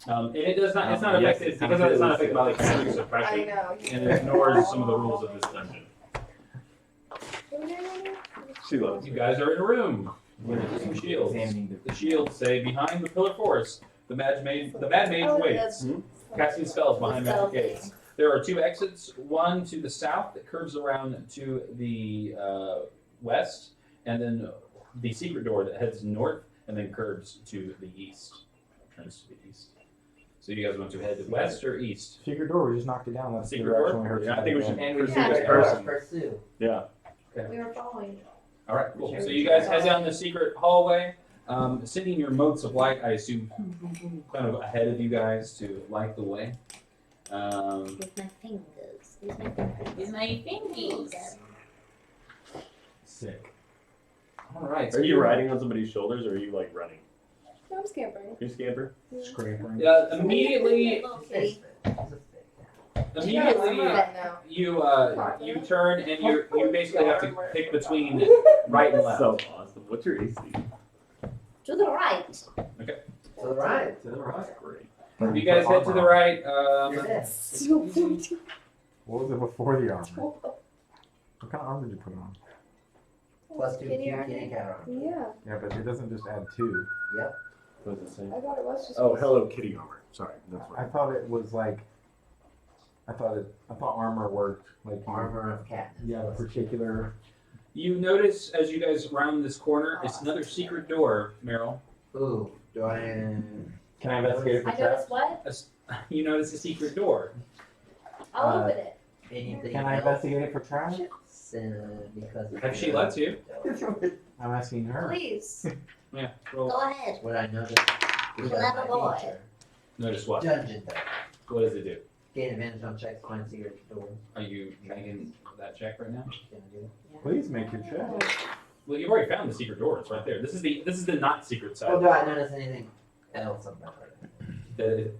And it does not. It's not Yes, affected it's because it's not affected by like magic I suppression, know. and it ignores some of the rules of this dungeon. She loves You guys are in a room with some shields. Examining The shields say, "Behind the pillar forest, the Mad Mage Oh, waits, casting spells behind magic gates." There are 2 exits, one to the south that curves around to the west, and then the secret door that heads north and then curves to the east. Turns to the east. So you guys want to head west or east? Secret door, we just knocked it down. That's the Secret direction door? we heard. Yeah, I think we should And we pursue had this it. person. Pursue. Yeah. We were following. All right, cool. So you guys head down the secret hallway. Sending your motes of light, I assume, kind of ahead of you guys to light the way. With my fingers. With my fingers. With my fingers. Sick. All right. Are you riding on somebody's shoulders or are you like running? I'm scampering. You scamper? Scraping. Yeah, immediately, It's immediately, now. you turn and you basically have to pick between right and left. So awesome. What's your AC? To the right. to the right. To the right. Great. If you guys head to the right, You're dead. What was it before the armor? What kind of armor did you put on? Plus 2 Kitty cute armor. kitty cat armor. Yeah, Yeah, but it doesn't just add 2. Yep. What does it say? I thought it was just. Oh, Hello Kitty armor. Sorry, that's I what. thought it was like. I thought armor worked like Armor of cat. Yeah, a particular. you notice as you guys round this corner, it's another secret door, Meryl. Ooh, do I? Can I investigate it for I traps? noticed what? You notice a secret door. I'll open it. Anything Can I else? investigate it for traps? Because If she lets you. I'm asking her. Please. Yeah. Roll. Go ahead. What I noticed. Clever boy. Notice what? Dungeon though. What does it do? Gain advantage on checks, find secret door. Are you making that check right now? Can I do that? Please make your check. Well, you've already found the secret door. It's right there. This is the not secret side. Well, do I notice anything else about it?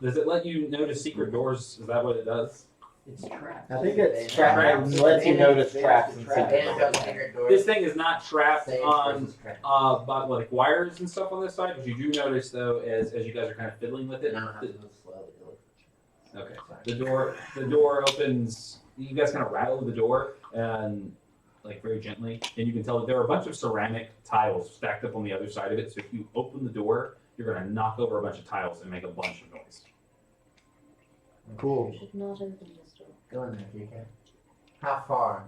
Does it let you notice secret doors? Is that what it does? It's traps. I think it's traps. It lets you notice traps and Advantage on secret. secret doors. This thing is not trapped Saves on versus traps. but like wires and stuff on this side. But you do notice though, as you guys are kind of fiddling with it. And I don't have to move slowly to look for traps. Okay. Sorry. The door opens. You guys kind of rattle the door and like very gently, and you can tell that there are a bunch of ceramic tiles stacked up on the other side of it. So if you open the door, you're gonna knock over a bunch of tiles and make a bunch of noise. Cool. You should not open this door. Go in there if you can. How far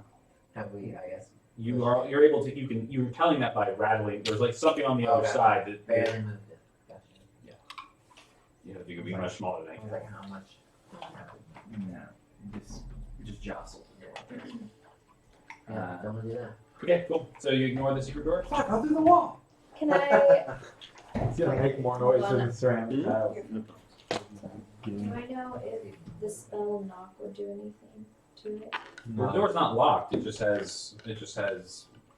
have we, I guess, You're able to you're telling that by rattling. There's like something on the other Okay. side that barely moved it? Gotcha. you could be much smaller than I that. was like, how much? No, just jostle. Yeah, don't wanna do that. Okay, cool. So you ignore the secret door. Fuck, I'll do the wall. Can I? It's gonna make more noise than the ceramic tiles. Do I know if the spell knock would do anything to it? The door's not locked. It just has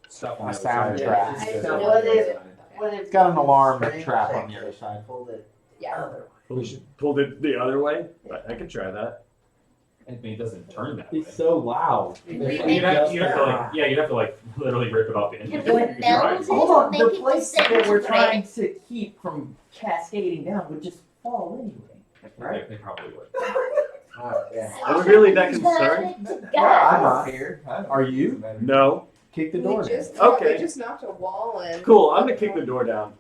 stuff on A the other sound side. trap. I So don't what know. if- What if It's got an alarm Strength trap check on the other side. Pulled it Yeah. other way. Pulled it the other way? I could try that. I mean, it doesn't turn that way. It's so loud. Can we You'd make have, it you'd have to like, yeah, you'd have to like literally rip it off the Can engine. we You could melt try. it? Hold on, Make the it place that we're disintegrate. trying to keep from cascading down would just fall anyway. Right? They probably would. Alright, yeah. Are we really that Turn concerned? it to I'm gas. not scared. Are you? No. Kick the We door down. just Okay. we just knocked a wall in. Cool, I'm gonna kick the door down.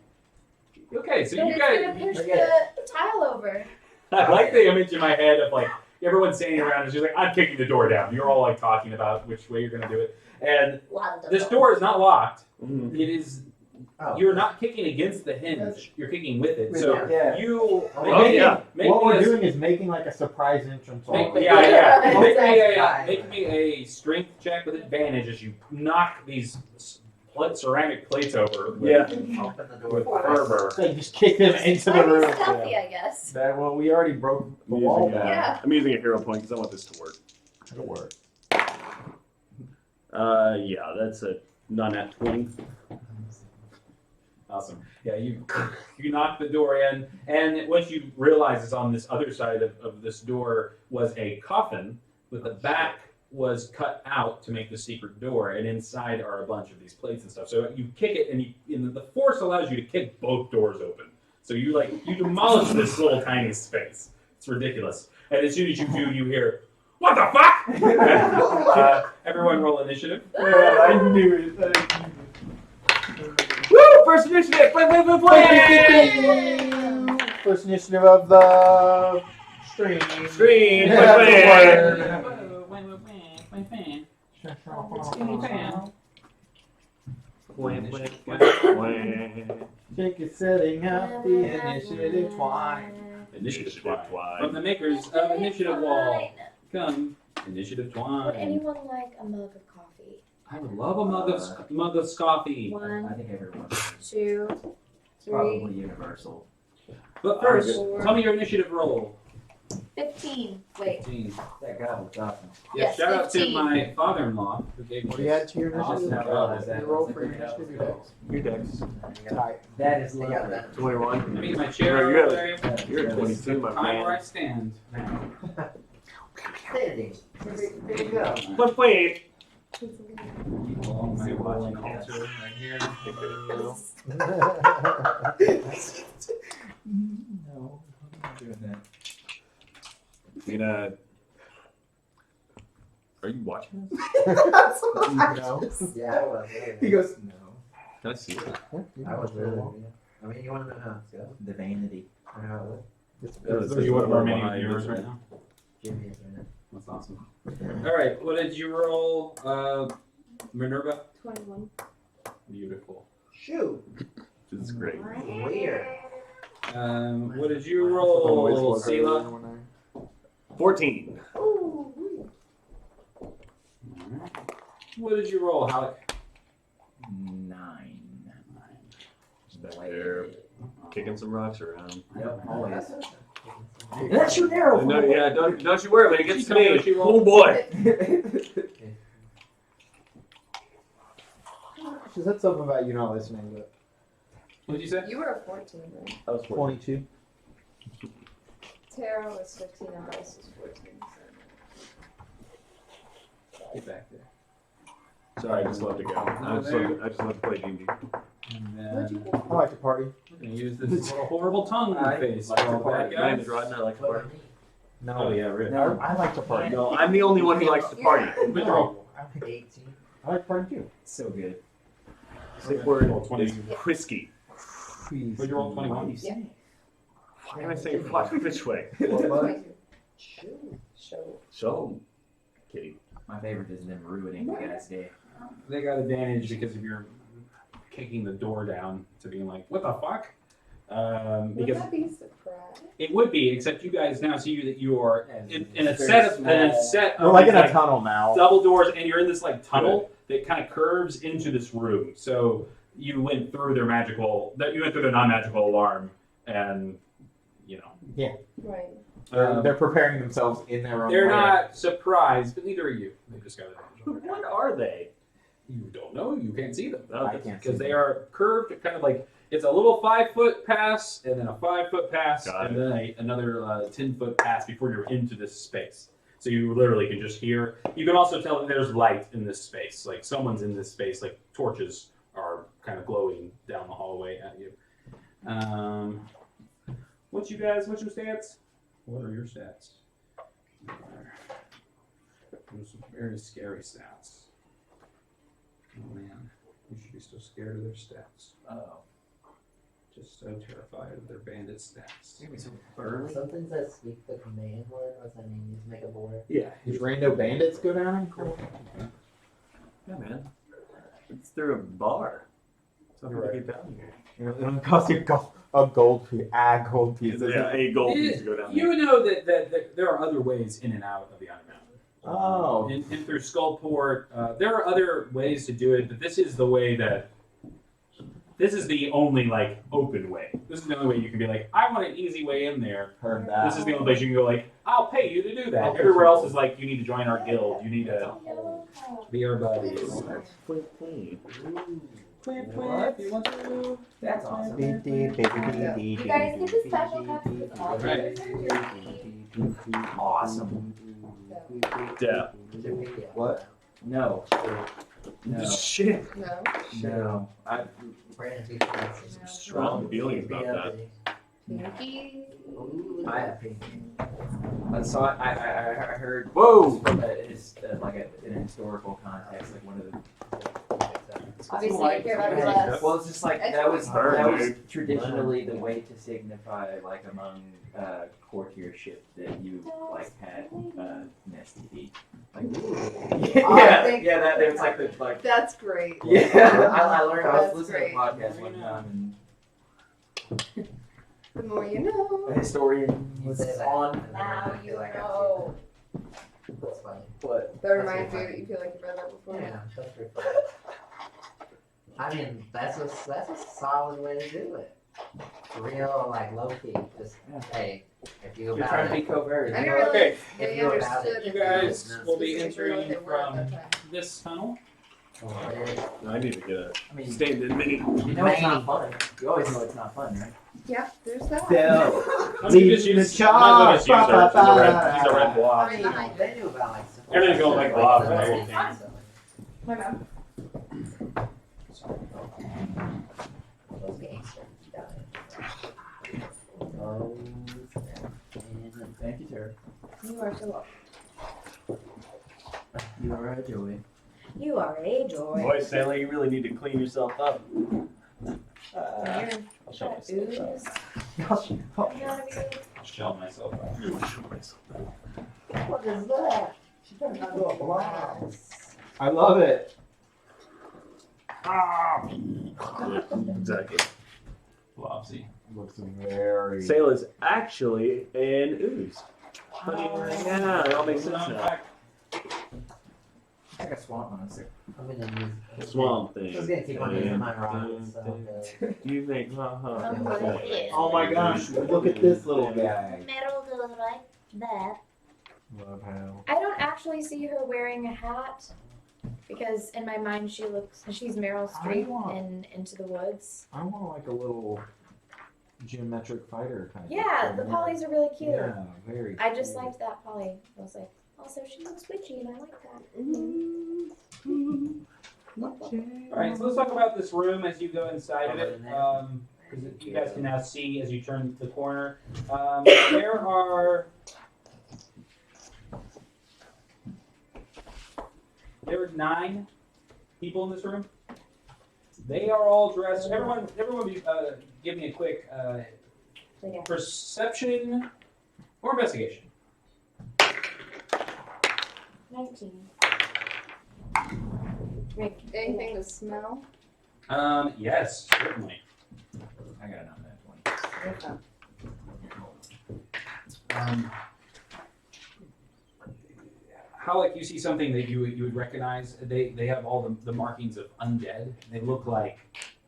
Okay, so But you it's guys. gonna push Forget the tile over. I like the image in my head of like everyone standing around and she's like, I'm kicking the door down. You're all like talking about which way you're gonna do it. And Wonderful. this door is not locked. Mhm. It is Oh. you're not kicking against the hinge. You're kicking with it. So Yeah. you Oh, make yeah. What we're me a, doing is making like a surprise entrance. make, all the way. yeah. Yeah. Make me a strength check with advantage as you knock these ceramic plates over. With, Yeah. Open the door. With fervor. They just kick them into the room. Stealthy, I guess. That, well, we already broke the I'm wall using, down. Yeah. I'm using a hero point because I want this to work. It'll work. Yeah, that's a non-nat 20. Awesome. Yeah, you knock the door in, and what you realize is on this other side of this door was a coffin with the back was cut out to make the secret door, and inside are a bunch of these plates and stuff. So you kick it, and the force allows you to kick both doors open. So you demolish this little tiny space. It's ridiculous. And as soon as you do, you hear, "What the fuck?" Everyone roll initiative. I knew it. Woo! First initiative! Play! First initiative of the stream. Screen! Yeah, Play! Jake is setting up the initiative twine. Initiative twine. From the makers of Initiative Wall, come Initiative Would Twine. anyone like a mug of coffee? I would love a mug of coffee. I One, think everyone. 2, 3, Probably universal. But first, Four. tell me your initiative roll. 15. Wait. 15. That guy was awesome. Yeah, Yes, shout out to 15. my father-in-law who gave me What do you add to your Awesome. initiative? I realized that. You roll for your initiative, your dex. Your dex. Tight. That is They got lovely. that. 21. I mean, my chair No, you're over at- there. You're at 22, my Time where I man. stand. Standing. There you go. But wait. Along my watching altar right here. No, I'm not doing that. Are you watching this? No. Yeah, I was. He goes, no. Can I see it? I was really. I mean, you want to know how it's going? The vanity. Or how it looks? So you want our many behind viewers it. right now? Give me a minute. That's awesome. All right, what did you roll, Minerva? 21. Beautiful. Shoot. This is great. Weird. What did you roll, Sela? 14. What did you roll, Halleck? 9. Just back there, kicking some rocks around. Yep, always. That's your arrow. No, yeah, don't you worry when it gets to me. She Oh boy. She said something about you not listening, but What did you say? You were a 14, right? I was 22. Tara was 15 and Bryce was 14. Get back there. Sorry, I just love to go. I just love to play D&D. And What'd you then think? I like to party. we're going to use this little horrible tongue face. Like to for all party. bad My name guys. is Rodden. I like to party. No, yeah, really. no, I like to party. No, I'm the only one who likes to party. Good roll. I picked 18. I like to party too. So good. Safe word Roll 20. is whiskey. Please. What did you roll, 21? Why can I say fuck which way? So, kitty. My favorite is them ruining the guy's day. They got advantage because if you're kicking the door down to being like, what the fuck? Would Because that be a surprise? it would be, except you guys now see that you are in a Very set of We're like in a these, tunnel now. double doors, and you're in this like tunnel that kind of curves into this room. So you went through their non-magical alarm, and you know Right. They're preparing themselves in their own they're way. not surprised, but neither are you. They just got advantage over it. What are they? You don't know. You can't see them Oh, I can't see because they them. are curved, kind of like it's a little 5-foot pass, and then a 5-foot pass, Got and then another 10-foot pass before you're into this space. So you literally can just hear. You can also tell that there's light in this space. Like someone's in this space. Like torches are kind of glowing down the hallway at you. What's your stats? What are your stats? There's some very scary stats. Oh man, you should be so scared of their stats. Oh. Just so terrified of their bandit stats. Something says speak the command word. What's that mean? Just make a board. Yeah. These rando bandits go down and cool. Yeah, man. It's through a bar. Something You're to right. get down here. It'll cost you a gold piece. A gold piece. Yeah, a gold piece to go down there. You know that there are other ways in and out of the Iron Mountain. Oh. In through Skullport, there are other ways to do it, but this is the way that. This is the only like open way. This is the only way you can be like, I want an easy way in there. Heard that. This is the only place you can go like, I'll pay you to do that. I'll pay Everywhere you. else is like, you need to join our guild. You need to be our buddies. Clean. What? You want to? That's awesome. You guys get the special cups. Right. Awesome. Yeah. What? No. No. Shit. No. No. Brandon, Strong feelings about that. Pinky. I have pink. I heard. Whoa! From an historical context, like one of the Obviously, Like, you care about yeah. your less. Well, it's just like It's that was fine. traditionally the way to signify like among courtiership that you like had nesty feet. Like, yeah, that it was like the like. That's great. Yeah, I learned. I was That's listening great. to a podcast one time, The more you know. and a historian You was say that, on. and then Now I you feel like I've know. seen that. That's funny. What? That reminds you that you feel like you've read that before. Yeah, that's pretty funny. I mean, that's a solid way to do it. Real, like, low key. Just, hey, if you You're about trying to be it. covert. I didn't really Okay. really If you're about understood it, You if guys was will be specifically what entering they were at from that time. this tunnel. I need to get a I mean, stand-in mini. you know it's not fun. You always know it's not fun, right? Yeah, there's that. Leave the charge. He's a red blob. Right behind They knew about, like, Everything going like blob and everything. everything. My mom. Those gangsters. Got it. Oh, Thank you, Tara. You are so welcome. You are a joy. You are a joy. Boy, Stanley, you really need to clean yourself up. You're I'll show myself ooze. out. I'll shell myself out. I'll show myself out. what is that? She turned into a blob. I love it. Exactly. Flopsy. Looks very. Sail is actually an ooze. Yeah, it all makes sense now. Like a swamp monster. I'm gonna use Swamp thing. I was gonna keep on using my rods, so You think, Oh my gosh! Look at this little guy. Metal goes like that. Love how. I don't actually see her wearing a hat because in my mind she's Meryl Streep want- in Into the Woods. I want like a little geometric fighter kind of. Yeah, the polys are really cute. Yeah, very. I just cute. liked that poly. I was like, also she looks witchy and I like that. Alright, so let's talk about this room as you go inside of it. Because you guys can now see as you turn the corner. There are 9 people in this room. They are all dressed. Everyone, be, give me a quick Okay. perception or investigation. 19. Anything to smell? Yes, certainly. I got it on that one. How like you see something that you would recognize? They have all the markings of undead. They look like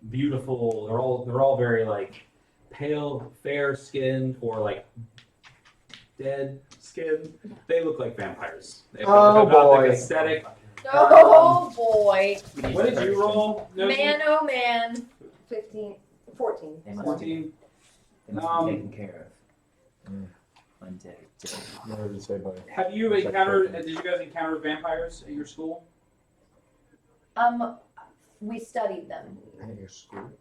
beautiful. They're all very like pale, fair skinned or like dead skin. They look like vampires. They have Oh, a gothic boy. aesthetic. Oh boy. What did you roll? Nosy? Man, oh man. 15, 14. They must 14. They must be taken care of. Undead. Never to say bye. Have you encountered? Did you guys encounter vampires at your school? We studied them. At your school.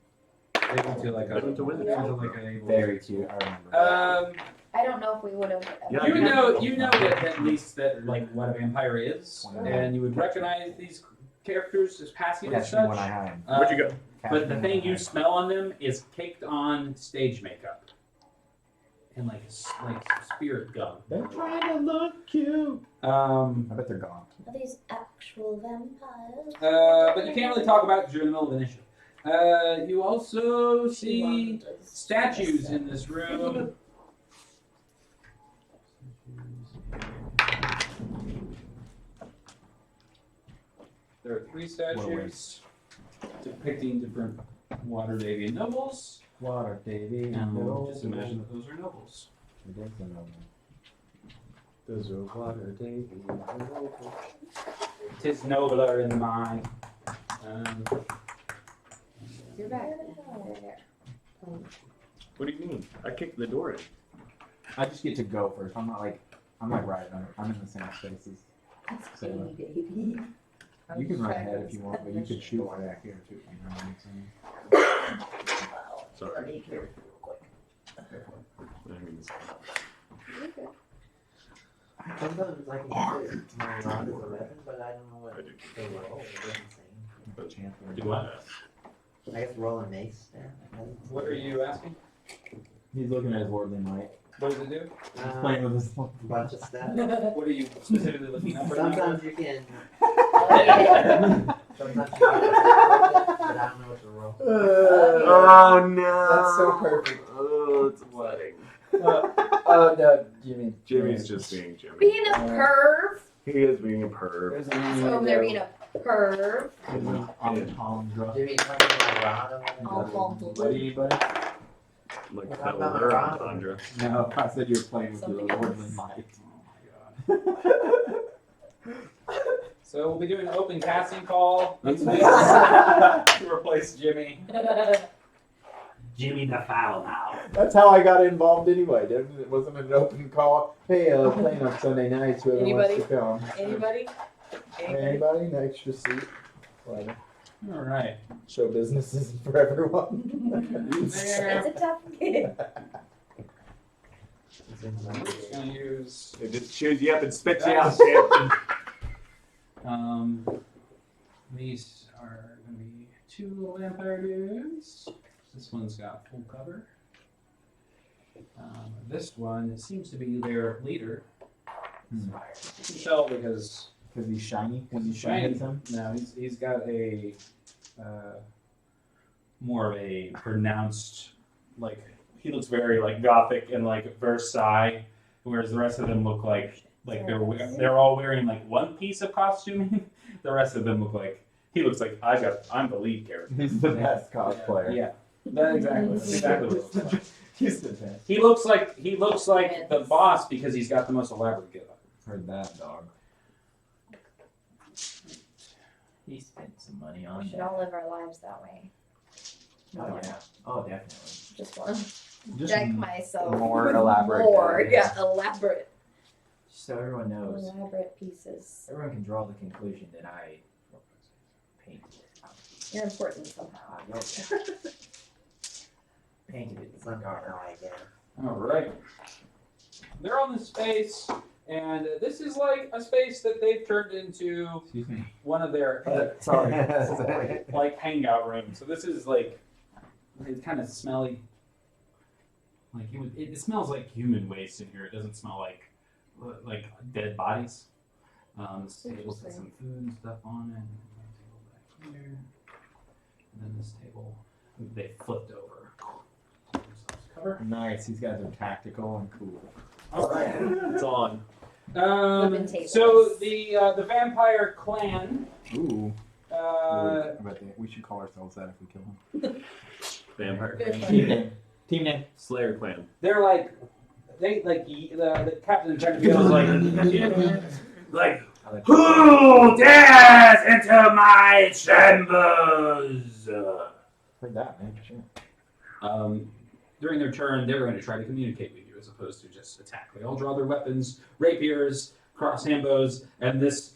They went to like a. They went to Wizard they went School. to like a. Very cute. I remember. I don't know if we would have. Yeah, You know that at least that like what a vampire is, and you would recognize these characters as passing as Catch me when I such. hide. Where'd you go? Catch But me the when thing I you hide. smell on them is caked on stage makeup and like spirit gum. They're trying to look cute. I bet they're gone. Are these actual vampires? But you can't really talk about it because you're in the middle of initiative. You also see statues in this room. There are 3 statues depicting different Waterdavian nobles. Water, baby. And just imagine that those are nobles. It is a noble. Those are water, Davy. Tis nobler in the mind. You're back. What do you mean? I kicked the door in. I just get to go first. I'm not like right. I'm in the same spaces. So, you can run ahead if you want, but you could shoot one back here too. You know what I'm saying? Sorry. sometimes I can put my rod is 11, but I don't know what they roll. It doesn't say. But Chancellor. Do what? I guess roll a mace. Yeah. What are you asking? He's looking at his worldly might. What does it do? He's playing with his Bunch of stuff. What are you specifically looking up right now? Sometimes you can. Sometimes you can. But I don't know what to roll. Oh no! That's so perfect. Oh, it's wedding. Oh no, Jimmy. Jimmy's just being Jimmy. Being a perv. He is being a perv. So they're being a perv. Entendre. Jimmy, talking about Ron. Buddy, buddy? Like What fellow about or Ron? entendre. No, I said you were playing with Something your else. worldly might. Oh my god. So we'll be doing an open casting call next week to replace Jimmy. Jimmy the Foul now. That's how I got involved anyway. It wasn't an open call. Hey, playing on Sunday nights. Whoever wants to come. Anybody? Anybody? An extra seat. Whatever. All right. Show business isn't for everyone. It's a tough gig. I'm just gonna use. It just chews you up and spits you That's- out. These are gonna be 2 little vampire dudes. This one's got full cover. This one seems to be their leader. You can tell because Because he's shiny. When he's he's shiny. him. No, he's got a more of a pronounced, like, he looks very like gothic and like Versailles, whereas the rest of them look like they're all wearing like one piece of costuming. The rest of them look like he looks like I'm the lead character. He's the best cosplayer. Yeah, that's exactly what it looks like. He's the best. He looks like the boss because he's got the most elaborate getup. Heard that, dog. He spent some money We on should that. all live our lives that way. Oh yeah. Oh definitely. Just one. Just Deck myself. more with elaborate More, guys. yeah, elaborate. So everyone knows. Elaborate pieces. Everyone can draw the conclusion that I painted it. You're important somehow. Painted it. Somehow, no idea. All right. They're on this space, and this is like a space that they've turned into Excuse me. one of their Sorry. like hangout rooms. So this is like it's kind of smelly. Like it smells like human waste in here. It doesn't smell like dead bodies. This table's got some food and stuff on it. And a table back here. And then this table they flipped over. Cover. Nice. These guys are tactical and cool. All right. It's on. Flipping tables. So the vampire clan. Ooh. Uh, We should call ourselves that if we kill him. Vampire. Team name. Team name. Slayer clan. they're like the captain of Jacksonville is like who dares enter my chambers? Heard that, man. Sure. During their turn, they're going to try to communicate with you as opposed to just attack. They all draw their weapons, rapiers, cross handbows, and this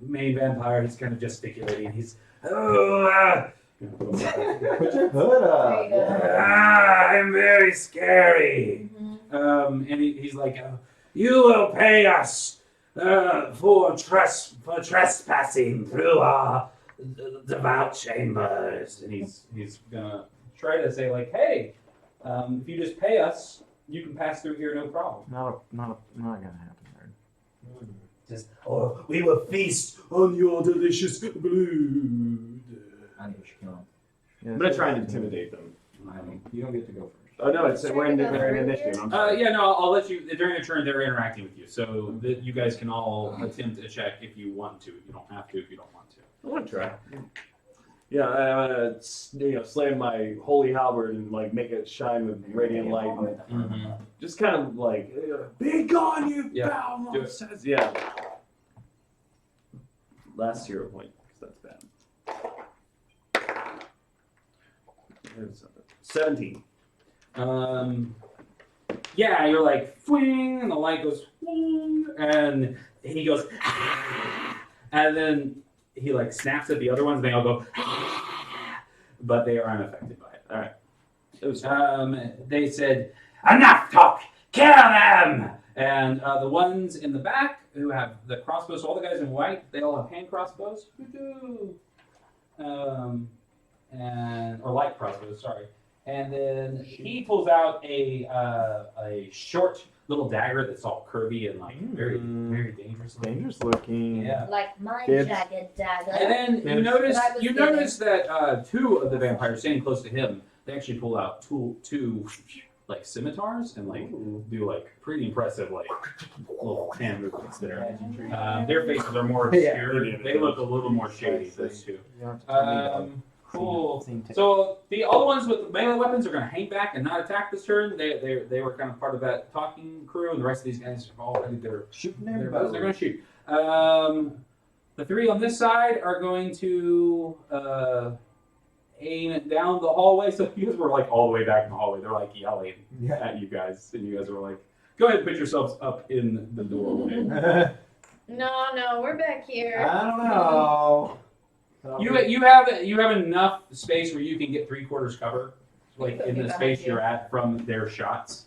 main vampire, he's kind of gesticulating. He's Put your hood up. I'm very scary. And he's like, you will pay us for trespassing through our devout chambers. And he's gonna try to say like, hey, if you just pay us, you can pass through here no problem. Not gonna happen, nerd. Just, we will feast on your delicious blood. I think we should kill him. Yeah, I'm gonna try and intimidate them. You don't get to go first. Oh no, it's we're in Trying to go their through initiative. I'm sorry. Yeah, no, I'll let you. During your turn, they're interacting with you, so that you guys can all attempt a check if you want to. You don't have to if you don't want to. I want to try. Yeah, I'm gonna slam my holy halberd and like make it shine with radiant light. And just kind of like, be gone, you Yeah, foul do it. monsters. Yeah. Last 0 point, because that's bad. There's something. 17. Yeah, you're like, fwing, and the light goes, fwing, and he goes, and then he like snaps at the other ones, and they all go, but they are unaffected by it. All right. It was fun. They said, enough talk, kill them! And the ones in the back who have the crossbows, so all the guys in white, they all have hand crossbows. and or light crossbow, sorry. And then he pulls out a short little dagger that's all curvy and like very dangerous. Dangerous looking. Yeah. Like my Kids. jagged dagger. And then Yeah. you notice But I was you kidding. notice that two of the vampires standing close to him, they actually pull out two like scimitars and like do like pretty impressive like little hand movements there. Their faces are more obscure. Yeah. They look a little more shady. Those two. You don't have to tell me that. Cool. Seen tape. So the other ones with melee weapons are going to hang back and not attack this turn. They were kind of part of that talking crew, and the rest of these guys have all ready their Shooting they're everybody. going to shoot. The three on this side are going to aim it down the hallway. So you guys were like all the way back in the hallway. They're like yelling at you guys, and you guys were like, "Go ahead and put yourselves up in the doorway." No, we're back here. I don't know. You have enough space where you can get 3/4 cover, like in the Behind space you. you're at from their shots.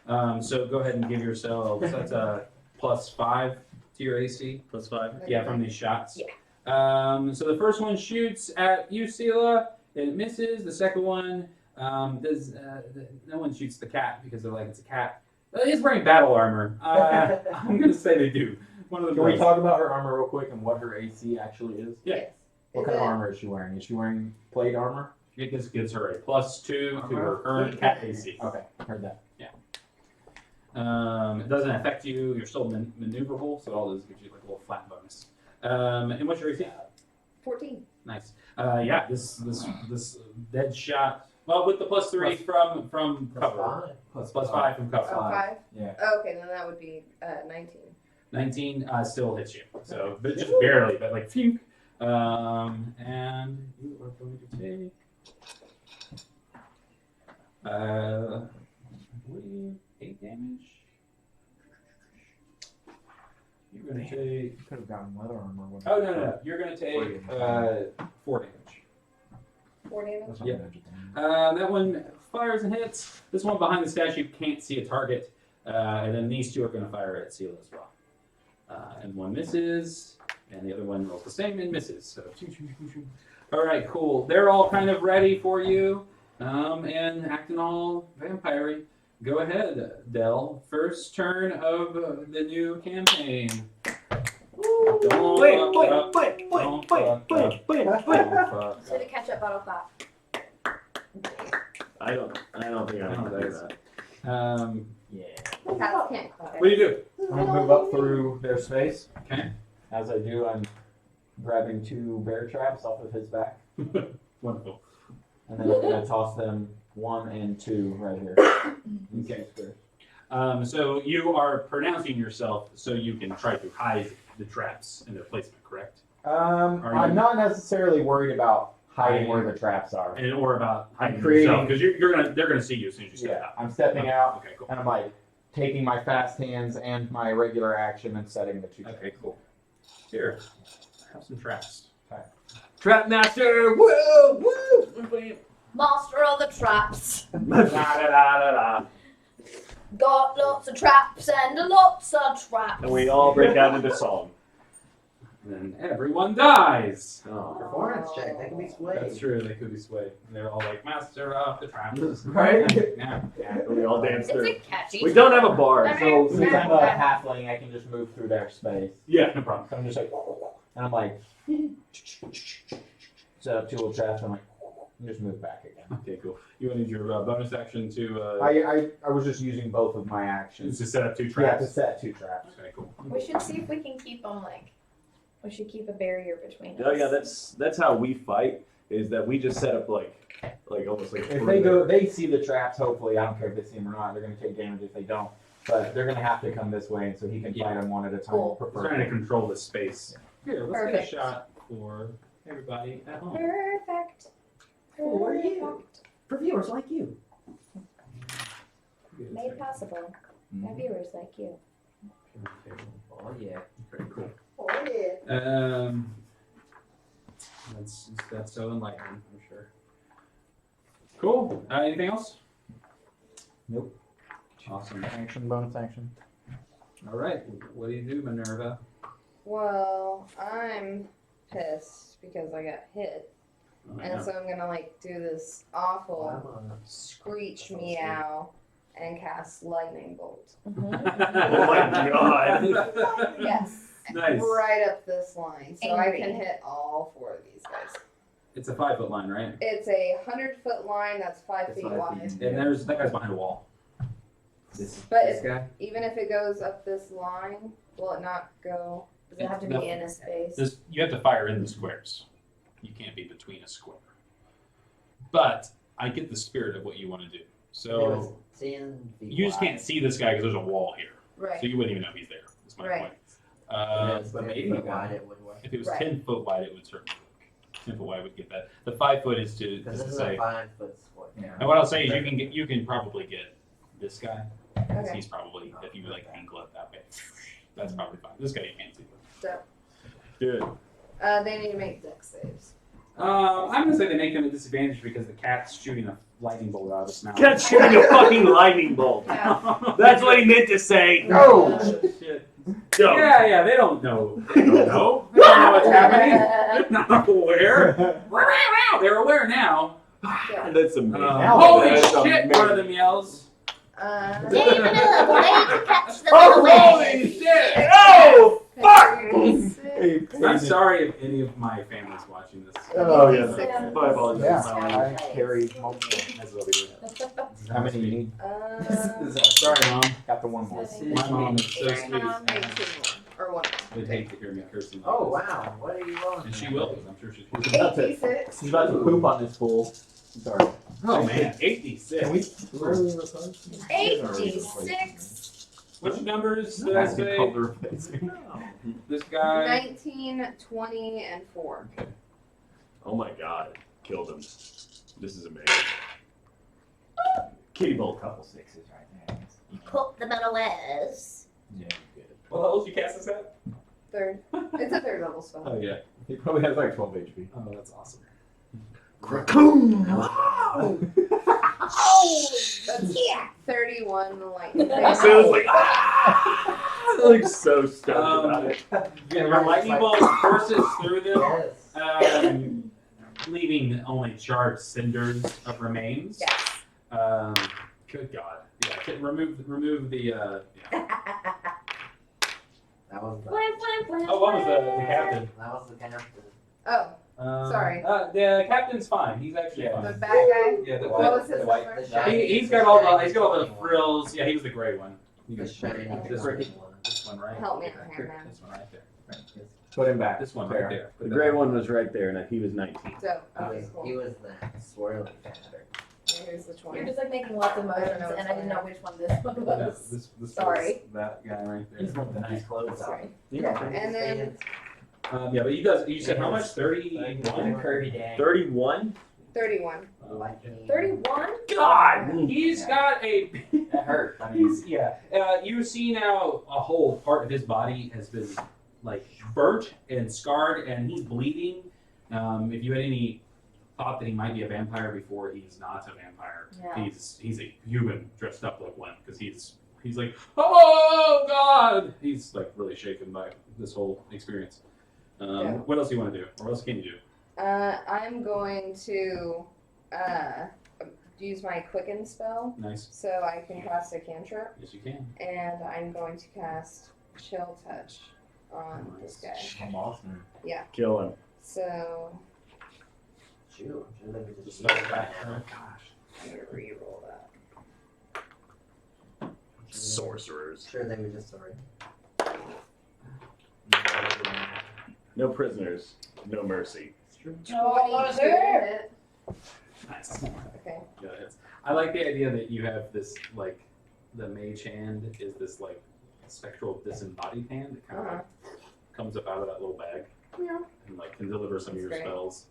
So go ahead and give yourselves that's a +5 to your AC. +5. Yeah, from these shots. Yeah. So the first one shoots at you, Sela, and it misses. The second one does. No one shoots the cat because they're like it's a cat. He's wearing battle armor. I'm gonna say they do. One of the Can we boys. talk about her armor real quick and what her AC actually is? Yeah. Yes. What kind of armor is she wearing? Is she wearing plate armor? It gives her a +2 to her current cat AC. Okay, heard that. It doesn't affect you. You're still maneuverable, so all this gives you like a little flat bonus. And what's your AC? 14. Nice. Yeah, this dead shot. Well, with the +3 from cover. +5 from cover. Oh, 5? Yeah. Okay, then that would be 19. 19 still hits you. So, but just barely, but like phew. And you are going to take. I believe 8 damage. You're going to take. You could have gotten leather armor. Oh no! You're going to take 4 damage. 4 damage? That's not Yeah. magic. That one fires and hits. This one behind the statue can't see a target, and then these two are going to fire at Seal as well. And one misses, and the other one rolls the same and misses. So, all right, cool. They're all kind of ready for you, and acting all vampire-y. Go ahead, Del. First turn of the new campaign. Don't fuck up. So the ketchup bottle pop. I don't think I can do that. Yeah. Cats can't cry. What do you do? I'm gonna move up through their space. Okay. As I do, I'm grabbing 2 bear traps off of his back, Wonderful. and then I'm gonna toss them 1 and 2 right here. Okay. So you are pronouncing yourself so you can try to hide the traps in their placement, correct? Are I'm you- not necessarily worried about hiding where the traps are. And or about hiding creating- yourself because they're gonna see you as soon as you step Yeah, out. I'm stepping out, Okay, cool. and I'm like taking my fast hands and my regular action and setting the 2 traps. Okay, cool. Here, have some traps. Okay. Trap master, woo, woo. Master of the traps. La, la, la, la, la. Got lots of traps and lots of traps. And we all break out into song. And then everyone dies. Oh. Performance check. They can be swayed. That's true. They could be swayed. And they're all like master of the traps. Right? Yeah. We all dance It's through. a catchy. We don't have a bar. So since I'm a halfling, I can just move through their space. Yeah, no problem. So I'm just like, and I'm like, set up 2 little traps. I'm like, and just move back again. Okay, cool. You want to use your bonus action to I was just using both of my actions. to set up 2 Yeah, to traps? set 2 traps. Okay, cool. We should see if we can keep them like. We should keep a barrier between us. Oh yeah, that's how we fight. Is that we just set up like almost like. a If they perimeter. they see the traps. Hopefully, I don't care if they see them or not. They're gonna take damage if they don't. But they're gonna have to come this way, so he can Yeah. fight them one at a time. Cool. We're Preferably. trying to control the space. Here, let's Perfect. get a shot for everybody at home. Perfect. Who are you? Perfect. For viewers like you. Made possible by viewers like you. Oh yeah. Very cool. Oh, yeah. That's so enlightening, I'm sure. Cool. Anything else? Nope. Awesome. Action, bonus action. All right. What do you do, Minerva? Well, I'm pissed because I got hit And so I'm gonna like do this awful screech meow and cast lightning bolt. Oh my god. Yes. Nice. Right up this line, so I Angry. can hit all 4 of these guys. It's a 5 foot line, right? It's a 100-foot line that's 5 That's feet 5 wide. feet. And there's that guy's behind a wall. But This guy. even if it goes up this line, will it not go? Does it have to No. be in a space? You have to fire in the squares. You can't be between a square. But I get the spirit of what you want to do. So 10 feet you just wide. can't see this guy because there's a wall here, Right. so you wouldn't even know he's there. That's my Right. point. If it's But 10 maybe foot wide, it would work. if it was Right. 10 foot wide, it would certainly work. 10 foot wide would get that. The 5 foot is to Because is to this is say. a 5-foot square. Yeah. And what I'll say is you can probably get this guy. 'Cause Okay. he's probably if you like ankle it that way. That's probably fine. This guy you can't see. So Good. they need to make dex saves. I'm gonna say they make them a disadvantage because the cat's shooting a lightning bolt out of his mouth. Cat's shooting a fucking lightning bolt. Yeah. That's what he meant to say. No! Shit. Go. Yeah, they don't know. They don't know. They don't know what's happening. They're not aware. They're aware now. That's amazing. Holy That's shit! amazing. One of them yells. Yay, Vanilla, the way to catch the Oh, away. Holy shit! Oh, fuck! I'm sorry if any of my family's watching this. Oh, yeah. Yeah. My apologies. Yeah, I carry multiple. That's what we do. How many you need? Sorry, Mom. Got the one more. My mom is so sweet. 18 or 1. Would hate to hear me cursing. Oh, wow. What are you rolling? And she will, because I'm sure she's. He's about to, 86. he's about to poop on this fool. Sorry. Oh man, 86. Can we? 86. Which numbers did Did I I say? say? This guy. 19, 20, and 4. Oh my god. Killed him. This is amazing. Kitty bolt. Couple sixes right there. Put the metalwares. Yeah, good. What level did you cast this at? 3rd. It's a 3rd level spell. Oh yeah. He probably has like 12 HP. Oh, that's awesome. Raccoon. Oh, that's 31 lightning. So it's like, like so stoked about it. Yeah, your lightning bolt courses through them, Yes. leaving only charred cinders of remains. Yes. Good God. Yeah, remove the. Yeah. That was the, Oh, what was the captain? that was the captain. Oh, Sorry. The captain's fine. He's actually Yeah. the fine. bad guy. Yeah, the What was his the white. number? The shiny- He's got all the frills. Yeah, he was the gray one. He The was shiny this one. one right. Help me out here, man. This one right there. Put him back. This one Fair. right there. The gray one was right there, and he was 19. So, He okay, was, cool. he was the swirly pattern. Here's the 20. You're just like making lots of I don't motions, know what's and I didn't know going which one this one was. This Sorry. was that guy right there. He's one with the nice clothes on. Sorry. Yeah. And then Yeah, but you said how much? 31? Curvy day. 31? 31. Like me. 31? God! He's got a. That hurt. I mean, He's, yeah. You see now a whole part of his body has been like burnt and scarred, and he's bleeding. If you had any thought that he might be a vampire before, he's not a vampire. Yeah. He's a human dressed up like one because he's like, oh God! He's like really shaken by this whole experience. Yeah. What else do you want to do, or what else can you do? I'm going to use my quicken spell Nice. so I can cast a cantrip, Yes, you can. and I'm going to cast chill touch on this guy. I'm awesome. Kill him. So Shoot, should they be just Just back. I'm gonna re-roll that. Sorcerers. Sure, they were just sorry. No prisoners. No mercy. 22 to hit. Nice. Okay. Yeah, I like the idea that you have this like the mage hand is this like spectral disembodied hand that kind of like comes up out of that little bag Yeah. and like can deliver some of your That's great. spells.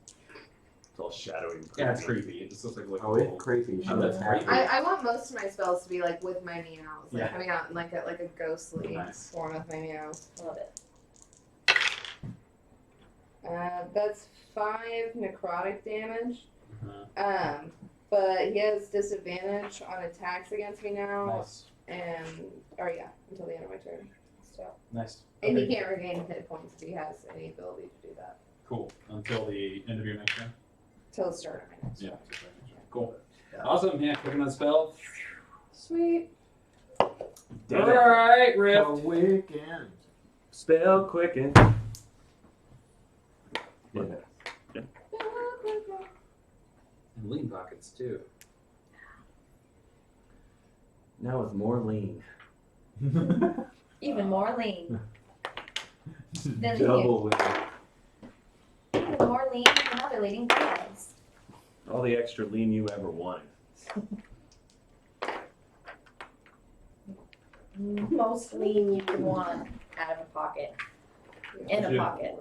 It's all shadowy. Yeah, it's creepy. It just looks like Oh, it's crazy. Oh, that's great. I want most of my spells to be like with my meows, like Yeah. coming out in like a ghostly Nice. form of my meows. Love it. That's 5 necrotic damage. Uh-huh. But he has disadvantage on attacks against me now, Nice. and until the end of my turn. So, Nice. and Okay. he can't regain hit points if he has any ability to do that. Cool. Until the end of your next turn. till the start of my next Yeah. round. Cool. Awesome. Yeah, clicking on spell. Sweet. Damn. Alright, Rift. Quicken. Spell quicken. Yeah. And lean pockets too. Now with more lean. Even more lean. Then Double win. Even more lean than other leading guys. All the extra lean you ever wanted. Most lean you could want out of a pocket. In a pocket.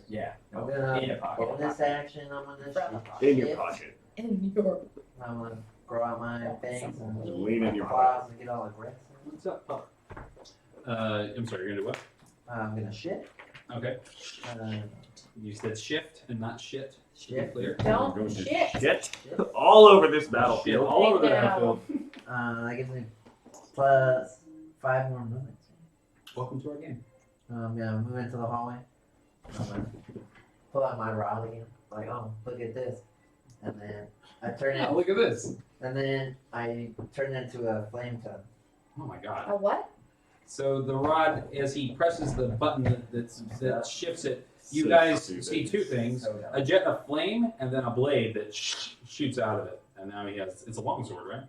Yeah. I'm In a gonna pocket. bonus action. I'm gonna From a shift. pocket. In your pocket. In your I'm gonna grow out my fangs and Lean in your claws pocket. and get all aggressive. What's up, Pup? I'm sorry, you're gonna do what? I'm gonna shift. Okay. Uh, You said shift and not shit. To be Shift. clear. Don't Going to shit. shit all over this Shit battlefield. all over the Right now. battlefield. that gives me plus 5 more movements. Welcome to our game. Yeah, move into the hallway. I'm gonna pull out my rod again. Like, oh, look at this. And then I turn it. Oh, look at this. And then I turn it into a flame tongue. Oh my god. A what? So the rod, as he presses the button that shifts it, you So guys stupid. see two things: So dumb. a jet of flame, and then a blade that shoots out of it. And now he has—it's a longsword, right?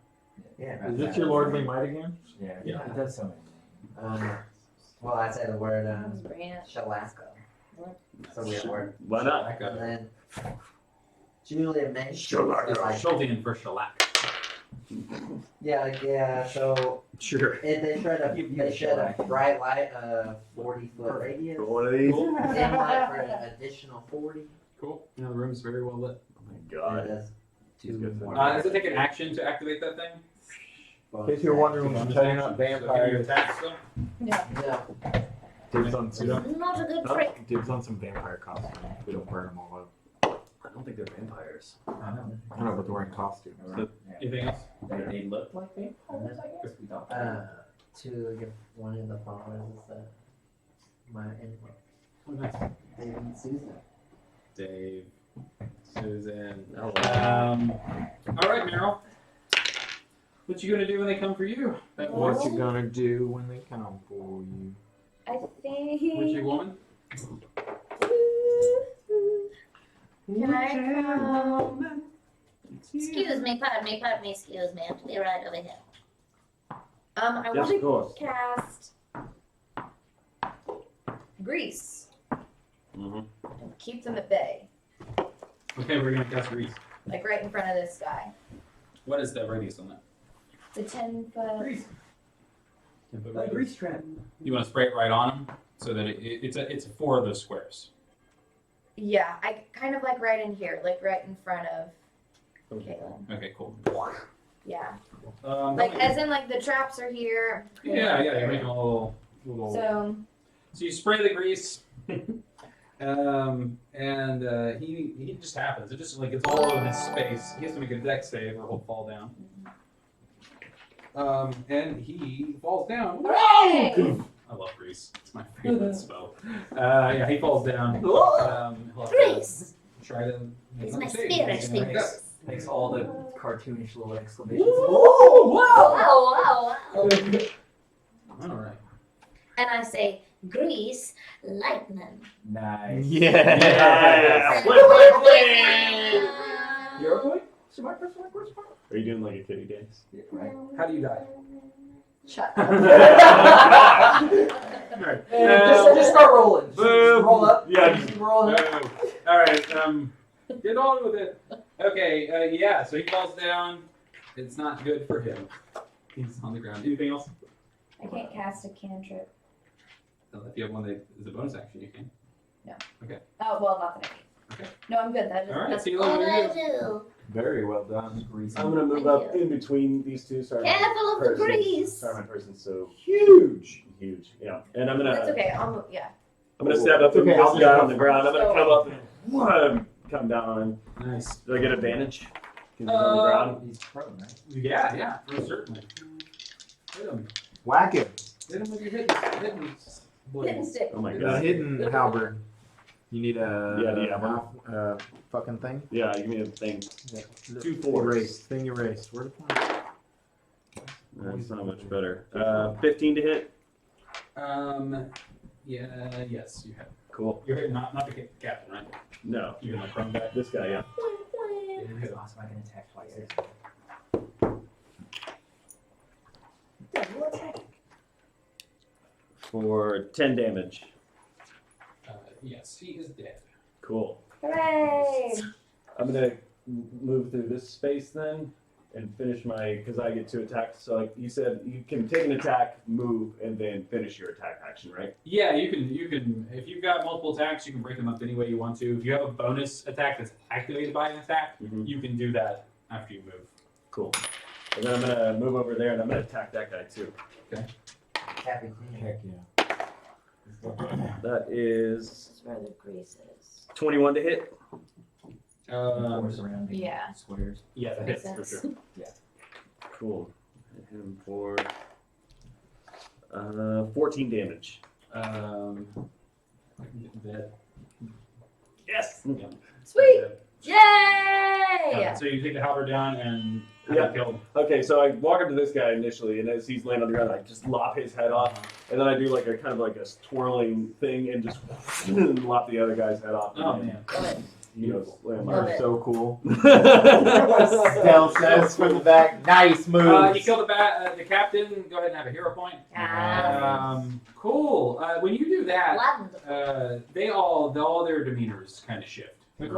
Yeah. Is this your lordly might again? Yeah. Yeah. It does so many things. Well, I say the word That was brilliant. shellaco. It's a weird word. Why not? Shellac. And then Julia May. Shellac. It's Like, Schultean for shellac. yeah. So Sure. if they try to, You they shed a shellac. bright light, 40-foot radius. For one of these. Cool. Dim light for an additional 40. Cool. Now the room's very well lit. Oh my god. It is He's 2 good. more. Does it take an action to activate that thing? bonus In case you're wondering, action. I'm setting up So can you vampires. attack still? No. Dibs on some. Not a good trick. Dibs on some vampire costumes. We don't burn them all up. I don't think they're vampires. I know. I know, but they're wearing costumes. Yeah. Anything else? They look like vampires, I guess. We don't. To get one in the followers is my input. Oh, nice. David and Susan. Dave, Susan. Oh, All right, Meryl. What you gonna do when they come for you? That What voice. you gonna do when they come for you? I think. What's your woman? Can I come? Excuse me, pardon me, excuse me. I have to be right over here. I Yes, want of course. to cast Grease Mm-hmm. and keep them at bay, Okay, we're gonna cast Grease. like right in front of this guy. What is the radius on that? It's a 10-foot. Grease. 10-foot A radius? grease trap. You want to spray it right on him so that it's 4 of those squares. Yeah, I kind of like right in here, like right in front of Caitlin. Okay, cool. Yeah, Um, like as in like the traps are here. yeah, you're making a little. So So you spray the grease, and he just happens. It just like it's all over his space. He has to make a dex save or he'll fall down. And he falls down. Hooray! I love grease. It's my favorite spell. Yeah, he falls down. He'll have to Grease! try to. make It's my another save. spirit He's gonna make fingers. Makes all the cartoonish little exclamations. Whoa, wow, wow. that. All right. And I say, Grease, lightning. Nice. Yeah. Flip, flip, flip. You're okay? Smart. Are you doing like a kitty dance? Yeah, right. How do you die? Shut All up. right. Just start rolling. Just Boom. roll up. Yeah. Keep rolling up. All right. Get on with it. Okay. Yeah. So he falls down. It's not good for him. He's on the ground. Anything else? I can't cast a cantrip. If you have one that is a bonus action, you can. Oh, well, not that I can. Okay. No, I'm good. That is, All right. that's See you What later. do I do? Very well done. I'm gonna move up in between these two. Sorry, my Careful of the person's- grease. Sorry, my person's so huge. Yeah. And I'm That's gonna okay. I'll move. Yeah. step up to Okay, this I'll just guy go on the ground. I'm gonna come up and wham, come down. Nice. Do I get advantage? 'Cause he's on the ground. He's prone, right? Yeah. Certainly. Hit him. Whack it. Hit him with your hidden Hidden stick. Oh my The god. hidden halberd. You need a Yeah, fucking thing. Yeah, give me a thing. Yeah. 2 4s. Erased. Thing erased. Where the fuck? That's not much better. 15 to hit. Yeah. Yes, you have. Cool. You're hitting not the captain, right? No. You're hitting the front guy. This guy, yeah. That's awesome. I can attack twice. Double attack. For 10 damage. Yes, he is dead. Cool. Hooray! I'm gonna move through this space then and finish my, because I get 2 attacks. So like you said, you can take an attack, move, and then finish your attack action, right? Yeah, you can. If you've got multiple attacks, you can break them up any way you want to. If you have a bonus attack that's activated by an attack, you can do that after you move. Cool. And then I'm gonna move over there and I'm gonna attack that guy too. Okay. Happy team. Heck yeah. That is That's where the grease is. 21 to hit. Surrounding Yeah. squares. Yeah, that Makes hits for sense. sure. Cool. Hit him for 14 damage. That. Yes. Yeah. Sweet! Yeah, Yay! so you take the halberd down and kill him. Okay, so I walk up to this guy initially, and as he's laying on the ground, I just lop his head off, and then I do like a kind of like a twirling thing, and just lop the other guy's head off. Oh man. He goes slam Love on. it. So cool. Stealth says from the back. Nice move. You kill the captain. Go ahead and have a hero point. Cool. When you do that, all their demeanors kind of shift. One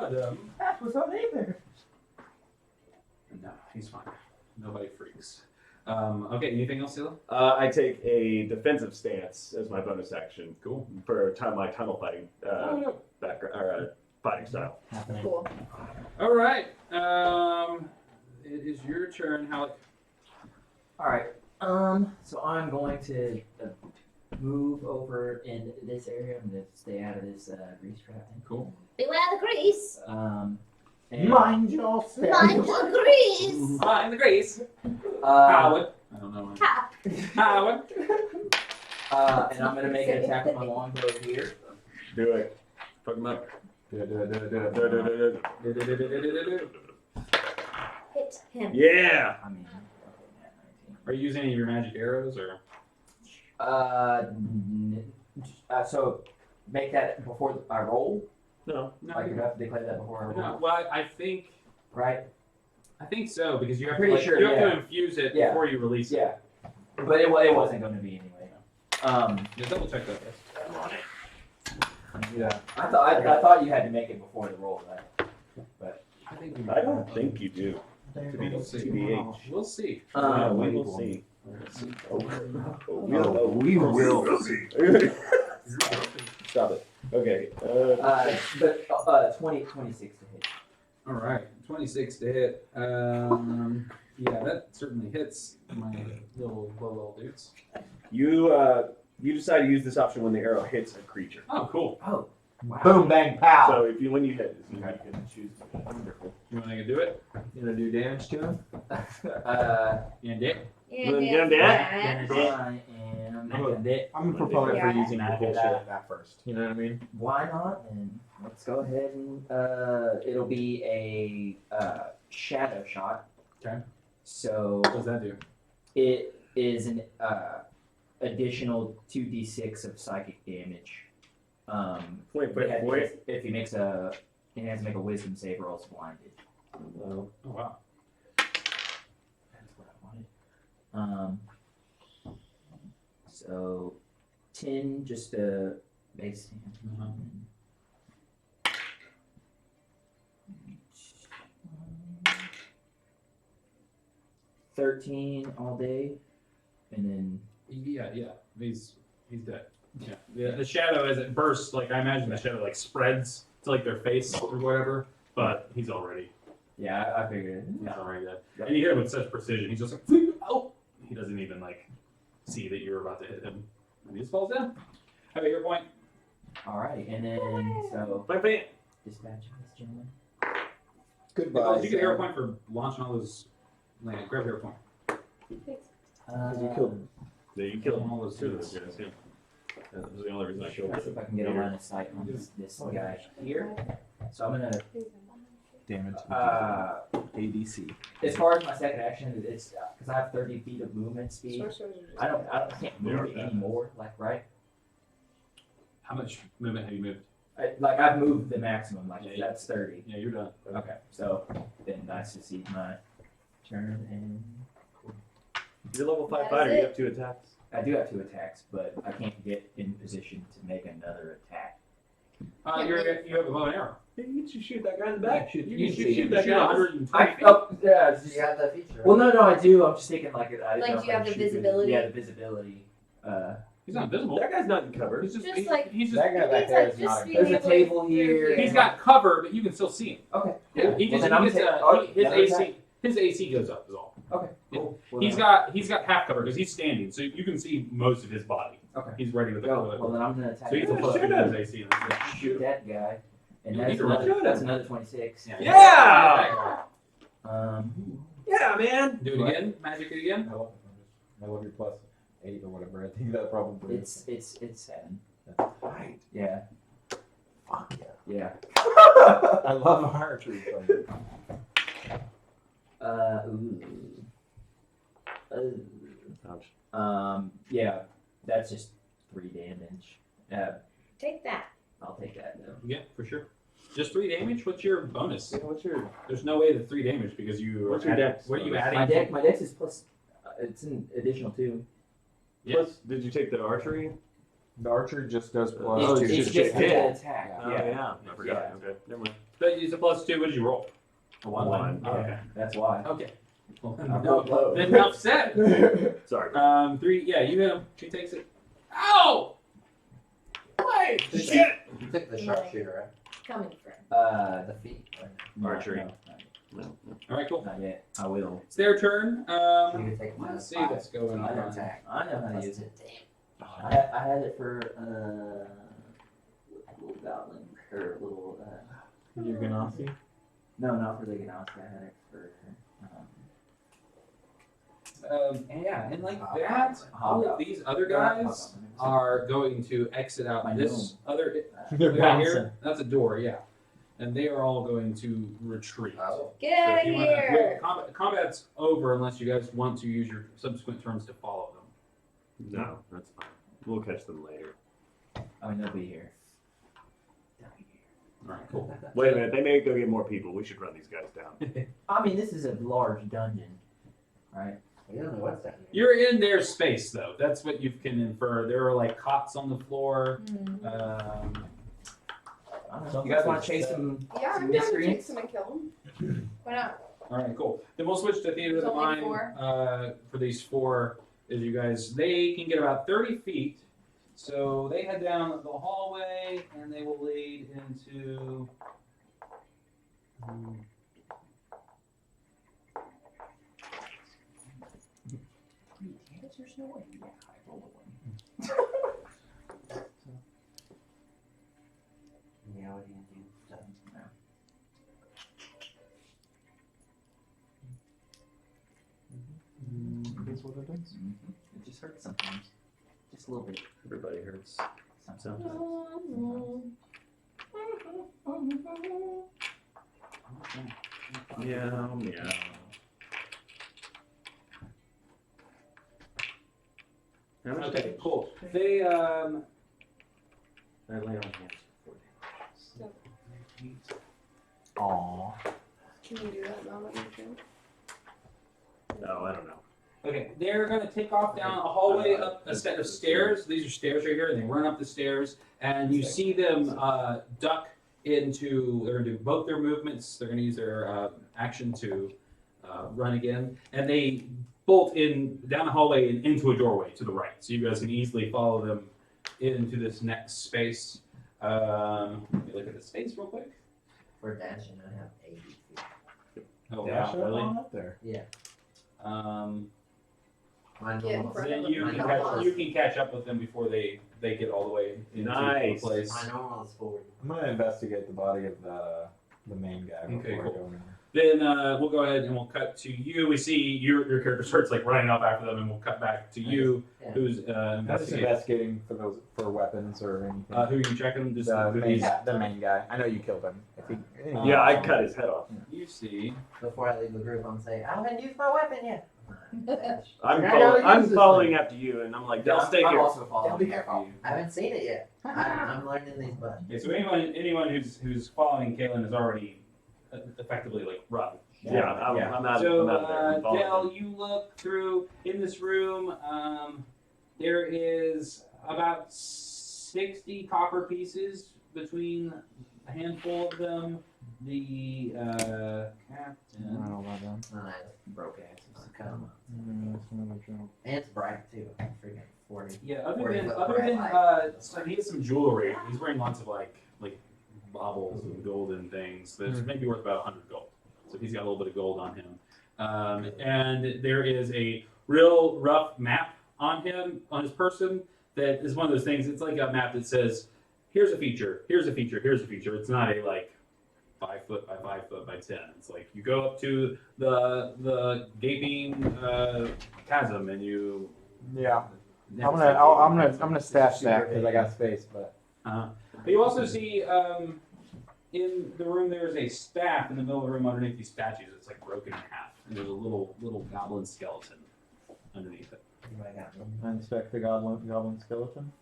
of them. That was on there. No, he's fine. Nobody freaks. Okay, anything else, Sila? I take a defensive stance as my bonus action. Cool. For my tunnel fighting background or fighting style. Cool. All right. It is your turn, Halleck. Alright. So I'm going to move over in this area. I'm going to stay out of this grease trap thing. Cool. Beware the grease! And, Mind your step. Mind your grease! In the grease. uh, Howard. I don't know. Ha! Howard. and I'm going to make an attack with my longbow here. Do it. Fuck him up. Hit him. Yeah. I mean, Are you using any of your magic arrows or? so make that before I roll. No. Like you have to declare that before I roll. No. Well, I think so because you have Pretty to sure, you have yeah. to infuse it Yeah. before you release it. Yeah, but it wasn't going to be anyway. Just double check that. Yeah. I thought you had to make it before the roll, right? But I think I don't think you do. We'll see. TBH. We'll see. We will see. We will see. Stop it. Okay. but 26 to hit. All right, 26 to hit. Yeah, that certainly hits my little dudes. You decide to use this option when the arrow hits a creature. Oh, cool. Oh, wow. Boom, bang, pow. So when you hit, you can choose. Wonderful. You want to do it? You gonna do damage to him? You and Dick? Yeah, Gonna yeah. do that? I am making it. I'm a proponent for Yeah. using your bullshit that first. You know what I mean? Why not? And let's go ahead and it'll be a shadow shot. Okay. So What does that do? it is an additional 2d6 of psychic damage. Wait. If he makes he has to make a wisdom save or else blinded. No. Oh, wow. That's what I wanted. So 10 just a base Uh-huh. 13 all day, and then Yeah. He's dead. Yeah. The shadow, as it bursts, like I imagine the shadow like spreads to like their face or whatever, but he's already I figured. he's already dead. And you hit him with such precision. He's just like, oh! He doesn't even like see that you're about to hit him, and he just falls down. Have a hero point. Alrighty, and then so Bam. dispatching this gentleman. Goodbye. You get a hero point for launching all those. Like, grab a hero point. You killed him. Yeah, you killed all those two of dudes. those guys. Yeah. That was the only reason I showed Let's see it. if I can get a line of sight on this guy here. So I'm gonna. Damage. ADC. As far as my second action, it's because I have 30 feet of movement speed. I can't move it anymore. Like right. How much movement have you moved? I've moved the maximum. Like Yeah, that's 30. Yeah, you're done. Okay, so then I succeed my turn, and You're level 5 That fighter. is You it. have 2 attacks. I do have 2 attacks, but I can't get in position to make another attack. You have a bow and arrow. You should shoot that guy in the back. You You can should shoot that shoot guy. 120 feet. Yeah. So you have that feature. Well, no, I do. I'm just thinking like I Like, know do if you I have the shoot it. visibility? Yeah, the visibility. He's not invisible. That guy's not in cover. He's just like- he's just That guy back He's there like is just not a being There's a able to table through here. he's got cover, but you can still see him. Okay. Yeah, Cool. he Well, just then I'm his another attack. AC goes up is all. Okay. Cool. Well, He's got half cover because he's standing, so you can see most of his body. Okay. He's ready with the Go. cover. Well, then I'm gonna attack. So he's a the plus foot. two to his AC. Shoot that guy, and You that's need to run. another, that's another 26. Yeah! Yeah, man. Do it again. Magic it again. I love your plus 8 or whatever. I think that probably It's 7. right. Yeah. Fuck yeah. Yeah. I love archery. Yeah. That's just 3 damage. Take that. I'll take that though. Yeah, for sure. Just 3 damage. What's your bonus? Yeah, what's your There's no way that 3 damage because you. What's your adding- dex What are you bonus? adding? My dex is plus. It's an additional 2. plus? Did you take the archery? The archer just does plus Oh, 2. it's It's just just hit. an attack. Oh yeah, I forgot. Yeah. Okay, never mind. But it's a plus 2. What did you roll? A One. Yeah, Okay. that's why. Okay. I'm No, low. then enough said. Sorry. 3. Yeah, you hit him. He takes it. Ow! Wait! Shit! You took the sharpshooter, Coming from. right? The feet. Right? Archery. No, All right, cool. not yet. I will. It's their turn. So you can take Let's minus see 5. what's going I on. Attack. I know how to Plus use it. 10. I had it for little goblin or little. Your Ganassi? No, not for the Ganassi. I had it for. And yeah, and like that, all of these other guys are going to exit out My this other They're right bouncing. here. That's a door, yeah. And they are all going to retreat. Oh. Get So out if of you wanna- here. combat's over unless you guys want to use your subsequent turns to follow them. No, that's fine. We'll catch them later. I mean, they'll be here. All right, cool. Wait a minute. They may go get more people. We should run these guys down. I mean, this is a large dungeon, right? We don't know what's down here. You're in their space, though. That's what you can infer. There are like cots on the floor. I don't know. You guys want to chase them? Yeah, Some I'm down to miscreants? chase him and kill him. Why not? All right, cool. Then we'll switch to Theater of the There's only Mind. 4. For these 4, is you guys, they can get about 30 feet. So they head down the hallway and they will lead into. There's no way. Yeah, I rolled a 1. Yeah, what do you do? That's what it is. It just hurts sometimes. Just a little bit. Everybody hurts. Sometimes. Yeah. Yeah. How much Okay, cool. They I lay on hands for 4 days. Aww. Can you do that now that you can? No, I don't know. Okay, they're going to take off down a hallway up a set of stairs. These are stairs right here, and they run up the stairs, and you see them duck into, they're going to do both their movements. They're going to use their action to run again, and they bolt in down the hallway and into a doorway to the right. So you guys can easily follow them into this next space. Let me look at the space real quick. For dashing, I have 80 feet. Oh, Dash wow, up really? on up there. Yeah. Um, Mine Get in normal. front then of them. you can, Mine catch, you can catch up with them before they get all the way into Nice. the place. My normal is 40. I'm gonna investigate the body of that the main guy Okay, before I cool. go anywhere. Then we'll go ahead and we'll cut to you. We see your character starts like running off after them, and we'll cut back to you, Yeah. who's I'm just investigating. investigating for weapons or anything. Who are you checking? Just the, who main, these- the main guy. I know you killed him. If he, Yeah, I cut his head off. You see. Before I leave the group, I'm saying, I haven't used my weapon yet. I'm, I gotta I'm use this following thing. after you, and I'm like, Del, stay I'm here. also following Be after you. I haven't seen it yet. I'm learning these buttons. Okay, so anyone who's following Kaylin is already effectively like run. Yeah, I'm out, So, I'm out of there. I'm following Dell, him. you look through in this room. There is about 60 copper pieces between a handful of them. The captain. I don't know about Nice. Broke asses. Come on. That's another joke. And it's bright too. Freaking 40. Yeah, other 40 than foot bright light. so he has some jewelry. He's wearing lots of like baubles and golden things. That's maybe worth about 100 gold. So he's got a little bit of gold on him. And there is a real rough map on him, on his person, that is one of those things. It's like a map that says, here's a feature, here's a feature, here's a feature. It's not a like 5 foot by 5 foot by 10. It's like you go up to the gaping chasm and you. Yeah. never I'm say gonna gaping chasm. I'm gonna stash that because I got space, but But you also see in the room there's a staff in the middle of the room underneath these statues. It's like broken in half, and there's a little goblin skeleton underneath it. I got me. I inspect the goblin skeleton.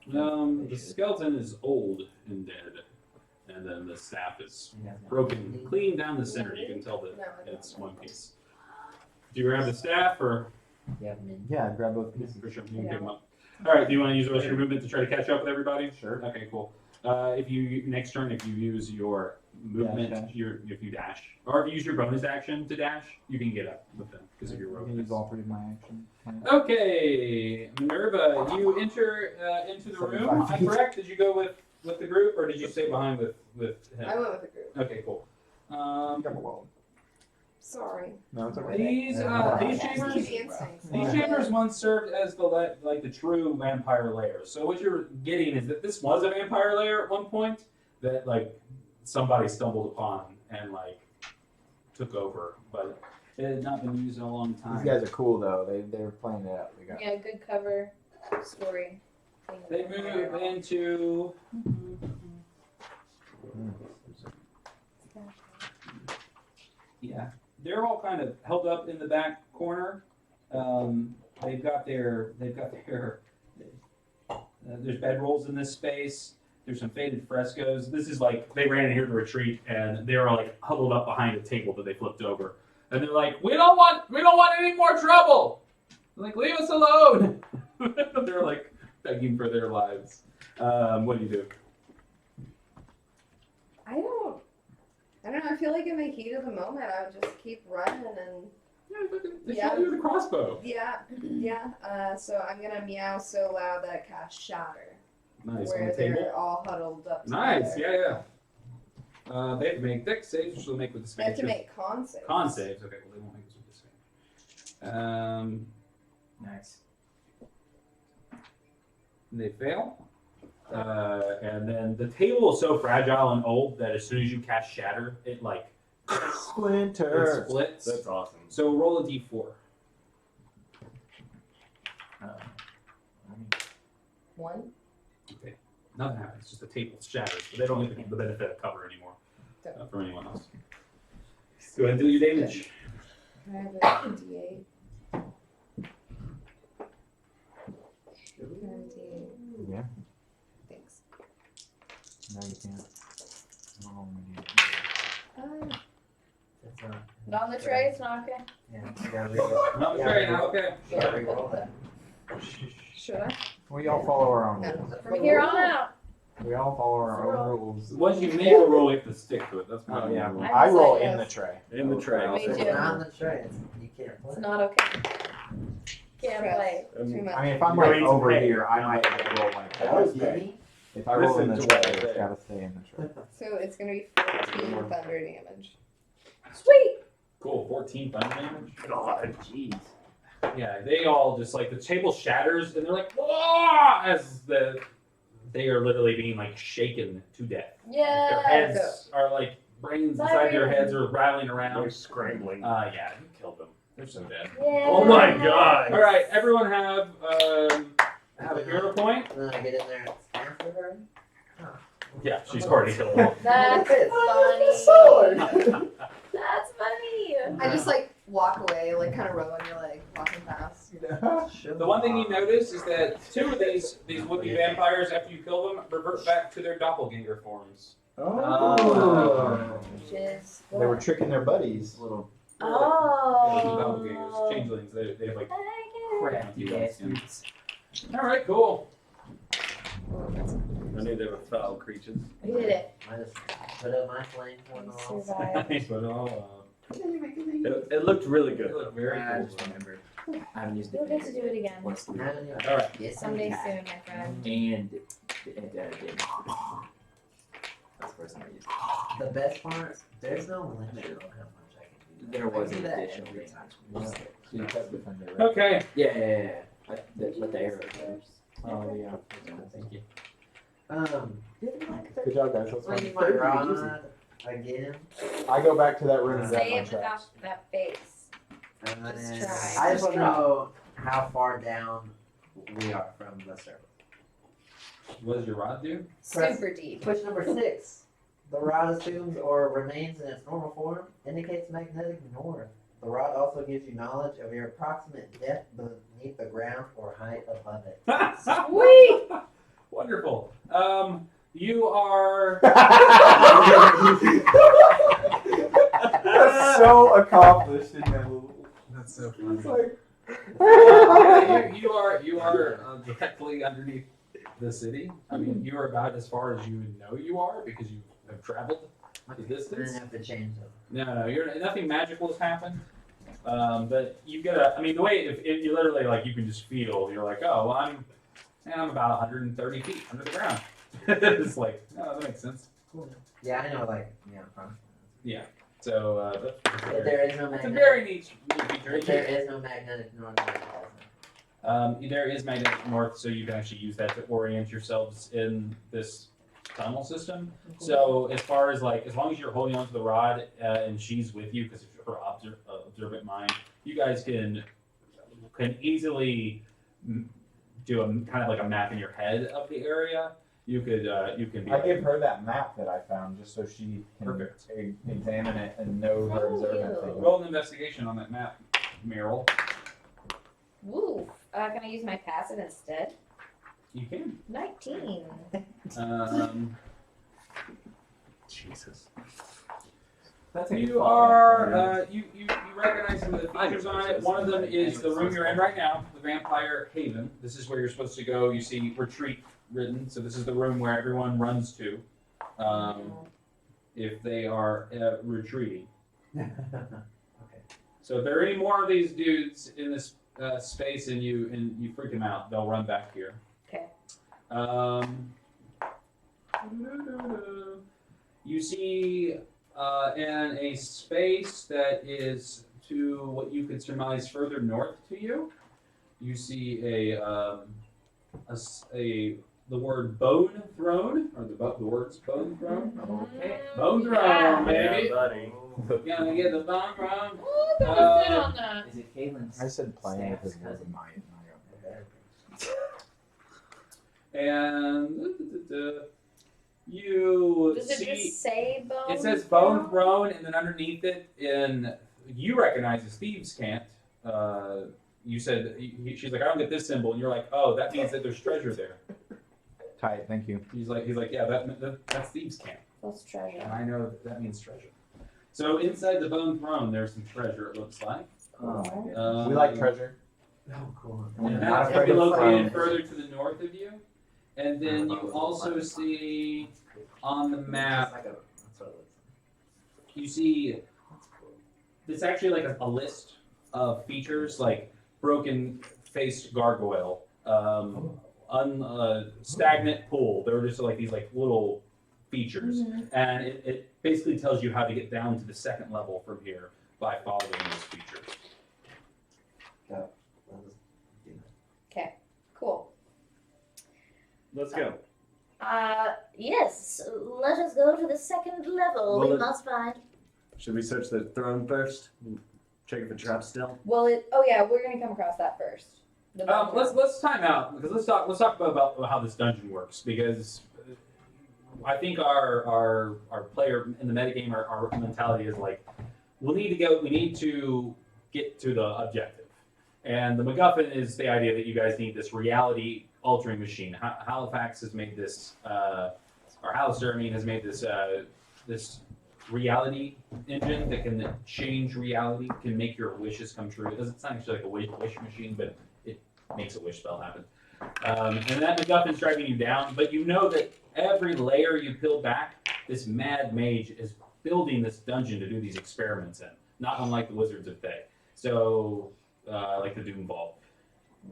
The skeleton is old and dead, and then the staff is broken clean down the center. You can tell that it's one piece. Do you grab the staff, or Yeah. Yeah, grab both pieces. for sure you can pick them up? All right. Do you want to use the rest of your movement to try to catch up with everybody? Sure. Okay. Cool. If you next turn, if you use your movement, Dash. if you dash, or if you use your bonus action to dash, you can get up with them because of your I rope. can use all three of my action. Okay, Minerva, you enter into the room. 75 I'm feet. correct. Did you go with the group, or did you stay behind with him? I went with the group. Okay, cool. Sorry. No, it's okay. These chambers. Easy instincts. These chambers once served as the true vampire lair. So what you're getting is that this was a vampire lair at one point that like somebody stumbled upon and like took over, but it had not been used in a long time. These guys are cool though. They're playing it up. They got Yeah, good cover story. They move into. Yeah, they're all kind of held up in the back corner. They've got their. There's bedrolls in this space. There's some faded frescoes. This is like they ran in here to retreat, and they were like huddled up behind a table that they flipped over, and they're like, "We don't want any more trouble." They're like, "Leave us alone." They're like begging for their lives. What do you do? I don't know. I feel like in the heat of the moment, I would just keep running and They Yeah. shot you with a crossbow. yeah. So I'm gonna meow so loud that it casts shatter. Nice where on the table. they're all huddled up. Nice, together. yeah. They have to make dex saves, which they'll make with the They have space. to make con saves. Con saves. Okay, well they won't make this with the same. Nice. They fail. And then the table is so fragile and old that as soon as you cast shatter, it like Splinter. it splits. That's awesome. So roll a d4. One. Okay. Nothing happens. Just the table shatters, but they don't get the benefit of cover anymore from anyone else. Go ahead and do your damage. Can I have a D8? Can I have a D8? Yeah. Thanks. No, you can't. Oh, man. It's Not on the tray, it's not okay. yeah, you gotta reroll. No, sorry, not okay. You gotta reroll that. Should I? We all follow our own No. rules. From here on out. We all follow our own rules. Once you make a roll, you have to stick to it. That's my Oh yeah. rule. I roll yes. in the tray. In the tray. Me It's too. not on the tray. You can't play. It's not okay. Can't play. Too much. I mean, if I'm Go like eat some over cake. here, I might roll like That was that. me. If I roll in the Listen tray, to what I it's say. gotta stay in the tray. So it's gonna be 14 thunder damage. Sweet. Cool, 14 thunder damage. God. Jeez. Yeah, they all just like the table shatters and they're like, "Whoa!" as they are literally being like shaken to death. Yeah. Their heads are like brains inside their heads are rattling They're around. scrambling. Yeah, you killed them. They're so dead. Oh my god! All right, everyone have a hero point. And then I get in there after her. Yeah, she's already killed them. That's funny. Sword. That's funny. I just like walk away, like kind of rub on your leg, walking past. The one thing you notice is that two of these would-be vampires, after you kill them, revert back to their doppelganger forms. Oh. Which is They were tricking their buddies. Little Doppelgangers, Oh. changelings. They have like. crafty bastards. All right, cool. I knew they were foul creatures. We did it. I just put up my flame for We them all. survived. But all. It looked really They good. look very I cool. just remembered. I haven't used We'll it get to do it again. once the All right. Someday soon, my friend. and it did. That's the first time I used it. The best part, there's no limit on how much I can do. There was I an do that additional every thing. time. So you kept defender, right? Okay. Yeah. With the arrow. Oh yeah. Thank you. Good job, guys. That's Swing fun. my rod again. I go back to that room and grab Say my it without traps. that face. And then Just try. I just want to know how far down we are from the surface. What does your rod do? Super deep. Push number 6. The rod assumes or remains in its normal form, indicates magnetic north. The rod also gives you knowledge of your approximate depth beneath the ground or height above it. Sweet! Wonderful. You are. That's so accomplished in that little. That's so funny. It's like. You are directly underneath the city. I mean, you are about as far as you know you are because you have traveled the I distance. didn't have to change them. No, nothing magical has happened. But you get a. I mean, the way if you literally like you can just feel. You're like, oh, well, I'm about 130 feet under the ground. It's like, oh, that makes sense. Cool. Yeah, I know, like, yeah, approximately. Yeah. So that's If there is no it's a magnetic, very neat feature. if there is no magnetic north, There is magnetic north, so you can actually use that to orient yourselves in this tunnel system. So as far as like, as long as you're holding onto the rod and she's with you, because it's her observant mind, you guys can easily do a kind of like a map in your head of the area. You can be. I gave her that map that I found just so she can Perfect. examine it and know her observant thing. Roll an investigation on that map, Meryl. Woo. Can I use my passive instead? You can. 19. Jesus. That's You are you recognize some of the features on it. One of them is the room you're in right now, the Vampire Haven. This is where you're supposed to go. You see retreat written, so this is the room where everyone runs to if they are retreating. Okay. So if there are any more of these dudes in this space and you freak them out, they'll run back here. Okay. You see in a space that is to what you could surmise further north to you, you see the word bone throne, or the words bone throne. Okay. Bone throne, baby. Yeah, buddy. Gonna get the bone throne. Oh, that was good on that. Is it Caitlin's? I said playing with his staff's word cousin? mind. And you Does it see just say bone? it says bone throne, and then underneath it, you recognize as thieves can't. You said she's like, I don't get this symbol, and you're like, oh, that means that there's treasure there. Tight, thank you. He's like, yeah, that's thieves camp, That's and treasure. I know that means treasure. So inside the bone throne, there's some treasure. It looks like. Oh, my goodness. We like treasure. Oh, cool. We're And not that's afraid of located thrones. further to the north of you. And then you also see on the map, That's what it looks you see it's actually like a list of features like broken faced gargoyle, stagnant pool. They're just like these like little features. And it basically tells you how to get down to the second level from here by following those features. like. Okay, cool. Let's go. Yes. Let us go to the second level. Well, We it- must find. Should we search the throne first? Check if the trap's still. Well, we're gonna come across that first. Let's time out because let's talk about how this dungeon works because I think our player in the metagame our mentality is like we need to get to the objective, and the MacGuffin is the idea that you guys need this reality altering machine. Halifax has made this, or Halister, I mean, has made this this reality engine that can change reality, can make your wishes come true. It's not actually like a wish machine, but it makes a wish spell happen. And that MacGuffin's dragging you down, but you know that every layer you peel back, this mad mage is building this dungeon to do these experiments in, not unlike the Wizards of Thay. So, like the Doom Vault.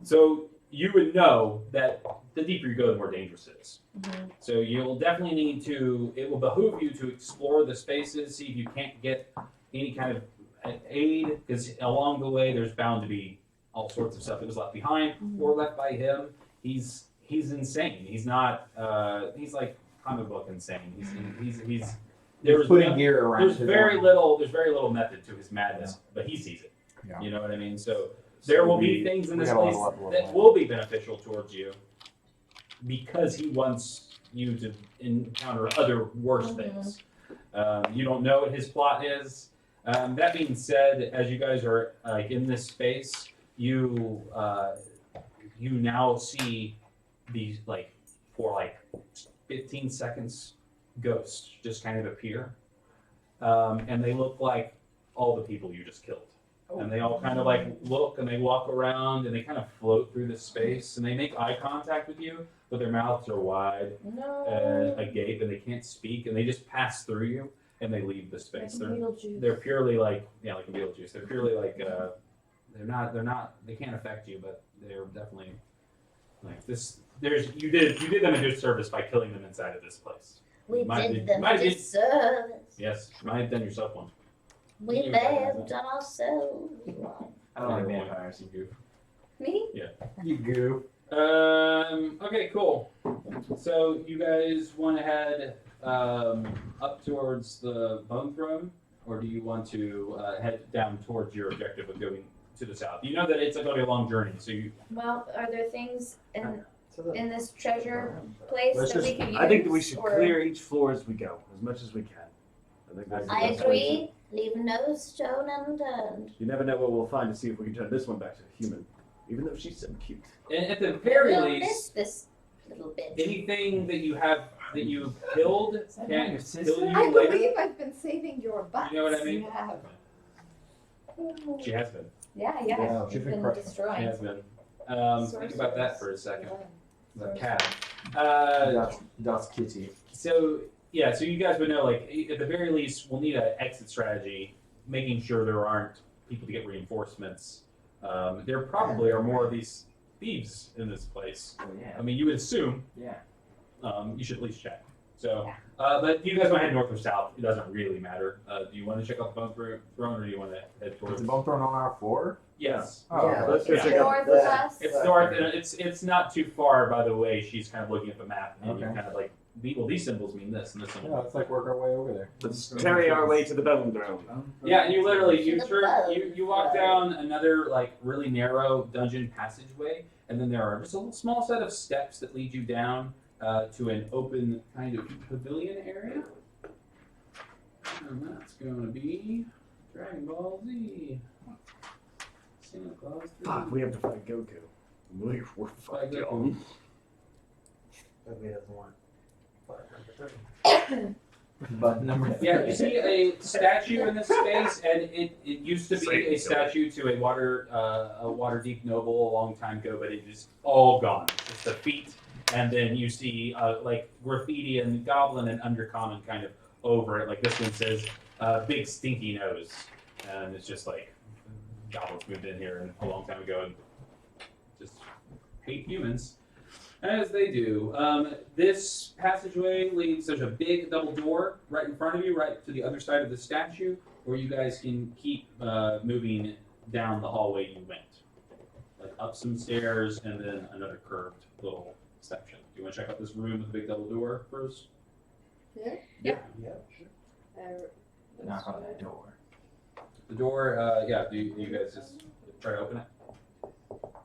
So you would know that the deeper you go, the more dangerous it is. Mm-hmm. So you'll definitely need to, it will behoove you to explore the spaces, see if you can't get any kind of aid, because along the way there's bound to be all sorts of stuff that was left behind or left by him. He's insane. He's not, he's like comic book insane. He's there's putting gear around there's his very arm. little method to his madness, but he sees it. Yeah. You know what I mean? So there will be things in we this gotta place level up a that little. will be beneficial towards you because he wants you to encounter other worse things. You don't know what his plot is. That being said, as you guys are like in this space, you now see these for 15 seconds ghosts just kind of appear, and they look like all the people you just killed. And they all kind of look and they walk around and they kind of float through the space and they make eye contact with you, but their mouths are wide and agape and they can't speak and they just pass through you and they leave the space. They're purely like Beetlejuice. They're purely they're not they can't affect you, but they're definitely like this. You did them a good service by killing them inside of this place. We Might did be- them might a be- disservice. Yes, you might have done yourself one. We may have done ourselves one. I don't like vampires, you goof. Me? You goof. Okay, cool. So you guys want to head up towards the Bone Throne, or do you want to head down towards your objective of going to the south? You know that it's going to be a long journey, so you. Well, are there things in this treasure place Let's that just, we could use? I think that we should or- clear each floor as we go, as much as we can. I think that's the I best way to- agree. Leave no stone unturned. You never know what we'll find to see if we can turn this one back to a human, even though she's so cute. And at the very We'll least, miss this little bitch. anything that you've killed that can your kill sister? you I later. believe I've been saving your butts. You know what I mean? You have. She has been. Yeah, Yeah, She's she's been been crushing. She destroying. has been. Think about that for a second. The cat. Das Kitty. So yeah, so you guys would know, at the very least, we'll need an exit strategy, making sure there aren't people to get reinforcements. There probably are more of these thieves in this place. Oh, yeah. I mean, you would assume. Yeah. You should at least check. So, but if you guys want to head north or south, it doesn't really matter. Do you want to check out the Bone Throne, or do you want to head Is towards? the bone thrown on our floor? Yes. Oh, Yeah. Let's go Is check it out. north of us? It's north, and it's not too far. By the way, she's kind of looking at the map, and you Okay. kind of these symbols mean this, and this symbol. Yeah, let's work our way over there. Let's carry our way to the Bone Throne. Yeah, and you literally you The turn boat. you walk down another really narrow dungeon passageway, and then there are just a little small set of steps that lead you down to an open kind of pavilion area. And that's going to be Dragon Ball Z. Santa Claus 3. Fuck, we have to fight Goku. We're Fight fucked, Goku. y'all. Nobody doesn't want. But number 3. Button number Yeah, you see a statue in this space, and it used to be a statue to a Waterdeep noble a long time ago, but it is all gone. It's the feet, and then you see graffiti and goblin and undercommon kind of over it. Like this one says, "Big stinky nose," and it's just goblins moved in here a long time ago and just hate humans. As they do. This passageway leads, there's a big double door right in front of you, right to the other side of the statue, where you guys can keep moving down the hallway you went. Up some stairs and then another curved little section. Do you want to check out this room with the big double door first? Yeah. Yeah. Knock on that door. The door, yeah, do you guys just try to open it?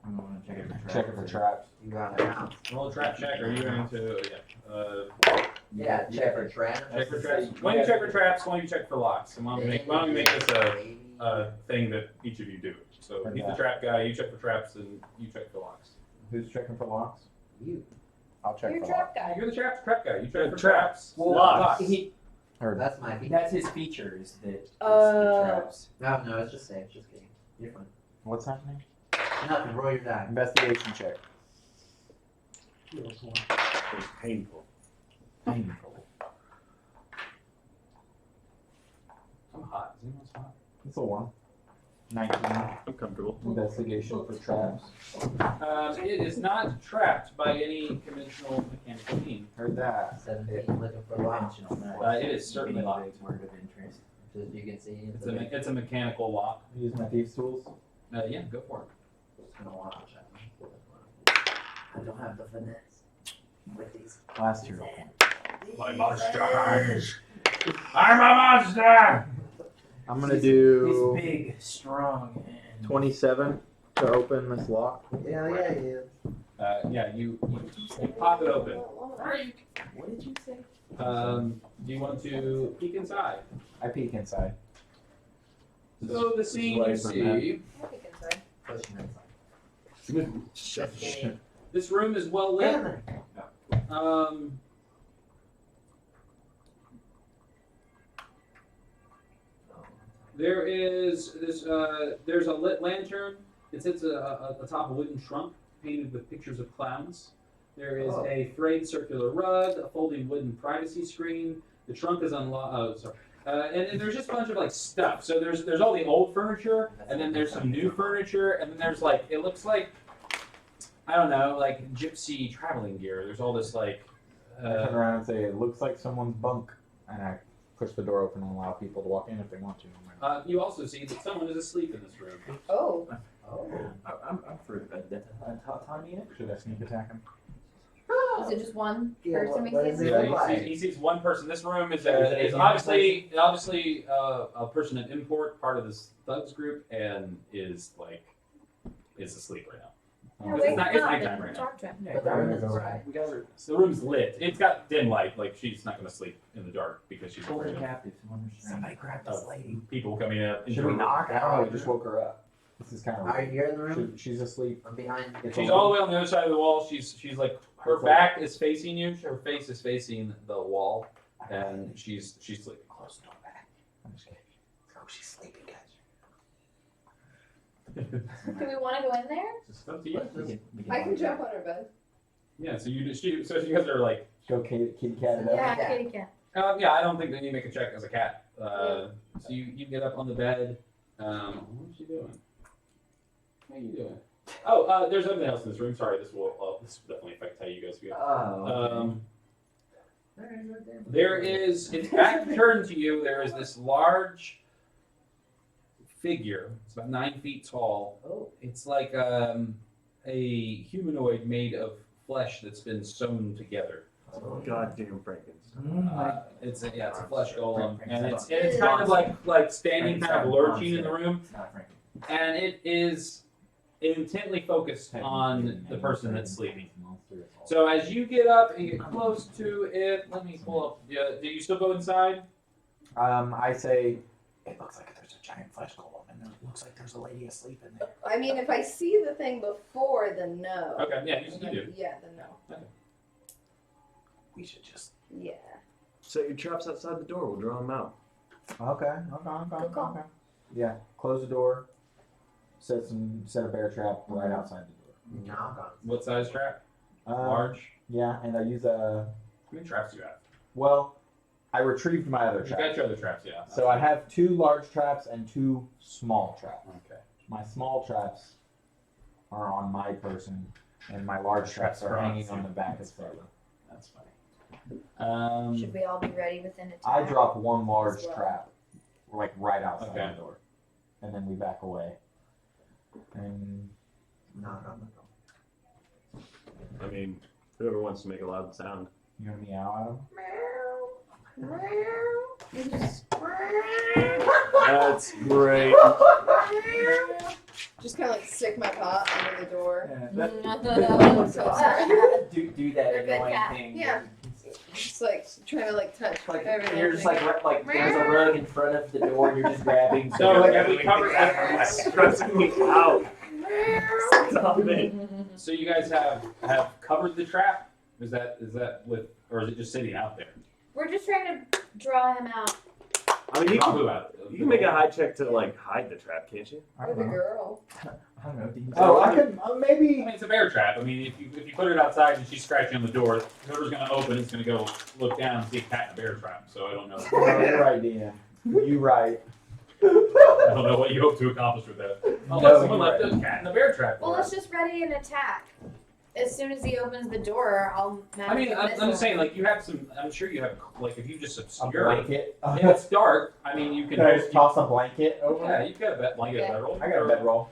I'm gonna check it for traps. Check it for traps. You got a house. Roll a trap check. Are you going to, Yeah, check for traps. check for traps? Why don't you check for traps? Why don't you check for locks? And why don't you make this a thing that each of you do? So he's the trap guy, you check for traps, and you check for locks. Who's checking for locks? You. I'll check You're for trap locks. guy. You're the trap guy. You check for Trap. traps. Well, Locks. Or That's my feature. That's his feature is that it's the traps. No, it's just safe. Just kidding. You're fine. what's happening? Nothing. Roll your die. Investigation check. It's painful. Painful. I'm hot. Is anyone hot? It's a 1. 19. I'm comfortable. Investigation for traps. It is not trapped by any conventional mechanical means. Heard that. 17 looking for locks. It is certainly locked. Word of interest. As you can see, It's a mechanical lock. Use my thieves tools. Yeah, go for it. It's gonna watch. I don't have the finesse with these. Last hero point. My monsters! I'm a monster! I'm gonna He's do big, strong, and 27 to open this lock. Yeah, yeah. Yeah, you pop it open. what did you say? Do you want to peek inside? I peek inside. So the scene you This is see, Pushing inside. this room is well lit. There is this. There's a lit lantern. It sits atop a wooden trunk painted with pictures of clowns. There is a frayed circular rug, a folding wooden privacy screen. The trunk is unlocked. Oh, sorry. And there's just a bunch of like stuff. So there's all the old furniture, and then there's some new furniture, and then there's like it looks like I don't know, like gypsy traveling gear. There's all this like. I turn around and say, "It looks like someone's bunk," and I push the door open and allow people to walk in if they want to. You also see that someone is asleep in this room. Oh. I'm for autonomy in it. Should I sneak attack him? Is it just one Yeah, person we what see? is it? Yeah, he sees one person. This room is obviously a person of import, part of this thugs group, and is asleep right now. It's nighttime right now. Talk to him. But the room is bright. We guys are So the room's lit. It's got dim light. Like she's not gonna sleep in the dark because she's holding afraid captive. Somebody grab this lady. of people coming up. Should we knock? I don't know. We just woke her up. This is kind of. Are you in the room? She's asleep. I'm behind you. She's all the way on the other side of the wall. She's like her back is facing you. Her face is facing the wall, and she's sleeping. Close the door back. I'm just kidding. Oh, she's sleeping, guys. Do we want to go in there? It's up to you. I can jump on her bed. Yeah. So you guys are like. Go kitty cat it up. Yeah, Yeah. kitty cat. Yeah, I don't think that you make a check as a cat. So you get up on the bed. What's she doing? What are you doing? Oh, there's something else in this room. Sorry, this will definitely affect how you guys feel. Oh. There is, it's back turned to you. There is this large figure. It's about 9 feet tall. Oh. It's like a humanoid made of flesh that's been sewn together. Oh, goddamn Frankenstein. It's a flesh golem, and it's kind of like standing, kind of lurching in the room, It's not Frankie. and it is intently focused on the person that's sleeping. So as you get up and get close to it, let me pull up. Yeah, do you still go inside? I say, it looks like there's a giant flesh golem, and it looks like there's a lady asleep in there. I mean, if I see the thing before, then no. Okay, yeah, you do. Yeah, then no. We should just. Yeah. Set your traps outside the door. We'll draw them out. Okay. Good call. Yeah, close the door. Set a bear trap right outside the door. No, What size trap? Large? Yeah, and I use a. How many traps do you have? Well, I retrieved my other You got traps. your other traps, yeah. So I have 2 large traps and 2 small traps. Okay. My small traps are on my person, and my large traps are hanging on the back of Sarah. That's funny. Should we all be ready within a I time? drop 1 large As well. trap, like right outside Okay. the door, and then we back away. And knock on the door. I mean, Whoever wants to make a loud sound. You want to meow That's great. Just kind of like stick my paw under the door. at him? So sorry. do that You're a good annoying cat. thing. Yeah. Just like trying to like touch Like everything. you're just like there's a rug in front of the door and you're just grabbing. So have we covered It's stressing me out. Stop it. So you guys have covered the trap? Is that with, or is it just sitting out there? We're just trying to draw him out. I mean, Draw who out? you can make a high check to like hide the trap, can't you? I With don't a know. girl. I don't know. Do you Oh, I could I maybe. mean, it's a bear trap. I mean, if you put it outside and she's scratching on the door, whoever's gonna open it's gonna go look down and see a cat in a bear trap. So I don't know. No, you're right, Dan. You right. I don't know what you hope to accomplish with that. Unless No, someone you're left right. a cat in a bear trap. Well, for let's us. just ready an attack. As soon as he opens the door, I'll. I mean, I'm missile. just saying, like you have some. I'm sure you have, like, if you just A obscure it. blanket. If it's dark, I mean, you can. Can I just toss a blanket over? Yeah, you've got a blanket Yeah. bedroll. I got a bedroll.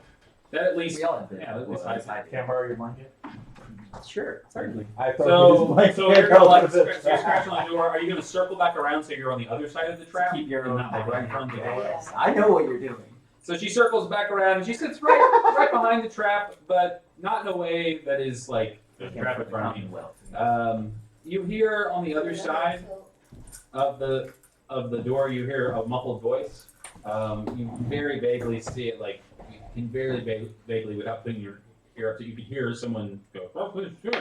That at least. We all have Yeah, at least bedrolls. Can I borrow your blanket? Sure, certainly. I throw his blanket So you're gonna like over the scratch on the door. Are you gonna circle back around so you're on the other side of the trap? Keep your and own not like right in front of the door. Yes, I know what you're doing. So she circles back around and she sits right behind the trap, but not in a way that is like the trap in front of you. You hear on the other side of the door, you hear a muffled voice. You very vaguely see it, like you can very vaguely, without putting your ear up to, you can hear someone go, "Oh, please, sure."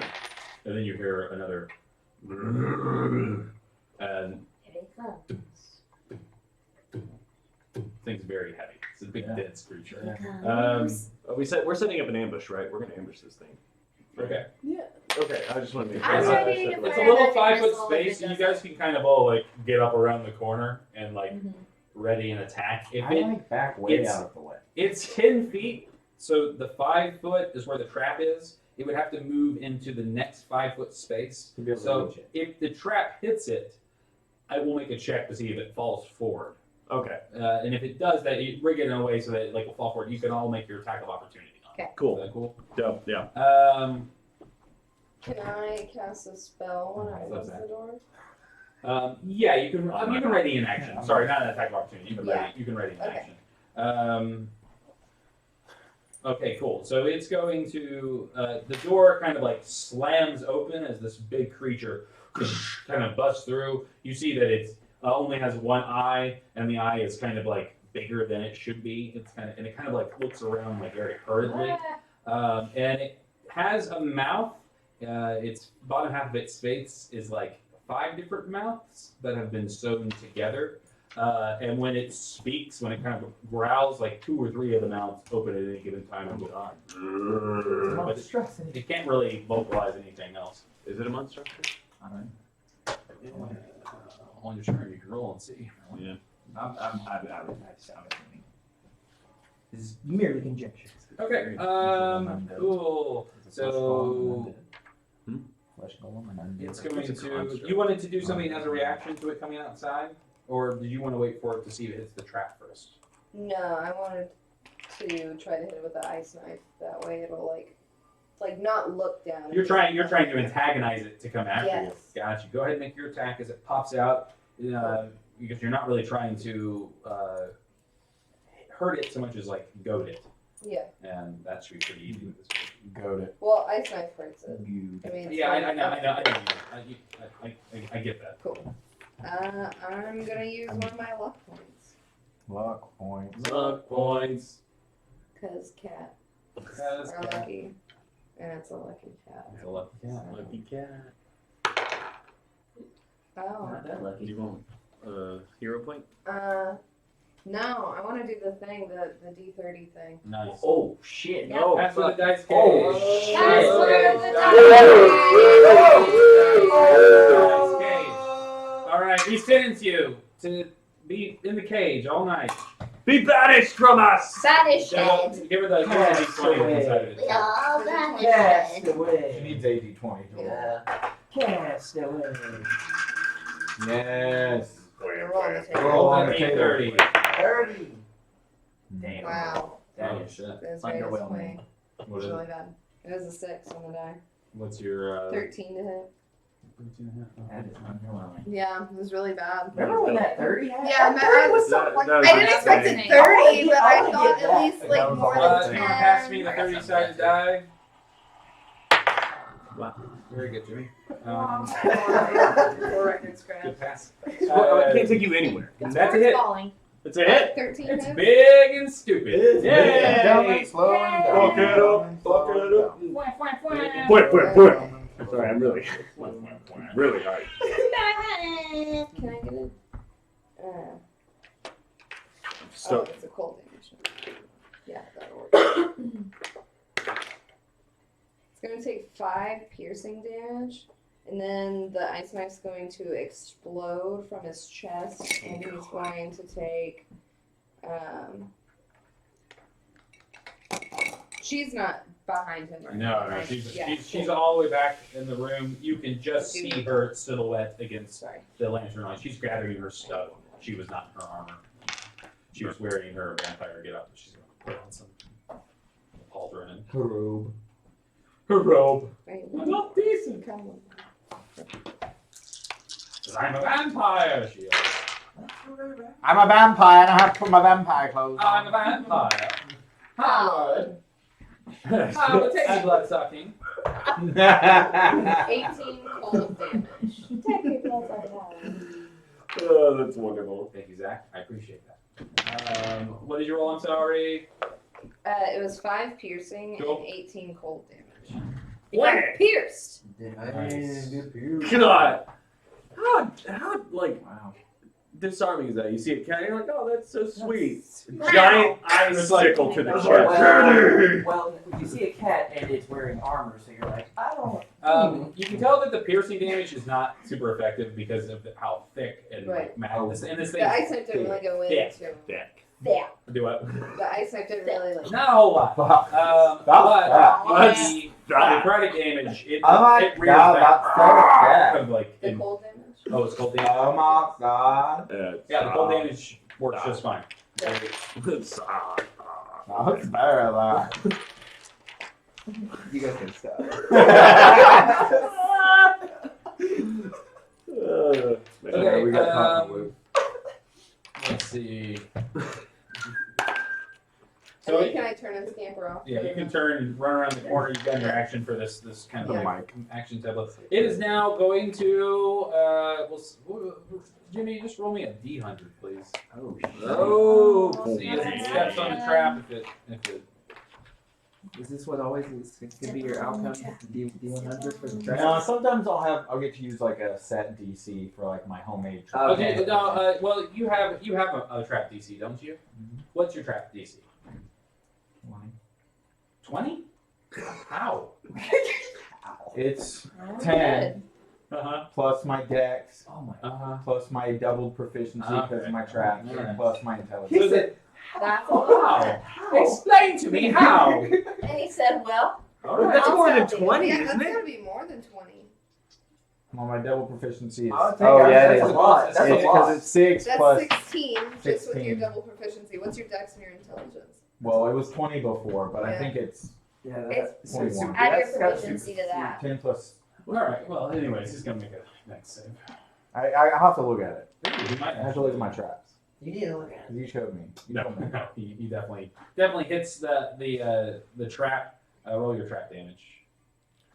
And then you hear another, and thing's very heavy. It's a big Yeah. dense creature. We're setting up an ambush, right? We're gonna ambush this thing. Okay. Okay, I just want to make I'm sure. ready to It's a fire little magic 5 foot missile if space, it so you does guys can kind of all like get up around the corner and like ready an attack. If I it, like back way it's- out of the way. it's 10 feet, so the 5 foot is where the trap is. It would have to move into the next 5 foot space. To be able to So reach it. if the trap hits it, I will make a check to see if it falls forward. Okay, And if it does that, you rig it in a way so that it like will fall forward. You can all make your attack of opportunity on it. Okay. cool. Is that cool? Dope. Yeah. Can I cast a spell when I What's close that? the door? Yeah, you can ready in action. Yeah. Sorry, not an attack of opportunity. You can Yeah. ready. You can ready in Okay. action. Okay, cool. So it's going to the door kind of like slams open as this big creature kind of busts through. You see that it only has one eye, and the eye is kind of like bigger than it should be. It's kind of, and it kind of like looks around like very hurriedly, and it has a mouth. Its bottom half of its face is like 5 different mouths that have been sewn together. And when it speaks, when it kind of growls, like 2 or 3 of the mouths open at any given time and go on. But it can't really vocalize anything else. Is it a monstrosity? I don't know. On your turn, you can roll and see. Yeah. I'm assuming. This is merely conjecture. Okay. Cool. So Flesh golem and undead. it's going It's a to. construct. You wanted to do something as a reaction to it coming outside, or did you want to wait for it to see if it hits the trap first? No, I wanted to try to hit it with the ice knife. That way it'll like not look down. You're trying to antagonize it to come after Yes. you. Gotcha. Go ahead and make your attack as it pops out, because you're not really trying to hurt it so much as like goad it, Yeah. and that should be pretty easy with this. Goat it. Well, ice knife hurts it. You. I mean, it's Yeah, I not- know. I get that. Cool. I'm gonna use one of my luck points. Luck points. Luck points. Cause cat Cause are cat. lucky, and it's a lucky cat. It's a lucky cat. Lucky cat. Oh. Not that lucky. Do you want a hero point? No, I want to do the thing, the D30 thing. Nice. Oh shit! Yeah. No. Pass for the dice cage. Oh, Pass for the Dice cage. All right, we sentence you to be in the cage all night. Be banished from us! Banish Give it. her the D20 inside of it. We all vanished. Cast She away. needs AD20. Yeah. Cast away. Yes. Roll on the table. Roll on the Roll table. D30. 30. Damn. Wow. That Oh, is shit. That's very underwhelming. disappointing. What It's is it? really bad. It is a 6 on the die. What's your 13 to hit. 13.5? That is underwhelming. Yeah, it was really bad. Remember when that 30 happened? Yeah, that 30 was so that- like. that was I didn't expect it insane. 30, but I I wanna thought get at that. least That like was more the than whole 10. thing. Pass me the 30-sided die. Wow. Very good, Jimmy. For record scratch. Good pass. Well, I can't take you anywhere. That's a hit. Falling. It's a hit. 13 It's hits. big and stupid. It's Yay! big. Down, slowing down. Fuck it up, fuck it up. Point. I'm sorry, I'm really hard. Can I get it? So, it's a cold damage. Yeah, that'll work. It's going to take 5 piercing damage, and then the ice knife's going to explode from his chest, and he's going to take. She's not behind him, right? No, Right? she's all the way back in the room. You can just see her silhouette against Sorry. the lantern light. She's gathering her stuff. She was not in her armor. She was wearing her vampire getup. She's going to put on some pauldron and Her robe. her robe. Right. I'm not decent. Come on. 'Cause I'm a vampire, she yells. I'm a vampire and I have to put my vampire clothes on. I'm a vampire. Howard. Howard, take your blood sucking. 18 cold damage. oh, that's wonderful. Thank you, Zach. I appreciate that. What did you roll on salary? It was 5 piercing Cool. and 18 cold damage. What? Pierced. Nice. God. How like Wow. disarming is that? You see a cat, and you're like, oh, that's so sweet. Wow. Giant icicle to the Well, chest. well, you see a cat and it's wearing armor, so you're like, I don't. You can tell that the piercing damage is not super effective because of how thick and Right. madness. And this thing The ice knife didn't really go Yeah. into. Thick. Yeah. do what? The ice knife didn't really like. Not a whole lot. Fuck. But the necrotic damage, it Oh my rears God, back that's so sad. of like The cold damage. oh, it's cold damage. Oh my god. Yeah, the cold damage works just fine. It's, Oh, it's better that. You guys can stop. Okay, we got cotton wool. let's see. So So can I turn and scamper off? yeah, you can turn and run around the corner. You've got your action for this kind of The like mic. action tableau. It is now going to Jimmy, just roll me a D100, please. Oh, Oh, see if it steps on a trap. If it Is this what always is going to be your outcome? D100 for the draft? No, sometimes I'll get to use like a set DC for like my homemade trap. okay. No, well, you have a trap DC, don't you? Mhm. What's your trap DC? 20? How? It's Oh, 10 Uh plus my dex Oh my. huh. plus my doubled proficiency because Okay. of my trap Alright. plus my So intelligence. is it That's a how? lot. Explain to me how. And he said, well, All right. That's more than I'll tell you. 20, Yeah, isn't that's it? gonna be more than 20. Well, my double proficiency is. I'll take Oh that. yeah, That's it a is. lot. That's a It's lot. because it's 6 That's plus. 16 just with your 16. double proficiency. What's your dex and your intelligence? Well, it was 20 before, but I Yeah. think it's Yeah, It's- so 21. add your that's gotta proficiency to that. 10 plus. All right. Well, anyways, he's gonna make a next save. I have to look at it. He might I have to look at my traps. You need to look at it. You showed me. You No, told me. no, he definitely hits the trap. Roll your trap damage.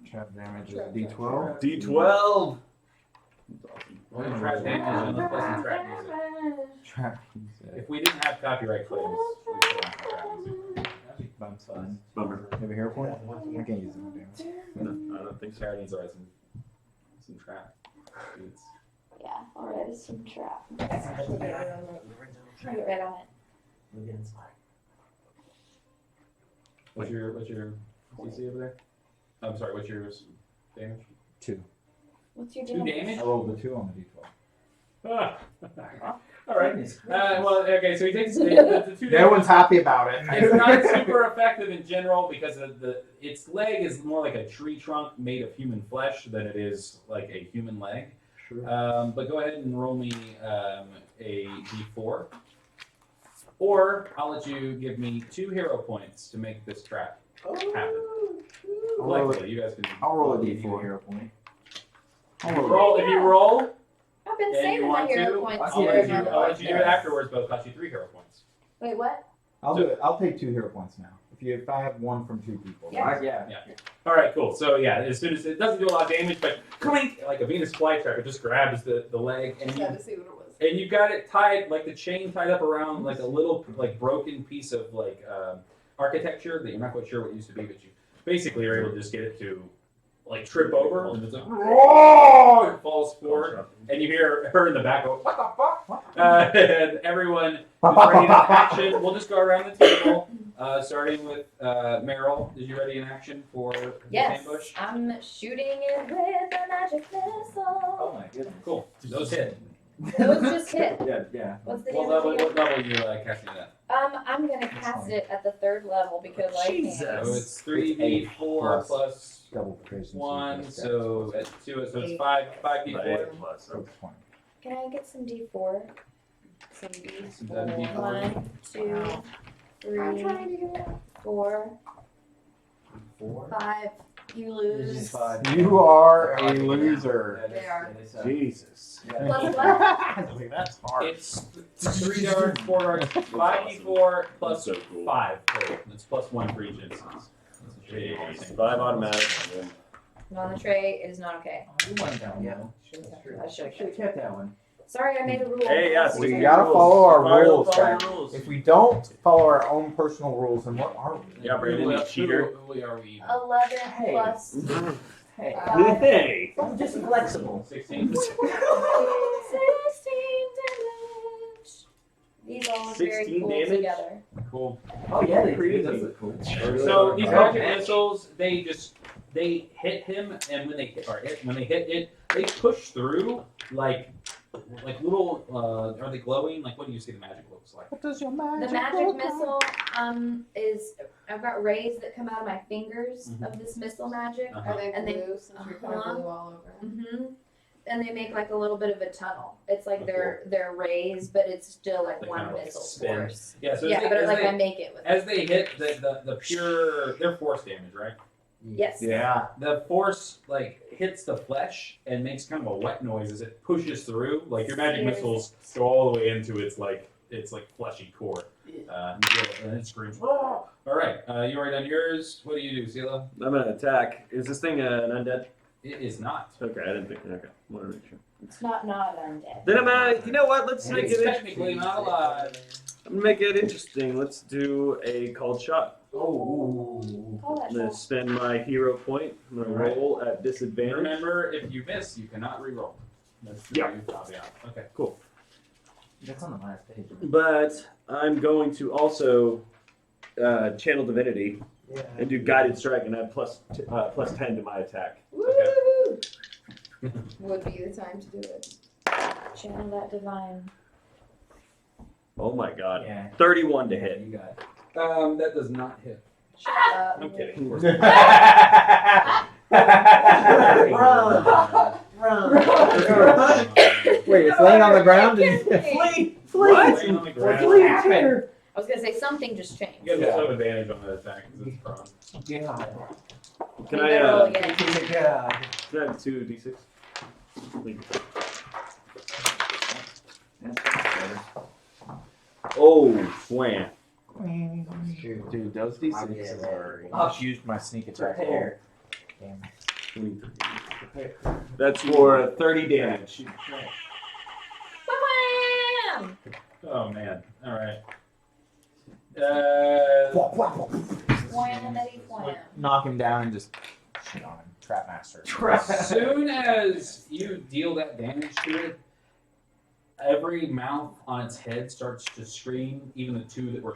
Trap damage is Trap, D12. D12. Roll your trap damage and let's play some trap music. Trap. If we didn't have copyright claims, we could have some trap music. That's fine. Bummer. You have a hero point? I can't use them. Damn. I don't think Sarah needs to write some trap beats. Yeah, I'll write some trap. The original Get right on it. Look at inside. What's your CC over there? I'm sorry. What's your damage? 2. What's your 2 damage? damage. I rolled the 2 on the D12. Ah. All right. Goodness Well, okay. So he takes the 2 No damage. one's happy about it. It's not super effective in general because its leg is more like a tree trunk made of human flesh than it is like a human leg. Sure. But go ahead and roll me a d4, or I'll let you give me 2 hero points to make this trap happen. collectively, you guys can. I'll roll a you d4 can- hero point. If you roll, I've been and saving you my want hero to, points. I'll let you. for I'll let you do it Multiverse. afterwards, but it'll cost you 3 hero points. Wait, what? I'll do it. I'll take 2 hero points now. If I have 1 from 2 people. Yeah. Yeah. All right, cool. So yeah, as soon as it doesn't do a lot of damage, but clink, like a Venus flytrap, it just grabs the leg, and Just had to see what it was. you've got it tied, like the chain tied up around like a little like broken piece of like architecture that you're not quite sure what it used to be, but you basically are able to just get it to like trip over, and it's like roar, it falls forward, and you hear her in the back go, "What the fuck?" And everyone is ready to action. We'll just go around the table, starting with Meryl. Did you ready in action for the Yes, ambush? I'm shooting it with a magic missile. Oh my goodness. Cool. Those hit. Those just hit. Yeah. What's the What damage level? again? What level are you casting it at? I'm gonna cast it at the 3rd level because I can. So it's 3d4 plus Double proficiency. 1, so at 2, so it's 5d4. Plus. So 20. Can I get some D4? Some That'd be D4. 1, 2, 3, 4, 5. You lose. You are a loser. They are. Jesus. Plus what? That's hard. It's 3 darts, 4 darts, 5d4 plus 5 total. It's plus 1 for each instance. That's 5 automatic. Not on the tray. It is not okay. You won that one. Yeah. though. I should Should have kept that one. Sorry, I made a rule. Hey, yeah, We stick gotta rules. follow our Follow rules, the guys. rules. If we don't follow our own personal rules, then what are we? Yeah, Brandon, you cheater. Who are we? 11 Hey. plus Hey. Hey. I'm just flexible. 16. 16 damage. These all look very 16 cool damage? together. Cool. Oh yeah, they Crazy. do. Those look cool. So these magic missiles, they hit him, and when they hit it, they push through like little. Are they glowing? Like what do you see the magic looks like? What does your The magic magic missile is I've got rays that come out of my fingers Mhm. of this missile magic. Uh-huh. Are they And they- blue since you're kind of blue all over? Mm-hmm. And they make like a little bit of a tunnel. It's like they're rays, but it's still like They one kinda, like, missile spin. force. Yeah. So Yeah, as but they, like as I they, make it with as they hit the pure, they're force damage, right? yes. Yeah. The force like hits the flesh and makes kind of a wet noise as it pushes through. Like your magic Yes. missiles go all the way into its fleshy core. And it screams. "Ah!" All right, you already done yours. What do you do, Sela? I'm gonna attack. Is this thing an undead? It is not. Okay, I didn't think. Okay, want to make sure. It's not undead. Then I'm gonna. You know what? Let's make It's it. technically not alive. I'm gonna make it interesting. Let's do a called shot. Call that I'm gonna shot. spend my hero point. I'm gonna Alright. roll at disadvantage. Remember, if you miss, you cannot reroll. That's the Yeah. caveat. Okay. Cool. That's on the last page. But I'm going to also channel divinity Yeah. and do guided strike and add plus 10 to my attack. Woo! Would be the time to do it. Channel that divine. Oh my god. Yeah. 31 to hit. You got it. That does not hit. Shut up. I'm kidding. Of course. Run! Wait, it's laying on the ground. Flee! What? Laying on the ground. What happened? I was gonna say something just changed. You guys will have advantage on that attack because it's prone. God. Can You I better roll again. God. can I have 2d6? That's better. Oh, slam. Dude, those D6s are. Oh, I just used my sneak attack. Hair. Damn. 23. That's for 30 damage. Wham! Oh man. All right. Wham-a-diddy wham. Knock him down and just shit on him. Trap master. As soon as you deal that damage to it, every mouth on its head starts to scream, even the 2 that were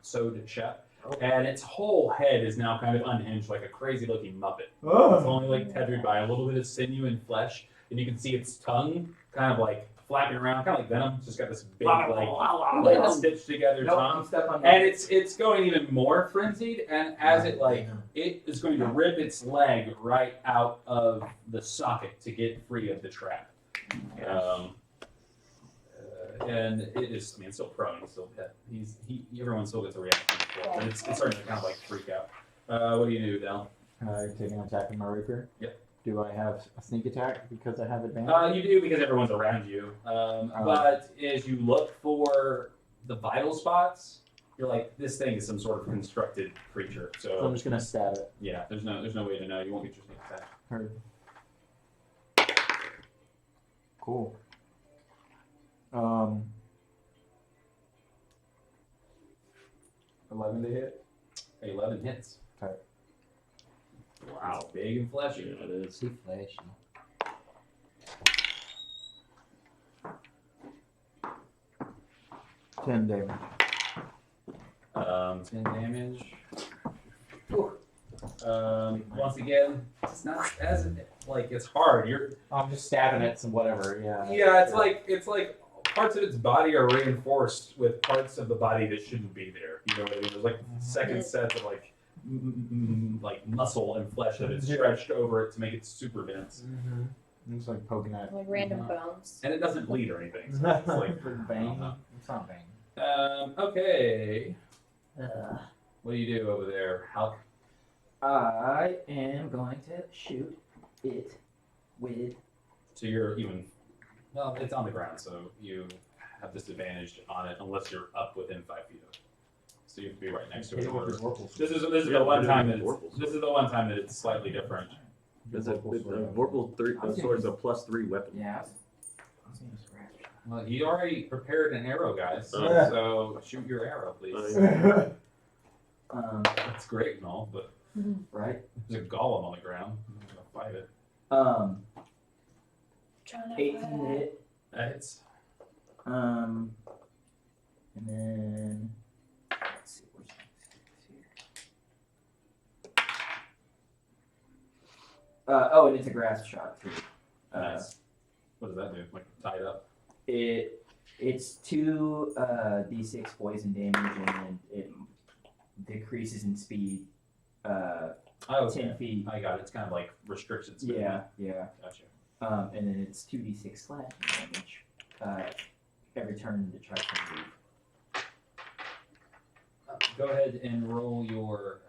sewed shut. And its whole head is now kind of unhinged like a crazy looking Muppet. It's only like tethered by a little bit of sinew and flesh, and you can see its tongue kind of like flapping around, kind of like Venom. It's just got this big like stitched together tongue. And it's going even more frenzied, and as it is going to rip its leg right out of the socket to get free of the trap. And it is, I mean, it's still prone, he's still hit. Everyone still gets a reaction, and it's starting to kind of like freak out. What do you do, Del? Taking an attack with my rapier. Yep. Do I have a sneak attack because I have advantage? You do because everyone's around you. But as you look for the vital spots, you're like, this thing is some sort of constructed creature. So I'm just gonna stab it. Yeah, there's no way to know. You won't get your sneak attack. Heard. Cool. 11 to hit. 11 hits. Okay. Wow, big and fleshy. Yeah, it is. Too flashy. Ten damage. 10 damage. Once again, it's not as like it's hard. I'm just stabbing at some whatever. Yeah. Yeah, it's like parts of its body are reinforced with parts of the body that shouldn't be there. You know what I mean? There's like second sets of like muscle and flesh that is stretched over it to make it super dense. Mm-hmm. I'm just like poking at. Like random bones. And it doesn't bleed or anything. So it's like vein. It's not vein. Okay. What do you do over there, Hulk? I am going to shoot it with. So you're even. Well, it's on the ground, so you have disadvantage on it unless you're up within 5 feet of it. So you have to be right next to it. This is the one time that it's slightly different. It's a Vorpal 3 sword's a +3 weapon. Yeah. I was gonna scratch. Well, he already prepared an arrow, guys. Yeah. So shoot your arrow, please. That's great and all, but Right. there's a golem on the ground. I'm not gonna fight it. 18 to hit. That hits. And then let's see what's next here. Oh, and it's a grasp shot too. Nice. What does that do? Like tie it up? It's 2 d6 poison damage, and then it decreases in speed. 10 feet. I got it. It's kind of like restricted speed. Yeah. Gotcha. And then it's 2d6 slashing damage every turn it tries to move. Go ahead and roll your.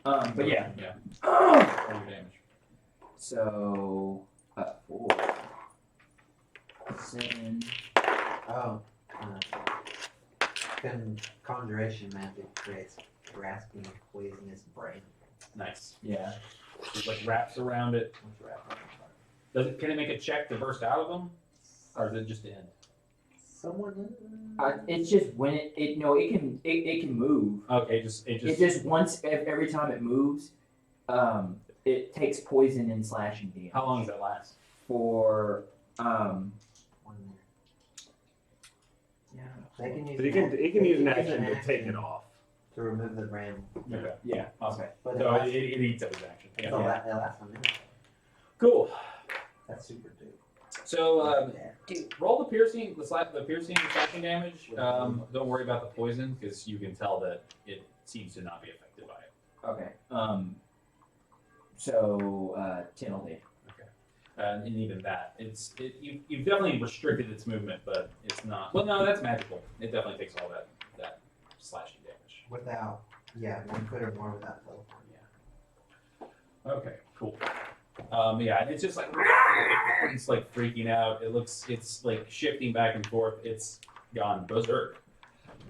But yeah. Yeah. Roll your damage. So 4, 7. Conjuration magic creates grasping poisonous brain. Nice. Yeah. It like wraps around it. Can it make a check to burst out of them, or is it just end? Someone. It's just when it can move. Okay, It just once every time it moves, it takes poison and slashing damage. How long does that last? For 1 minute. yeah. They can use. But he can use an action to take it off. To remove the brand. Okay. Yeah. Okay. But So it eats up his action. it Yeah. lasts a minute. Cool. That's super dude. So Yeah. roll the piercing slashing damage. Don't worry about the poison because you can tell that it seems to not be affected by it. Okay. So 10 all day. And even that, you've definitely restricted its movement, but it's not. Well, no, that's magical. It definitely takes all that slashing damage. Without, 1 foot or more without teleporting. Okay, cool. Yeah, and it's just like it's like freaking out. It's like shifting back and forth. It's gone berserk.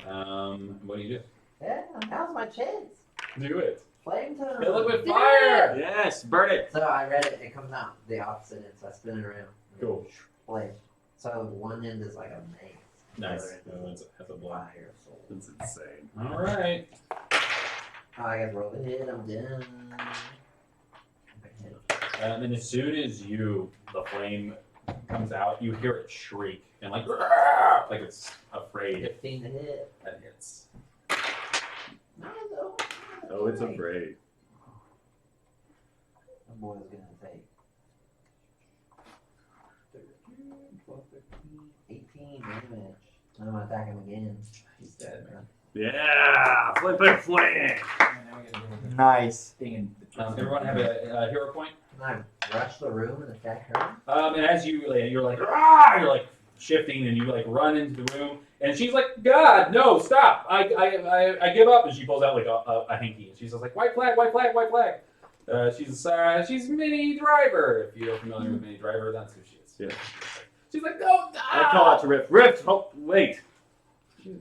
What do you do? Yeah, now's my chance. Do it. Flame time. Fill it with fire. Yes, burn it. So I read it. It comes out the opposite end, so I spin it around. Cool. Flame. So one end is like a maze. the Nice. other end is That's a blow. fire soul. That's insane. All right. Oh, I got roll the hit. I'm done. And as soon as the flame comes out, you hear it shriek and like it's afraid. 15 to hit. That hits. No, though. Oh, it's afraid. The boy's gonna take 18 damage. I'm gonna attack him again. He's dead, man. Yeah, flip. Nice. Everyone have a hero point. Can I rush the room and attack her? And as you're like shifting and you like run into the room, And she's like, God, no, stop! I give up. And she pulls out like a hanky, and she's just like, white flag, white flag, white flag. She's Minnie Driver. If you're familiar with Minnie Driver, that's who she is. Yeah. She's like, no, I call out to Rift. Rift, wait. Do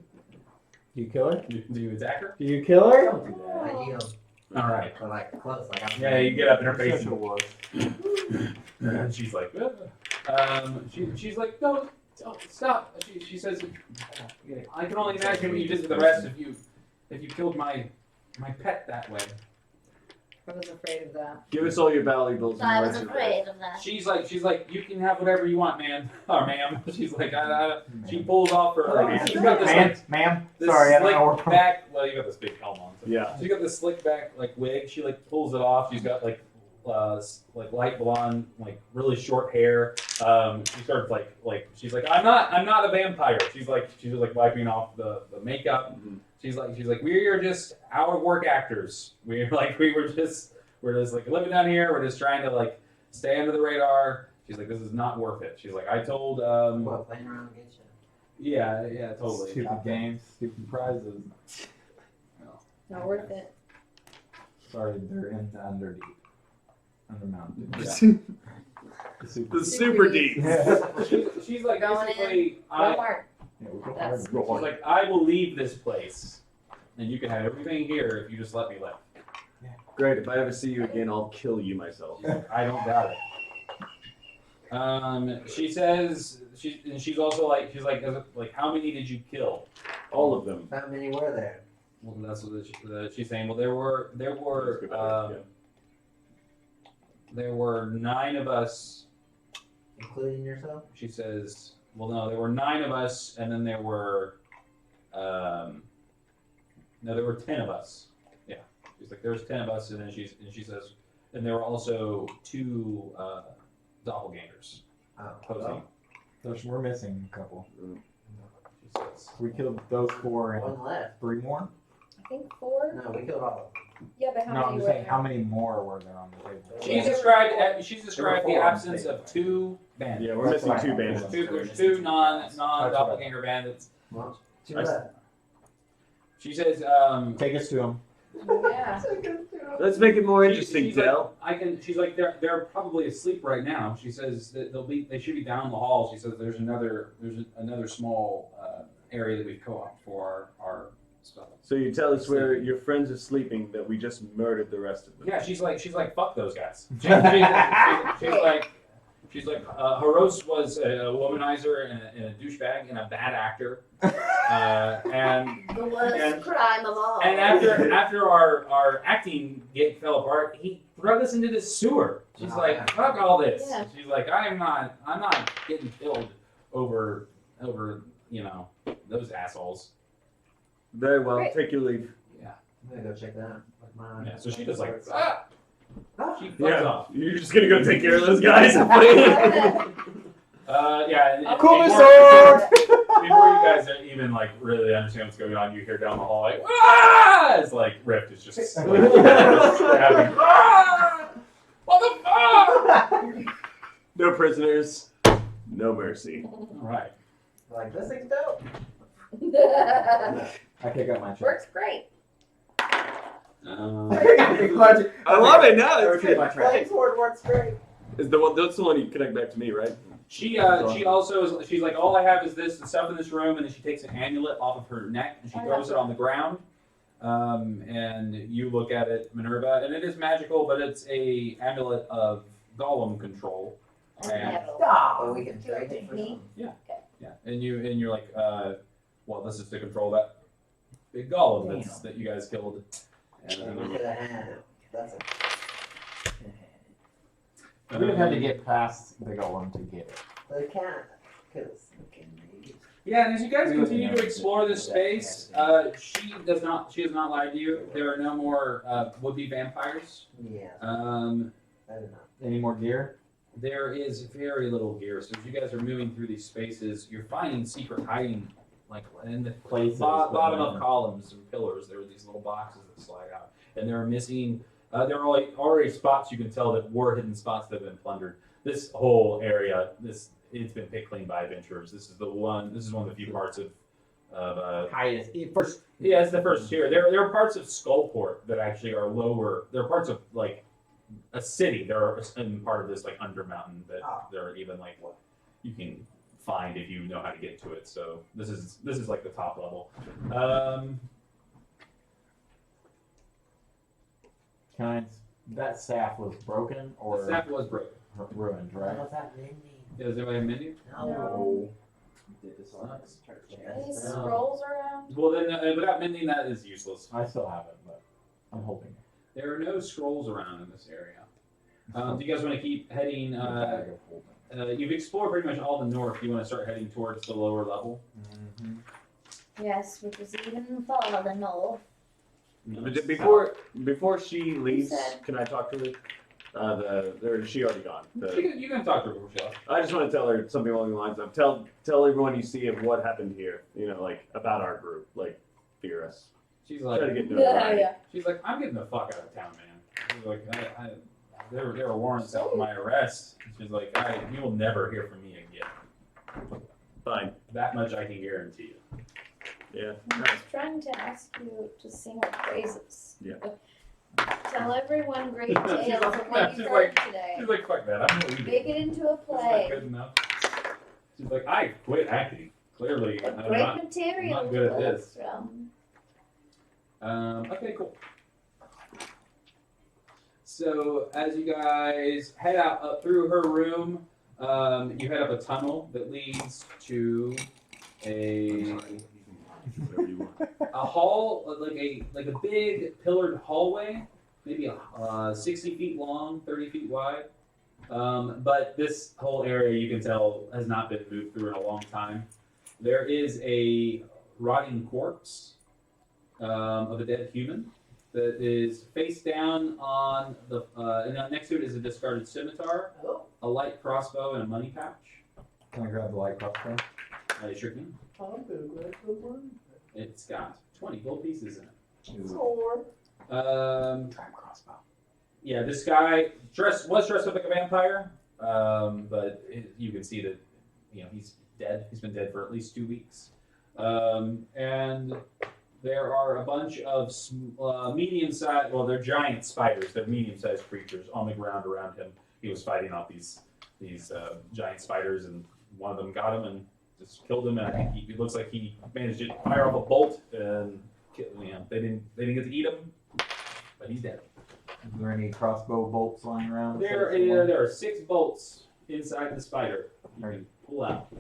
you kill her? Do you attack her? Do you kill her? Don't do that. I yield. All right. But like close, like I'm. Yeah, you get up in her face. Social was. And she's like, she's like, no, stop. She says, I can only imagine what you did to the rest if you killed my pet that way. I was afraid of that. Give us all your valuables. and I was rights. afraid of that. She's like, you can have whatever you want, man, or ma'am. She's like, she pulls off her. She's got this Ma'am, this sorry, I don't slick know where back. Well, you got this big helm on. So. Yeah. She's got this slick back like wig. She like pulls it off. She's got like light blonde, like really short hair. She starts like she's like, I'm not a vampire. She's just like wiping off the makeup. Mm-hmm. She's like, we're just out of work actors. We're just like living down here. We're just trying to like stay under the radar. She's like, this is not worth it. She's like, I told What, playing around against you? yeah, totally. Stupid games, stupid prizes. Not worth it. Sorry, they're in the Underdeep. Undermountain. The super deep. Yeah. She's like, Going basically, Go hard. Yeah, we go That's- hard. she's like, I will leave this place, and you can have everything here if you just let me live. Great. If I ever see you again, I'll kill you myself. She's like, I don't doubt it. She says she's also like how many did you kill? All of them. How many were there? Well, that's what she's saying. Well, there were there were 9 of us. Including yourself? She says, well, no, there were 9 of us, and then there were there were 10 of us. Yeah, she's like, there's 10 of us, and then she says, and there were also 2 doppelgangers posing. We're missing a couple. She says, We killed those 4 and One left. 3 more? I think 4. No, we killed all of them. Yeah, but how No, many I'm were just saying, there? how many more were there on the table? she's described the 4 absence of 2 bandits. Yeah, we're That's missing what I 2 thought. bandits. There's 2 non-doppelganger bandits. Well, 2 I- left. She says, Take us to them. Yeah. Let's make it more She- interesting, she's Dell. she's like, they're probably asleep right now. She says that they should be down the hall. She says there's another small area that we've co-opted for our stuff. So you tell us where your friends are sleeping that we just murdered the rest of them. Yeah, she's like, fuck those guys. She's like, Haros was a womanizer and a douchebag and a bad actor. And The worst crime of all. and after our acting gig fell apart, he threw us into this sewer. She's like, fuck all this. Yeah. She's like, I'm not getting killed over those assholes. Very well. Great. Take your leave. I'm gonna go check that out. Like mine. Yeah, so she just like, Ah! she fucks Yeah. off. You're just gonna go take care of those guys. Yeah. and Cool before- sword! Before you guys even like really understand what's going on, you hear down the hall like, ah! It's like Rift is just like, stabbing. Ah! What the fuck? No prisoners. No mercy. All right. Like, this thing's dope. I pick up my check. Works great. I love it. No, it's good. Flame sword works great. Is the one? That's the one you connect back to me, right? She also is, she's like, all I have is the stuff in this room, and then she takes an amulet off of her neck and she throws it on the ground. And you look at it, Minerva, and it is magical, but it's a amulet of golem control. And, But we can trade it for some. yeah, and you're like, well, this is to control that big golem that you guys killed. And we could have had it. That's it. We would have had to get past the golem to get it. They can't. Because we can maybe. Yeah, and as you guys We wouldn't continue know. to explore this space, she has not lied to you. There are no more would-be vampires. Yeah. Uh, I don't know. Any more gear? There is very little gear. So as you guys are moving through these spaces, you're finding secret hiding, like in the Places. bottom of columns and pillars. There are these little boxes that slide out, and there are missing. There are already spots you can tell that were hidden spots that have been plundered. This whole area, it's been picked clean by adventurers. This is one of the few parts of of Highest. First. yeah, it's the first tier. There are parts of Skullport that actually are lower. There are parts of like a city. There are in part of this like Undermountain that there are even like what you can find if you know how to get to it. So this is like the top level. That staff was broken or The staff was broken. ruined, right? How's that mending? Does anybody have menu? No. Did this on Any scrolls around? Well, then without mending, that is useless. I still have it, but I'm holding it. There are no scrolls around in this area. Do you guys want to keep heading? You've explored pretty much all the north. You want to start heading towards the lower level? Yes, which is even farther north. But before she leaves, can I talk to her? Or is she already gone? You can talk to her before she left. I just want to tell her something along the lines of tell everyone you see of what happened here. You know, like about our group, like fear us. She's like, Try to get notoriety. She's like, I'm getting the fuck out of town, man. She's like, there were warrants out for my arrest. She's like, you will never hear from me again. Fine. That much I can guarantee you. Yeah. I was trying to ask you to sing our praises. Yeah. Tell everyone great tales She's of like- what you she's heard like- today. She's like, fuck that. I'm gonna leave. Make it into a That's not play. good enough. She's like, I quit acting. Clearly, But I'm great not. material I'm not good at to work this. from. Okay, cool. So as you guys head out up through her room, you head up a tunnel that leads to a hall, like a big pillared hallway, maybe 60 feet long, 30 feet wide. But this whole area, you can tell, has not been moved through in a long time. There is a rotting corpse of a dead human that is face down on the, and then next to it is a discarded scimitar, a light crossbow, and a money pouch. Can I grab the light crossbow? I sure can. I'm gonna grab the one. It's got 20 gold pieces in it. Or Trap crossbow. Yeah, this guy was dressed up like a vampire, but you can see that he's dead. He's been dead for at least 2 weeks, and there are a bunch of medium-sized, well, they're giant spiders. They're medium-sized creatures on the ground around him. He was fighting off these giant spiders, and one of them got him and just killed him. And I think it looks like he managed to fire off a bolt, and they didn't get to eat him, but he's dead. Is there any crossbow bolts lying around? There are 6 bolts inside the spider. You can pull out.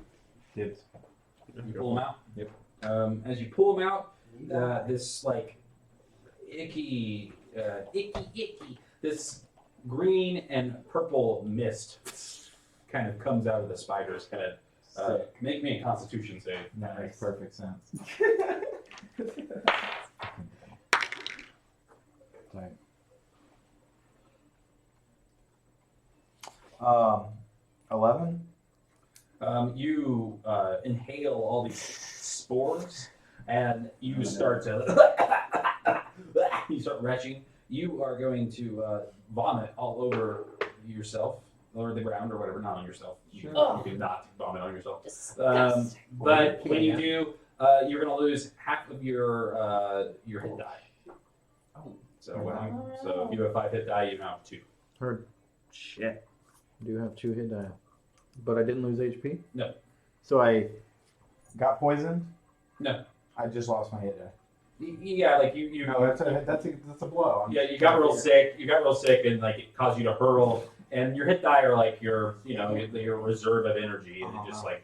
Dibs. You pull them out. Yep. As you pull them out, this like icky, this green and purple mist kind of comes out of the spider's head. Make me a Constitution save. That makes perfect sense. Right. 11. You inhale all these spores, and you start to you start retching. You are going to vomit all over yourself, or the ground, or whatever. Not on yourself. You do not vomit on yourself. But when you do, you're going to lose half of your hit die. So if you have 5 hit die, you now have 2. Heard. Shit. I do have 2 hit die, but I didn't lose HP. No. So I got poisoned. No. I just lost my hit die. Yeah, like you. No, that's a blow. Yeah, you got real sick. You got real sick, and like it caused you to hurl. And your hit die are like your reserve of energy, and it just like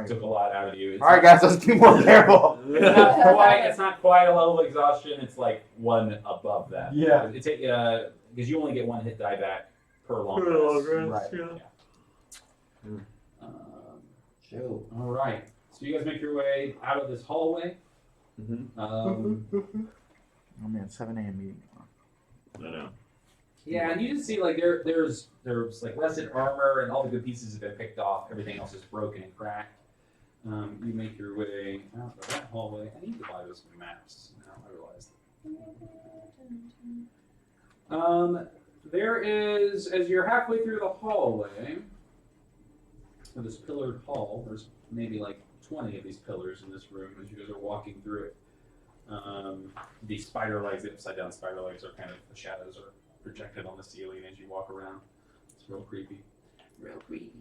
took a lot out of you. All right, guys, let's be more careful. It's not quite a level of exhaustion. It's like one above that. Yeah. It's because you only get 1 hit die back per long rest. Right. Yeah. Shoot. All right. So you guys make your way out of this hallway. Oh man, 7 a.m. meeting. I know. Yeah, and you just see like there's like rusted armor, and all the good pieces have been picked off. Everything else is broken and cracked. You make your way out of that hallway. I need to buy those maps. Now I realized. There is, as you're halfway through the hallway, of this pillared hall, there's maybe like 20 of these pillars in this room as you guys are walking through it. The spider legs, the upside down spider legs, are kind of the shadows are projected on the ceiling as you walk around. It's real creepy. Real creepy.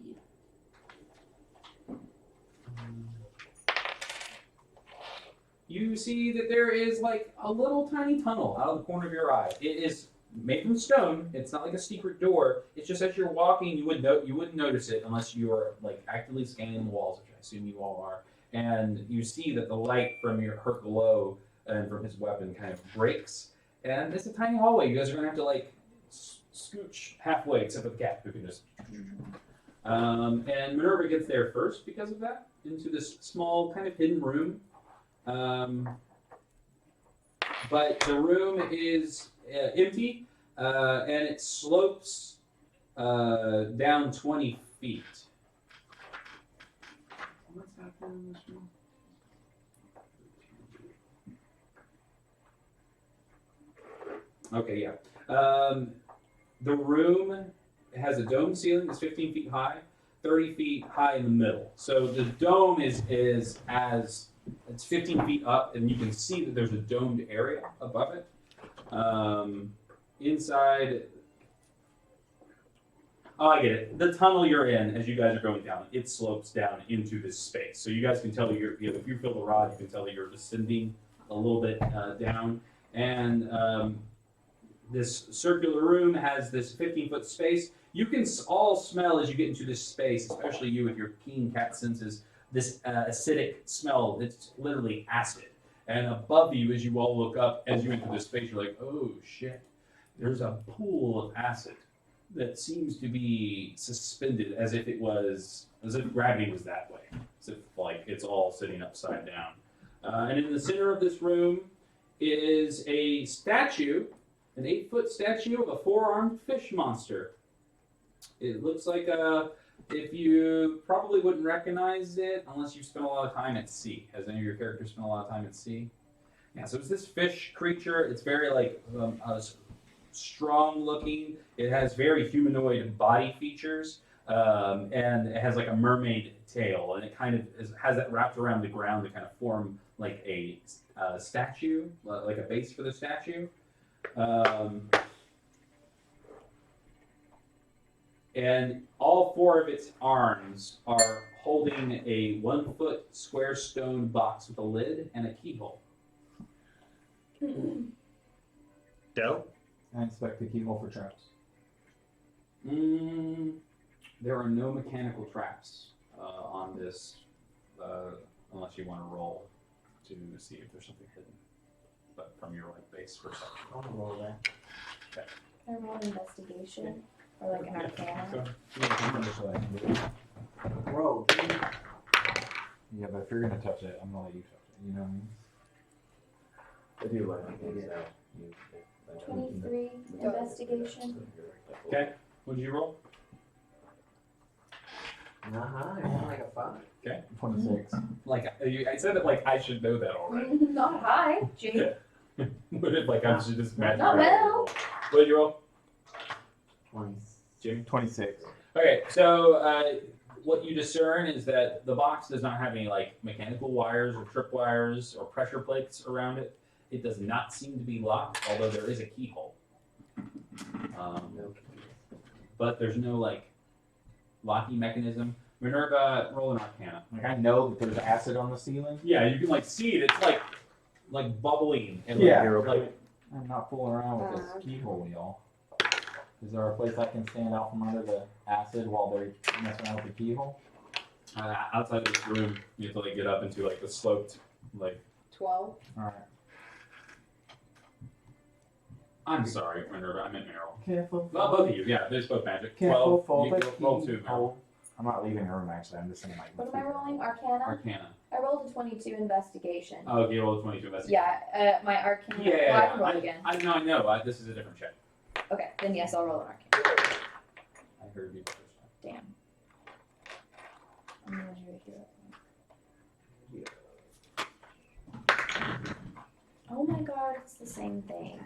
You see that there is like a little tiny tunnel out of the corner of your eye. It is made from stone. It's not like a secret door. It's just as you're walking, you wouldn't notice it unless you are like actively scanning the walls, which I assume you all are. And you see that the light from your hurt glow and from his weapon kind of breaks. And it's a tiny hallway. You guys are gonna have to like scooch halfway, except for the cat who can just. And Minerva gets there first because of that, into this small kind of hidden room. But the room is empty, and it slopes down 20 feet. What's happening in this room? Okay, yeah. The room has a dome ceiling that's 15 feet high, 30 feet high in the middle. So the dome is as it's 15 feet up, and you can see that there's a domed area above it. Inside, oh, I get it. The tunnel you're in, as you guys are going down, it slopes down into this space. So you guys can tell if you feel the rod, you can tell that you're descending a little bit down. And this circular room has this 15-foot space. You can all smell as you get into this space, especially you with your keen cat senses, this acidic smell. It's literally acid. And above you, as you all look up, as you enter this space, you're like, oh shit. There's a pool of acid that seems to be suspended as if gravity was that way. As if like it's all sitting upside down. And in the center of this room is a statue, an 8-foot statue of a 4-armed fish monster. It looks like if you probably wouldn't recognize it unless you spent a lot of time at sea. Has any of your characters spent a lot of time at sea? Yeah, so it's this fish creature. It's very like strong looking. It has very humanoid body features, and it has like a mermaid tail, and it kind of has that wrapped around the ground to kind of form like a statue, like a base for the statue. And all 4 of its arms are holding a 1-foot square stone box with a lid and a keyhole. Del? I inspect the keyhole for traps. There are no mechanical traps on this, unless you want to roll to see if there's something hidden. But from your like base perception. I'm gonna roll that. Okay. Can I roll an investigation or like an arcana? Roll. Yeah, but if you're gonna touch it, I'm gonna let you touch it. You know what I mean? I do like things out. 23 investigation. Okay. What did you roll? Not high. More like a 5. 26. Like I said it like I should know that already. Not high, Jake. But it, like I should just imagine. Not well. What did you roll? 20. Jimmy? 26. Okay, so what you discern is that the box does not have any like mechanical wires or tripwires or pressure plates around it. It does not seem to be locked, although there is a keyhole. But there's no like locking mechanism. Minerva, roll an arcana. Like I know that there's acid on the ceiling. Yeah, you can like see it. It's like bubbling and Yeah. like I'm not fooling around with this keyhole, y'all. Is there a place I can stand out from under the acid while they're messing around with the keyhole? outside of this room. You have to like get up into like the sloped like. 12. Alright. I'm sorry, Minerva. I meant Meryl. Careful. Well, both of you. Yeah, there's both magic. Careful 12. for You the roll 2, Meryl. keyhole. I'm not leaving the room actually. I'm just saying like. What am I rolling? Arcana? Arcana. I rolled a 22 investigation. Oh, okay, you rolled a 22 investigation. Yeah, my arcana. Yeah, Well, I can roll again. I know. This is a different check. Okay, then yes, I'll roll an arcana. I heard you the first time. Damn. I'm gonna do it here. Oh my god, it's the same thing.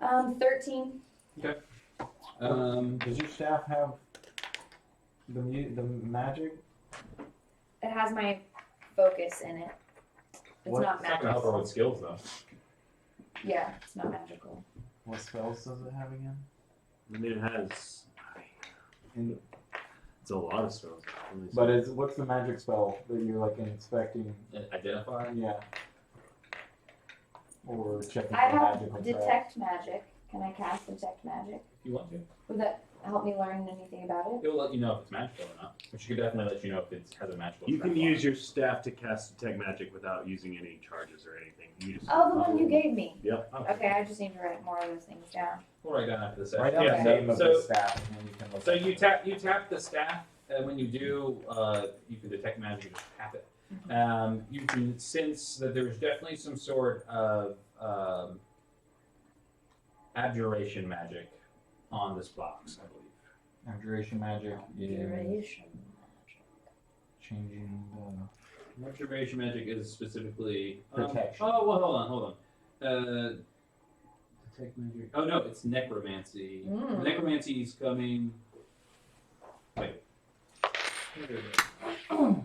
13. Does your staff have the magic? It has my focus in it. It's What? not It's not gonna help her magical. with skills though. Yeah, it's not magical. What spells does it have again? I mean, it has. In, It's a lot of spells. but what's the magic spell that you're like inspecting? Identify. Yeah. Or checking I for have magical traps. detect magic. Can I cast detect magic? If you want to. Would that help me learn anything about it? It'll let you know if it's magical or not. But you could definitely let you know if it has a magical. You effect can on use it. your staff to cast detect magic without using any charges or anything. You just Oh, the one you gave me. Yep. Okay, I just need to write more of those things down. We'll write down after the session. Write down Yeah, the name of so, the staff, and then you can look. so up you the- tap the staff, and when you do, you can detect magic. You just tap it. You can sense that there's definitely some sort of abjuration magic on this box, I believe. Abjuration magic is Duration. changing the Abjuration magic is specifically protection. oh well, hold on. Detect magic. Oh no, it's necromancy. Mm. Necromancy is coming. Wait. Here it is.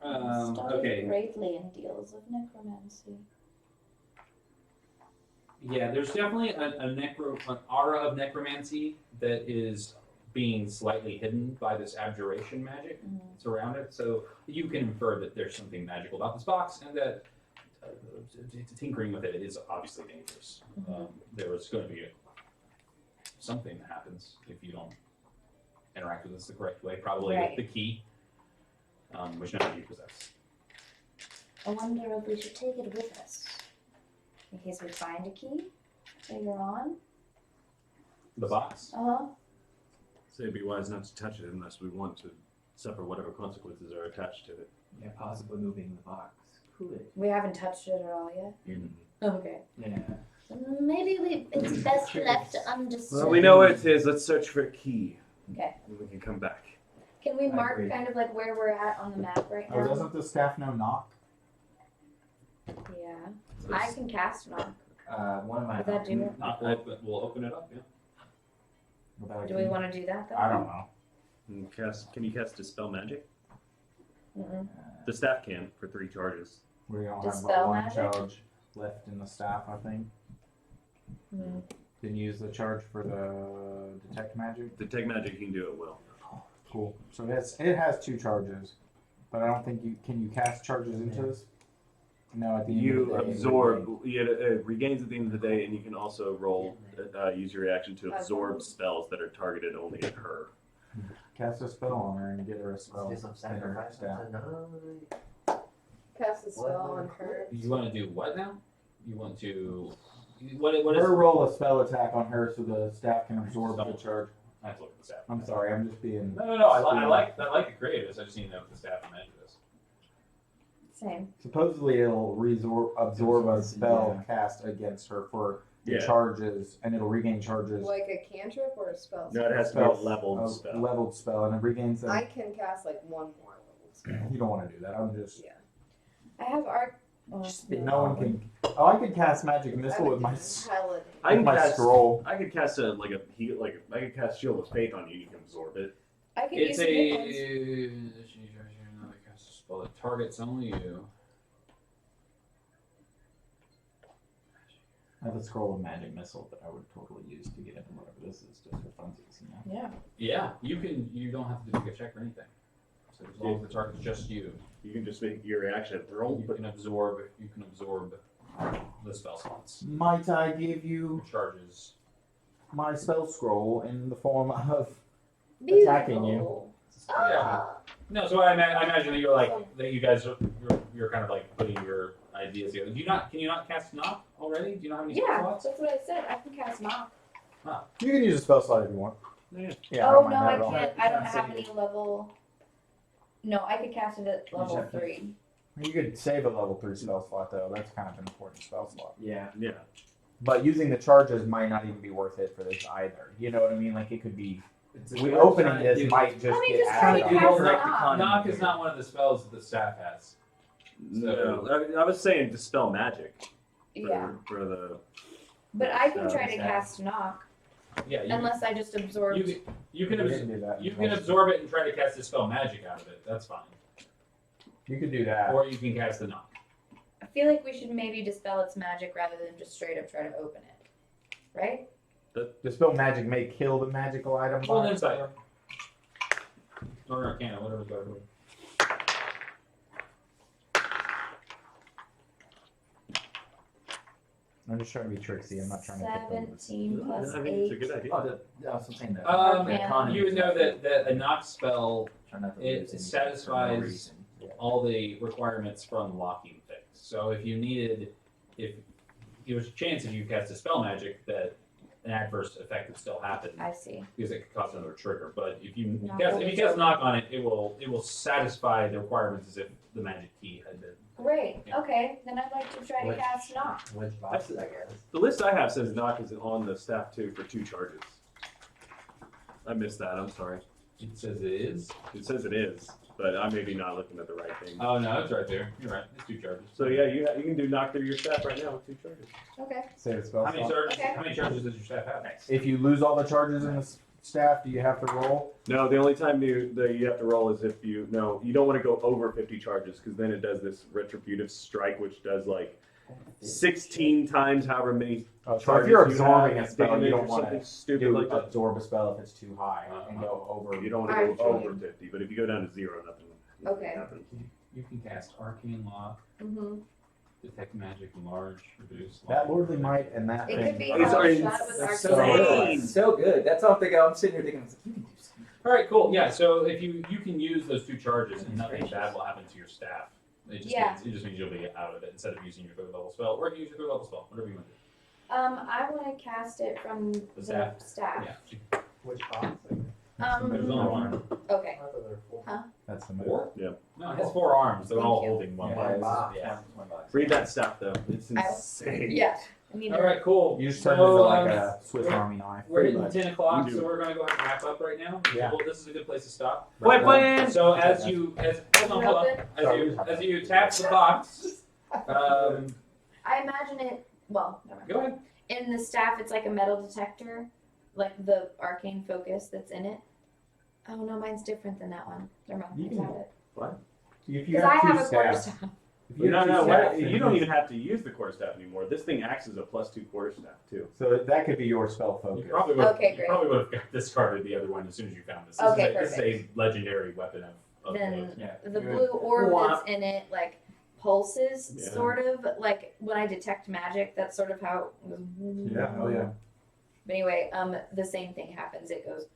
Okay. Greatly in deals of necromancy. Yeah, there's definitely an aura of necromancy that is being slightly hidden by this abjuration magic that's around it. So you can infer that there's something magical about this box, and that tinkering with it is obviously dangerous. There is going to be something that happens if you don't interact with this the correct way. Probably Right. with the key, which none of you possess. I wonder if we should take it with us. In case we find a key later on. The box. Uh-huh. So it'd be wise not to touch it unless we want to suffer whatever consequences are attached to it. Yeah, possibly moving the box. Could. We haven't touched it at all yet. Okay. Yeah. Maybe it's best left undisturbed. Well, we know where it is. Let's search for a key. Okay. And we can come back. Can we I mark agree. kind of like where we're at on the map right Oh, now? doesn't the staff know knock? Yeah. I can cast knock. One of my. Would that do it? We'll open it up. Yeah. Without a Do key? we want to do that though? I don't know. Can you cast Dispel Magic? Mm-mm. The staff can for 3 charges. We don't have Dispel but one magic? charge left in the staff, I think. Mm. Didn't use the charge for the detect magic. Detect Magic, you can do it well. Cool. So it has 2 charges, but I don't think you can cast charges into this. No, at the end You of the day, absorb. It regains at the end of the day, and you can also roll. Use your reaction to absorb spells that are targeted only at her. Cast a spell on her and get her a spell. Let's do some in her sacrifice staff. tonight. Cast a spell on her. You want to do what now? You want to what is? Her roll a spell attack on her so the staff can absorb the charge. I have to look at the staff. I'm sorry, I'm just being. No. I like the creatives. I just need to know what the staff and magic is. Same. Supposedly it'll absorb a spell Yeah. cast against her for the Yeah. charges, and it'll regain charges. Like a cantrip or a spell? No, it has to be a leveled spell. Leveled spell, and it regains them. I can cast like one more level spell. You don't want to do that. I'm just. Yeah. I have arc. Oh, Just no. No one can. Oh, I could cast magic missile with my Paladin. I can my cast scroll. I could cast I could cast Shield of Faith on you. You can absorb it. I could It's use some hit points. a spell that targets only you. I have a scroll of magic missile that I would totally use to get into whatever this is, just for funsies, you know. Yeah. Yeah, you can. You don't have to make a check or anything. So as long as the target's just you, You can just make your reaction throw. you can absorb. You can absorb the spell slots, Might I give you charges. my spell scroll in the form of attacking you? Beautiful. Yeah. No, so I imagine that you're like that. You guys are you're kind of like putting your ideas together. Do you not? Can you not cast knock already? Do you not have any spell Yeah, slots? that's what I said. I can cast knock. You can use a spell slot if you want. Yeah. Yeah, Oh don't no, mind that I at all. can't. I don't have any level. No, I could cast it at level have to- 3. You could save a level 3 spell slot though. That's kind of an important spell slot. Yeah. Yeah. But using the charges might not even be worth it for this either. You know what I mean? Like it could be. It's We opening this might just Let me get just added try on. to do cast the correct knock. economy. Knock is not one of the spells that the staff has. No, I was saying Dispel Magic. Yeah. For the. But I can So, try to cast knock Yeah, unless I just absorb. you can We didn't do that. you can absorb it and try to cast dispel magic out of it. That's fine. You could do that. Or you can cast the knock. I feel like we should maybe dispel its magic rather than just straight up try to open it. Right? Dispel magic may kill the magical item. Roll by an insight. itself. Or Arcana, whatever's better for you. I'm just trying to be tricksy. I'm not trying to pick them. 17 plus I think it's a 8. good idea. Oh, I was saying that. Arcana. You would know that a knock spell Try not to it lose anything satisfies- for no reason. all the requirements from locking things. So if you needed, if there was a chance if you cast a spell magic that an adverse effect would still happen I see. because it could cause another trigger. But if you Knock cast, on if you the cast door. knock on it, it will satisfy the requirements as if the magic key had been. Great. Yeah. Okay, then I'd like to try to Which- cast knock. Which boxes, I guess. The list I have says knock is on the staff too for 2 charges. I missed that. I'm sorry. It says it is. It says it is, but I may be not looking at the right thing. Oh no, it's right there. You're right. It's 2 charges. So yeah, you can do knock through your staff right now with 2 charges. Okay. Say the spell How many slot. charges? Okay. How many charges does your staff have? If you lose all the charges in the staff, do you have to roll? No, the only time you have to roll is if you don't want to go over 50 charges because then it does this retributive strike, which does like 16 times however many So if charges you're you absorbing have, a spell, taking you it don't or want something to stupid like that. absorb a spell if it's too high and go over. You don't want I to go see. over 50, but if you go down to 0, nothing. Okay. happens. You can cast Arcane Lock, Mhm. Detect Magic, Enlarge, Reduce. That lordly might and that It thing. could be It's all insane. shot with That's arcane. so good. That's all I'm thinking. I'm sitting here thinking, you can do something. All right, cool. Yeah, so if you can use those 2 charges and nothing bad will happen to your staff. Yeah. It just means you'll be out of it instead of using your 3rd level spell, or if you use your 3rd level spell, whatever you want to do. I want to cast it from the staff? staff. Yeah. Which box? There's only one. Okay. I thought there were 4. That's the move. 4? Yeah. No, it has 4 arms. They're Thank all you. holding one. Yeah, box. box. Yeah. Read that stuff though. It's I will. insane. Yeah. I need All to. right, cool. You just So, turn into like um, a Swiss Army knife. We're pretty hitting much. 10 o'clock, You do. so we're going to go ahead and wrap up right now. Yeah. Well, this is a good place to stop. Right. Wait. So as hold on. As you tap the box, I imagine it. Well, never mind. go ahead. In the staff, it's like a metal detector, like the arcane focus that's in it. Oh no, mine's different than that one. Never mind. You I can- got it. If you Because I have have two a quarter staffs, staff. if you have two No. staffs, then You don't even have to use the quarterstaff anymore. This thing acts as a +2 quarterstaff too. So that could be your spell You focus. probably would. Okay, You great. probably would have discarded the other one as soon as you found this. Okay, This is a legendary weapon of Then those. Yeah. the blue orb Wah. that's in it, like pulses, Yeah. sort of like when I detect magic. That's sort of how. Yeah. Oh yeah. But anyway, the same thing happens. It goes,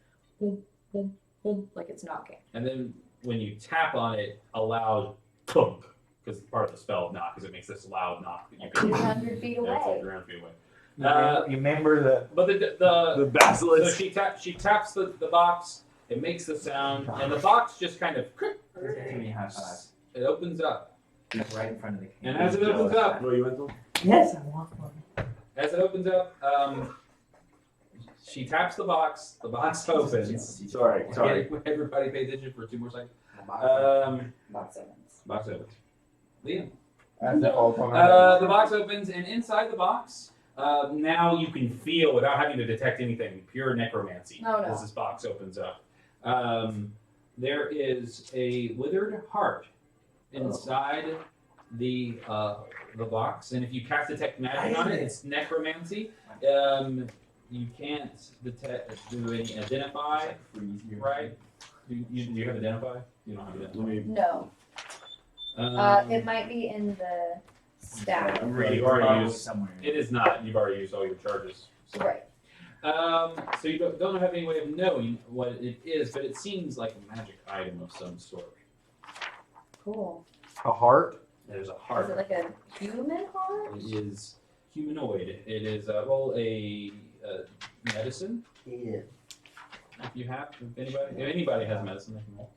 boom, boom, boom, like it's knocking. And then when you tap on it, a loud thunk, because part of the spell of knock is it makes this loud knock that you can. 200 feet Yeah, it's like away. around feet away. You remember the But the The so basilisk. she taps the box. It makes the sound, and the box just kind of Give me a high five. it opens up. He's right in front of the And camera. as it opens up, What you went to? Yes, I want one. as it opens up, she taps the box. The box opens. Sorry. Everybody pay attention for 2 more seconds. Box opens. Box opens. Liam. that's it all The box opens, and inside the box, now you can feel without having to detect anything. Pure necromancy. Oh, no. As this box opens up, there is a withered heart inside the box, and if you cast detect magic on it, it's necromancy. You can't do any identify, right? Do you have identify? You don't have identify. No. It might be in the staff. You've already used. somewhere. It is not. You've already used all your charges. So. Right. So you don't have any way of knowing what it is, but it seems like a magic item of some sort. Cool. A heart. There's a Is heart. it like a human heart? It is humanoid. It is roll a medicine. Yeah. If anybody has medicine, they can roll.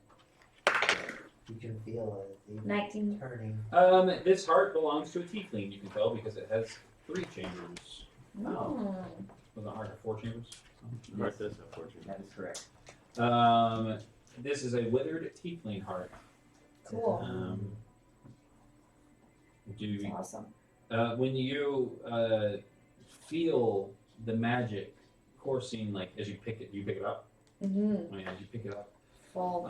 You can feel it. It's even 19. turning. This heart belongs to a tiefling. You can tell because it has 3 chambers. Mm. Was the heart have 4 chambers? Right, that's unfortunate. That is correct. This is a withered tiefling heart. Cool. Do That's awesome. when you feel the magic coursing, like as you pick it up. Mm-hmm. As you pick it up. Full.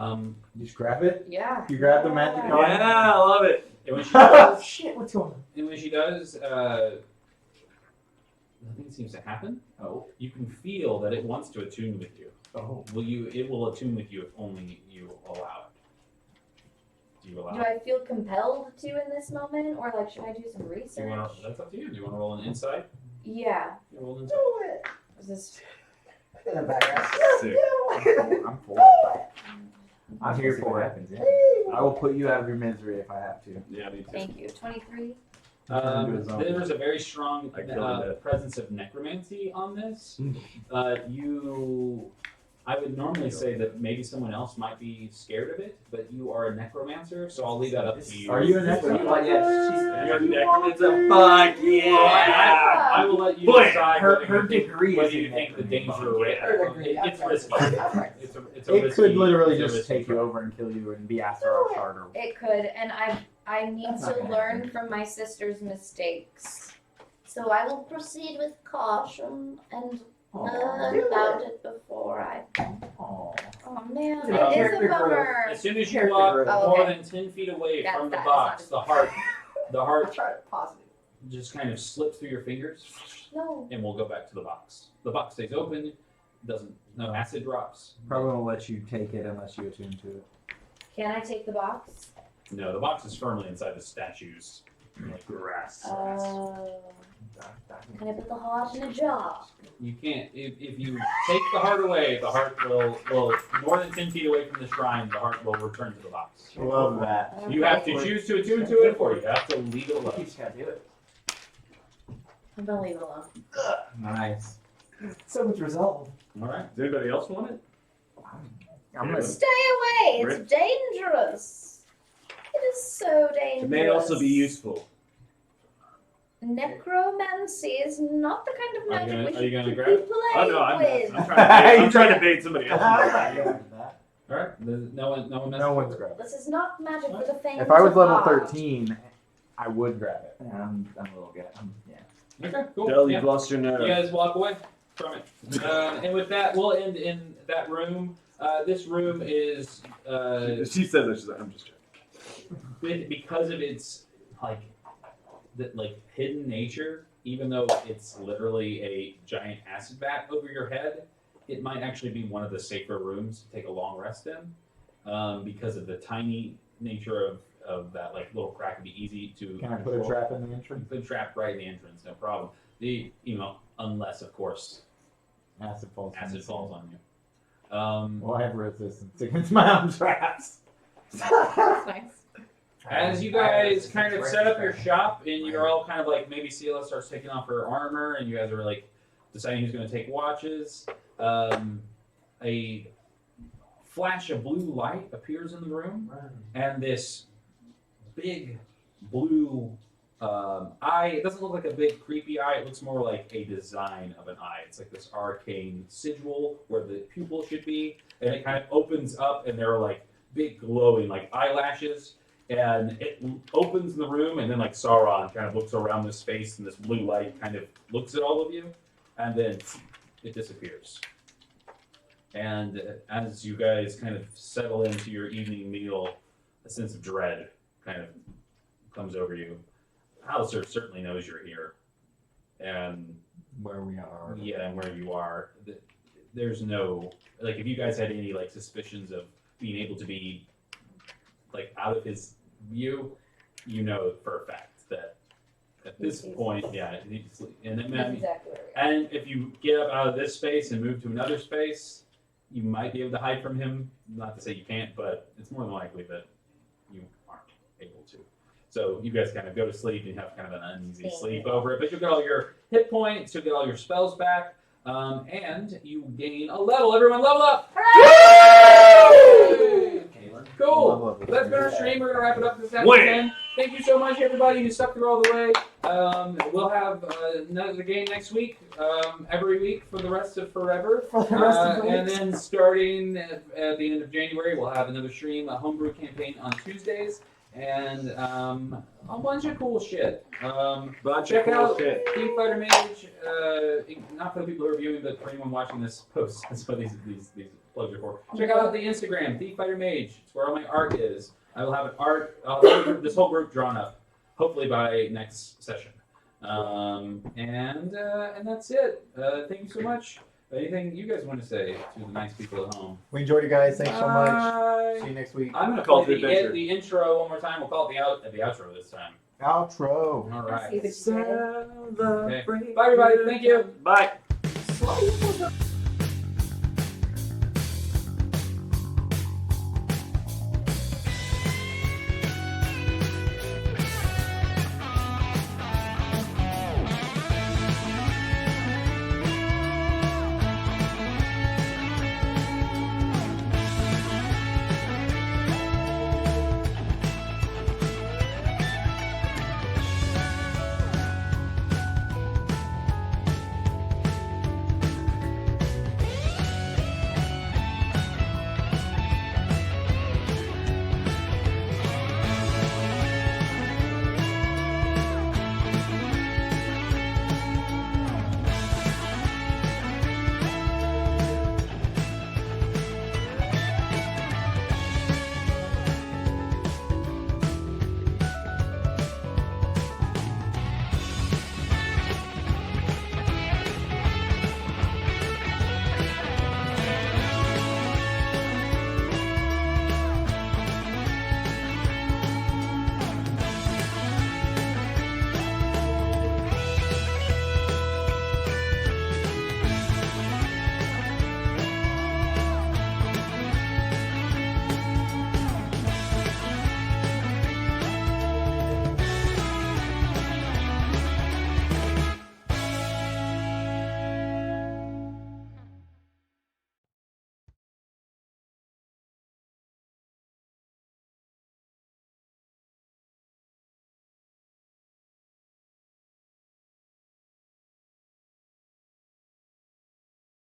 You just grab it. Yeah. You grab the magic card. Yeah, I love it. And when she does, Shit, what's going on? and when she does, nothing seems to happen. Oh. You can feel that it wants to attune with you. Oh. It will attune with you if only you allow it. Do you allow Do it? I feel compelled to in this moment, or like should I do some Do research? you wanna, that's up to you. Do you want to roll an insight? Yeah. You roll an insight. Do it. Is this? In the background. Sick. I'm for it. I'm here for it. I will put you out of your misery if I have to. Yeah, me too. Thank you. 23. There's a very strong I killed it. presence of necromancy on this. I would normally say that maybe someone else might be scared of it, but you are a necromancer, so I'll leave that up to you. Are you a necromancer? You're a necromancer. Fuck yeah! I will let you Boy, decide her whether you degree think, is whether you in think the necromancy. danger rate. Her degree. It's risky. It's a It risky, could literally it's a just risky take you try. over and kill you and be after our starter. It could, and I need That's not to gonna learn happen. from my sister's mistakes. So I will proceed with caution and learn about it before I. Aw. Oh man, Yeah, it is a character growth. bummer. As soon as you Character walk growth. Oh, more okay. than 10 feet away That's from the that, box, it's the not heart I tried it positive. just kind of slips through your fingers, No. and we'll go back to the box. The box stays open, no acid drops. Probably won't let you take it unless you attune to it. Can I take the box? No, the box is firmly inside the statue's like grass. Can I put the heart in a jar? You can't. If you take the heart away, the heart will more than 10 feet away from the shrine. The heart will return to the box. Love that. You have to choose to attune to it, or you have to leave it You alone. just gotta do it. I'm gonna leave it alone. Nice. So much resolve. All right. Does anybody else want it? I'm gonna. Stay away! It's Rip. dangerous. It is so dangerous. It may also be useful. Necromancy is not the kind of Are you magic gonna- we are you gonna should grab be it? Oh playing no, with. I'm trying to bait somebody else. All right. No one. No one's grabbing. This is not magic for the faint If I was of level heart. 13, I would grab it. I'm a little good. Yeah. Okay. Cool. Del, Yeah. you've lost your nerve. You guys walk away from it. And with that, we'll end in that room. This room is She said that. She's like, I'm just joking. because of its hidden nature. Even though it's literally a giant acid vat over your head, it might actually be one of the safer rooms to take a long rest in, because of the tiny nature of that little crack. Would be easy to Can I put a control. trap in the entrance? Put a trap right in the entrance, no problem. Unless of course Acid falls. acid falls on you. Well, I have resistance against my own traps. That's nice. As you guys kind of set up your shop, and you're all kind of maybe Sela starts taking off her armor, and you guys are deciding who's going to take watches. A flash of blue light appears in the room, and this big blue eye. It doesn't look like a big creepy eye. It looks more like a design of an eye. It's like this arcane sigil where the pupil should be, and it kind of opens up, and there are big glowing eyelashes. And it opens in the room, and then Sauron kind of looks around this space, and this blue light kind of looks at all of you, and then it disappears. And as you guys kind of settle into your evening meal, a sense of dread kind of comes over you. Alistair certainly knows you're here, and Where we are. yeah, and where you are. There's no if you guys had any suspicions of being able to be out of his view, you know for a fact that at this point, yeah, you need to sleep. And then, That's exactly where we are. and if you get up out of this space and move to another space, you might be able to hide from him. Not to say you can't, but it's more than likely that you aren't able to. So you guys kind of go to sleep and have kind of an uneasy sleep over it. But you'll get all your hit points, you'll get all your spells back, and you gain a level. Everyone level up! Cool. That's been our stream. We're gonna wrap it up this afternoon. Thank you so much, everybody who stuck through all the way. We'll have another game next week, every week for the rest of forever. And then starting at the end of January, we'll have another stream, a homebrew campaign on Tuesdays. and a bunch of cool shit. Bunch Check of cool out shit. Thief Fighter Mage. Not for the people who are viewing, but for anyone watching this post. That's what these plugs are for. Check out the Instagram, Thief Fighter Mage. It's where all my art is. I will have I'll have this whole group drawn up, hopefully by next session. And that's it. Thank you so much. Anything you guys want to say to the nice people at home? We enjoyed you guys. Thanks so much. Bye. See you next week. I'm gonna Call play to adventure. the intro one more time. We'll call it the outro this time. Outro. All right. See what you said. Okay. Bye, everybody. Thank you. Bye.